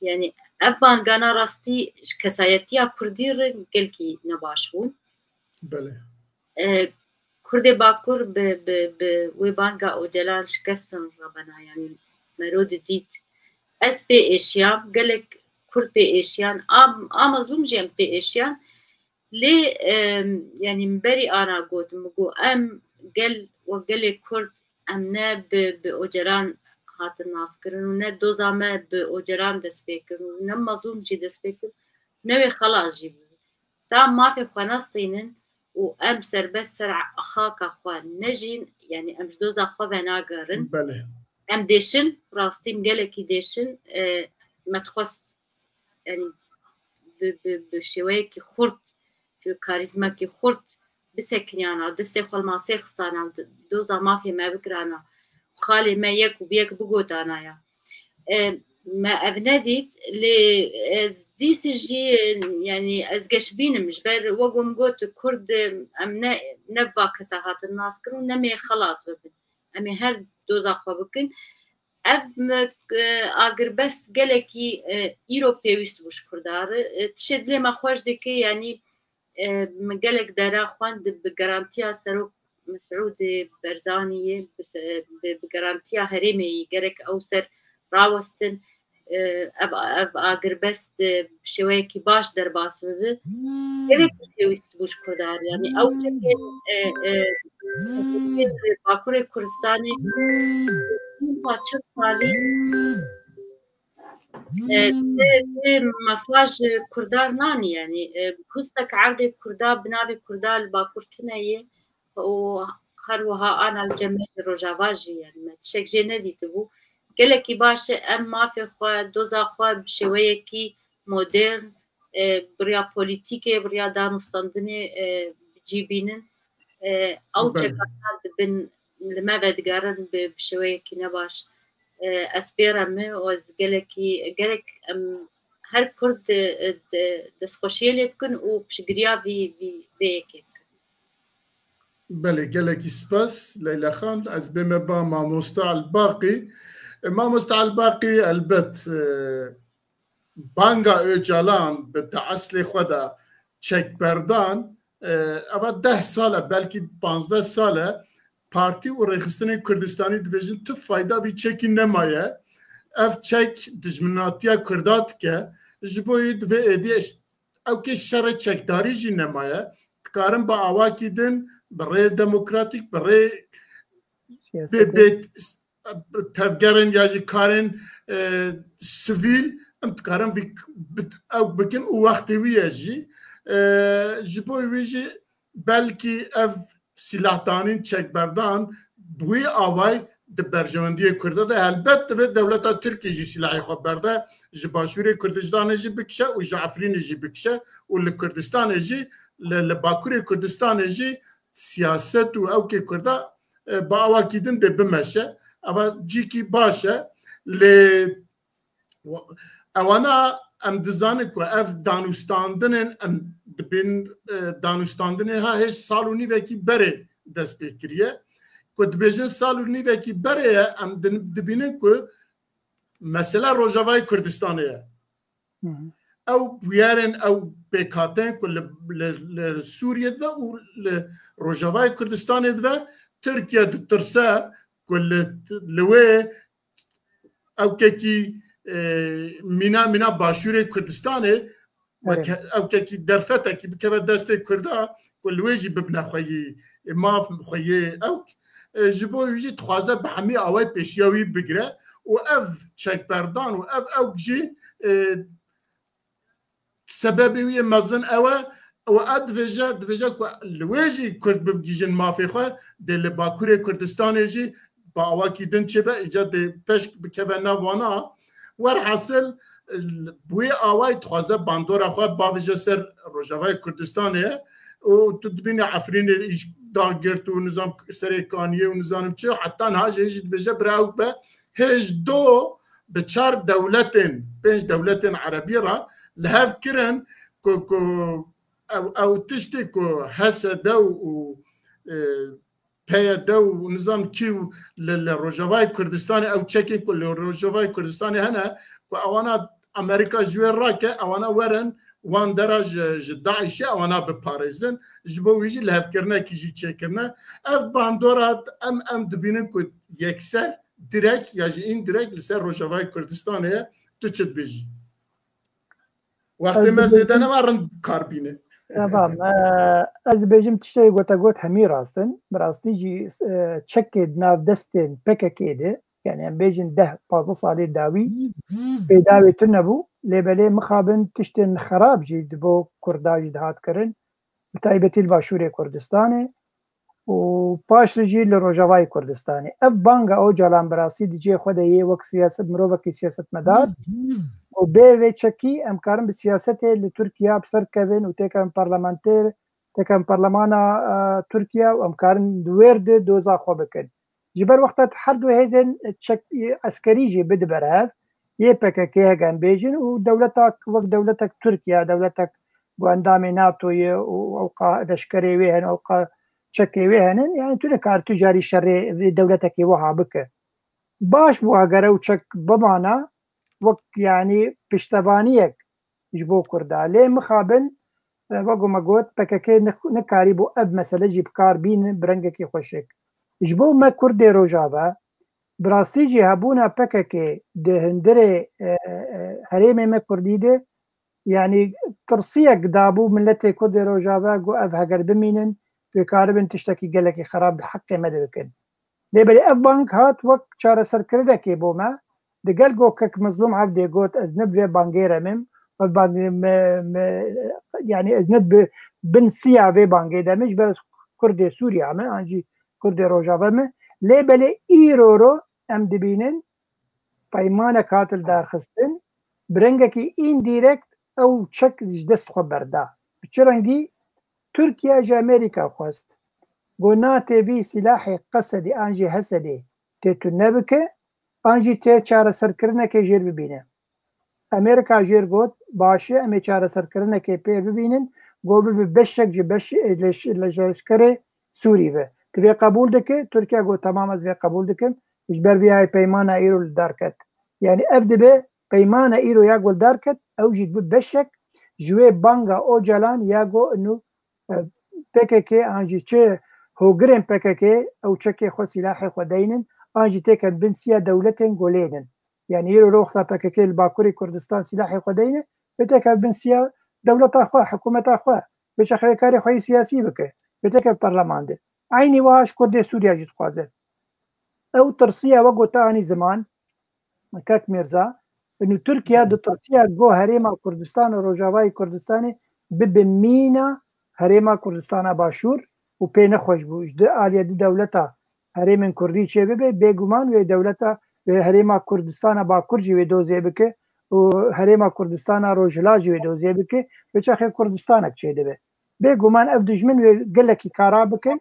D: يعني أبان قانا راستي كسايتيا كردي قلكي نباشون
A: بله
D: كردي باكور ويبانقا أو جلال شكستن ربنا يعني مرود ديت اس بي ايشيان قالك كرد بي ايشيان مظلوم جيم بي ايشيان لي يعني مبري انا قلت مقو قال وقال كرد امنا باجران هات الناس كرن ونا دوزا ما باجران دسبيكر ونم مظلوم جي دسبيكر نوي خلاص جيب تام ما في خناستينن وام سربت سرع اخاك اخوان نجين يعني امش دوزا اخوا بناقرن
A: بله
D: ام ديشن راستي مقالكي ديشن ما تخصت يعني بشويكي خرط في كاريزما كي خرط بسكنيانا دستي خل ما سيخصانا دوزا ما في ما بكرانا خالي ما يك وبيك بقوتانا يا ما أبنديت دي سجي يعني أزجش بين مش بر وقوم قلت كرد أم نبا كساهات الناس كرو نمي خلاص ببن أمي هر دوزا خبكن أب أقربست جلكي إيروبيوس وش كردار تشد لي ما خوش ذكي يعني مجلك دارا خوان بجارانتيا سروك مسعود برزانية بس بجارانتيا هرمي جرك أوسر راوستن أب أقربست بشويكي باش درباس ببه جلك إيروبيوس وش كردار يعني أو باكوري كردستاني چند سالی مفاج كردار ناني يعني كوستك عرض كردا بنابي كردا الباكورتنية وهروها أنا الجميع روجافاجي يعني ما تشك جندي تبو قالك باش أم ما في خوا دوزا خوا بشوية كي مودرن بريا بوليتيكي بريا دانستاندني بجيبينن أو تشكات بن لما بدقارن بشوية كي نباش أسبيرا مي وزقلك هر كرد دسخوشية لبكن وبشقريا في بيكي
A: بله قالك سباس ليلى خان از بمبا ماموستا الباقي البت بانگا اوجالان بتعسل خدا چک بردان اما 10 ساله بلکه 15 ساله پارتی و ریخستان کردستانی دیویژن تو فایده وی چکی نمایه اف چک دجمناتیا کردات که جبوی دوی ایدیش او که شر چکداری جی نمایه کارن با آواکی دن برای دموکراتیک برای بیت تفگرن یا جی کارن سویل ام کارن او بکن او وقتی ویه جی جبوی وی جی بلکی اف سلاحدانین چکبردان بوی آوای د برجواندی کرده ده البته و دولت ترکیه جی سلاحی خواب برده جی باشوری کردستان جی بکشه و جی عفرین جی بکشه و لکردستان جی لباکوری کردستان جی سیاست و او که کرده با آواکیدن ده بمشه اما جی کی باشه اوانا ام دزانه که اف دانستاندنن ام دبین دانستاندنن ها هیچ سالونی وکی بره دست بکریه که دبیجن سالونی وکی بره ام دبینه که مثلا روجاوای کردستانه او بیارن او بکاتن که لسوریه دو و روجاوای کردستانه دو ترکیه دو ترسه که لوه او که مینا باشوری کردستانه او که درفته که بکه دست کرده کلویجی ببنه خویی ماف خویی او جبو یجی تخوازه به همه آوای پیشیاوی بگره و اف چک بردان و اف او جی سببی وی مزن اوه و ادویجه که لویجی کرد بگیجن مافی خواه دل باکوری کردستانه جی با آواکی دن چه به ایجاد پشک بکه نوانا ورحاصل بوی آوای تخوازه باندورا خواه باویجه سر روجاوای کردستانه و تدبین عفرین داگرت و نظام سریکانیه و نظام چه حتی نهاج هیچ بجه براو به هیچ دو بچار دولتين بينج دولتين عربية را لهاف كرن كو او تشتي كو هسه دو پی دو نظام کیو للروجاوای کردستانی او چکی کل روجاوای کردستانی هنه و اوانا امریکا جویر را که اوانا ورن وان درج داعش اوانا بپاريزن جبو يجي لهف كرنا كيجي تشيكرنا اف باندورات ام دبينن كو يكسر direkt ya indirekt لسر روجاوای کردستان تشد بيجي وقت ما زيدنا وارن كاربينه
B: تمام از بيجم تشتي گوتا گوت همي راستن براستي جي تشك ناف دستن بككيده يعني ام بيجن 10 صالي داوي بيداوي تنبو لبلي مخابن تشتن خراب جي دبو كرداج دهات كرن بتايبتي الباشوري كردستاني و باش رجي لروجاوای كردستاني اف بانغا او جالان براسي دي خوده يي وك سياسه مروبك سياسه مدار و بي تشكي امكارن بسياسته لتركيا بسر كيفن و تيكن برلمانتير تيكن برلمانا تركيا و امكارن دويرد دوزا خو بكن جبر وقت حردو هيزن تشك عسكري جي بدبرها يي بككي هجن بيجن و دولتك وك دولتك تركيا دولتك باندام ناتو او لشكري وهن او تشكي وهن يعني تنكار تجاري شري دولتك وها بك باش بو اگر تشك بمعنى وقت يعني پشتوانيك جبو كردا لي مخابن وقو مقوت بككي نكاري بو اب مسألة جيب كار بين برنگكي خوشك جبو ما كردي روجابا براستي جي هبونا بككي ده هندري هريمي ما كردي ده يعني ترسيك دابو ملتي كردي روجابا قو اف هقر بمينن في كاربن تشتكي قالك خراب بحقي مدركن لي بلي اف بانك هات وقت شار سر كردكي بو ما دقال جو كك مظلوم عبدي قوت ازنب في بانجيرا مم يعني ازنب بنسيا في بانجيدا مش بس كردي سوريا ما انجي كردي روجافا ما لي بلي ايرورو ام دبينن بايمانا كاتل دار خستن برنگكي انديركت او تشك دست خبردا بچرنگي تركيا جا امريكا خواست قلنا تي سلاحي قصدي انجي هسدي تيتو نبكه انجي تي چاره سرکرنه که جیر ببینه امریکا جیر گوت باشه امی چاره سرکرنه که پیر ببینن گو بشک جی بش لشکر سوری و که قبول دکه ترکیه گو تمام از قبول دکم اجبر وی پیمان ایرو دارکت يعني افدبه پیمان ایرو یا گل دارکت او جید بشک جوی بانگا او جلان یا گو انو PKK انجي چه هوگرن PKK او چكي خو سلاح خو دينن انجي تكن بنسيا دولتين قولينن يعني يرو روخلا PKK الباكوري كردستان سلاح خو دينن بتكن بنسيا دولة اخوة حكومة اخوة بيش اخوة كاري خوي سياسي بك بتكن برلمان ده عيني واش كرد سوريا جيت خوازه او ترسيا وقو تاني زمان كاك ميرزا انه تركيا دو ترسيا جو هريما كردستان وروجاواي كردستاني ببمينا هريما كردستان باشور و پی نخوش بوش ده آلية دي دولتا هريمن كردي چه ببه بيگومان و دولتا هريما كردستان باكور جي و دوزي بكه و هريما كردستان روجلا جي و دوزي بكه بچاخي كردستانك چه ده بيگومان اف دجمن و گلكي كارا بكن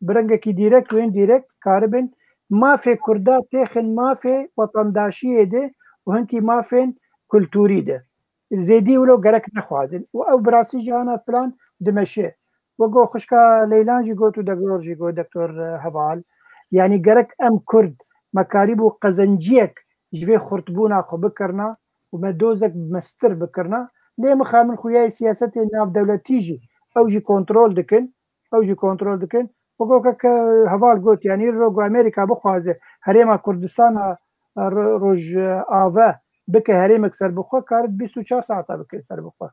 B: برنگكي ديركت و انديركت كاربن ما في كردا تيخن ما في وطنداشي ده و هنكي ما في كلتوري ده زيدي ولو گرك نخوازن و او براسي جانا فلان دمشي وقو خشكا ليلان جي قوتو دكتور جي قو دكتور هبال يعني قرك ام كرد مكاريبو قزنجيك جوي خرطبونا خو بكرنا وما دوزك بمستر بكرنا ليه مخامن خوياي سياستي ناف دولتيجي او جي كنترول دكن وقو كك هبال قوت يعني روغو امريكا بخوازه هريما كردستان روج آفا بك هريمك سر بخوا كارت 24 ساعة بك سر بخوا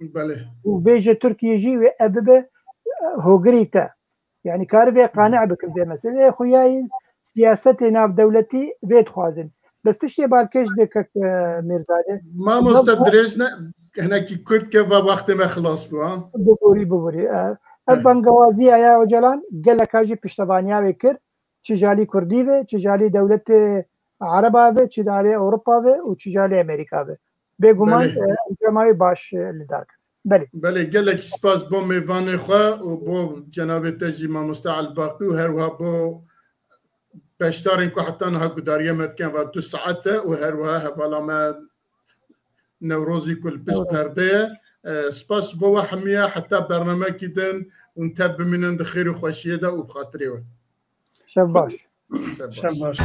B: وبيجي تركيا جي واببه هوغريتا يعني كارفي قانع بك في مسألة خوياي سياستي ناف دولتي بيت خوازن بس تشتي بالكش دكك ميرزاده
A: ما مستدرجنا هنا كي كرد كيف وقت ما خلاص بوا
B: بوري البنغوازي يا وجلان قال لك اجي بشتبانيا بكر تجالي كردي و تجالي دولة عربا و تجالي اوروبا و تجالي امريكا و بيگومان جماعي باش لدارك
A: بله گلک سپاس با میوان خواه و با جناب تجی ما مستعال باقی و هر وها با بشتارين كو حتى نها قدارية متكن و 2 ساعات وهروها هفالا ما نوروزي كل بس برده سباس بوا حمية حتى برنامج كدن ونتب من خير وخوشية ده وبخاطري
B: شباش
C: شباش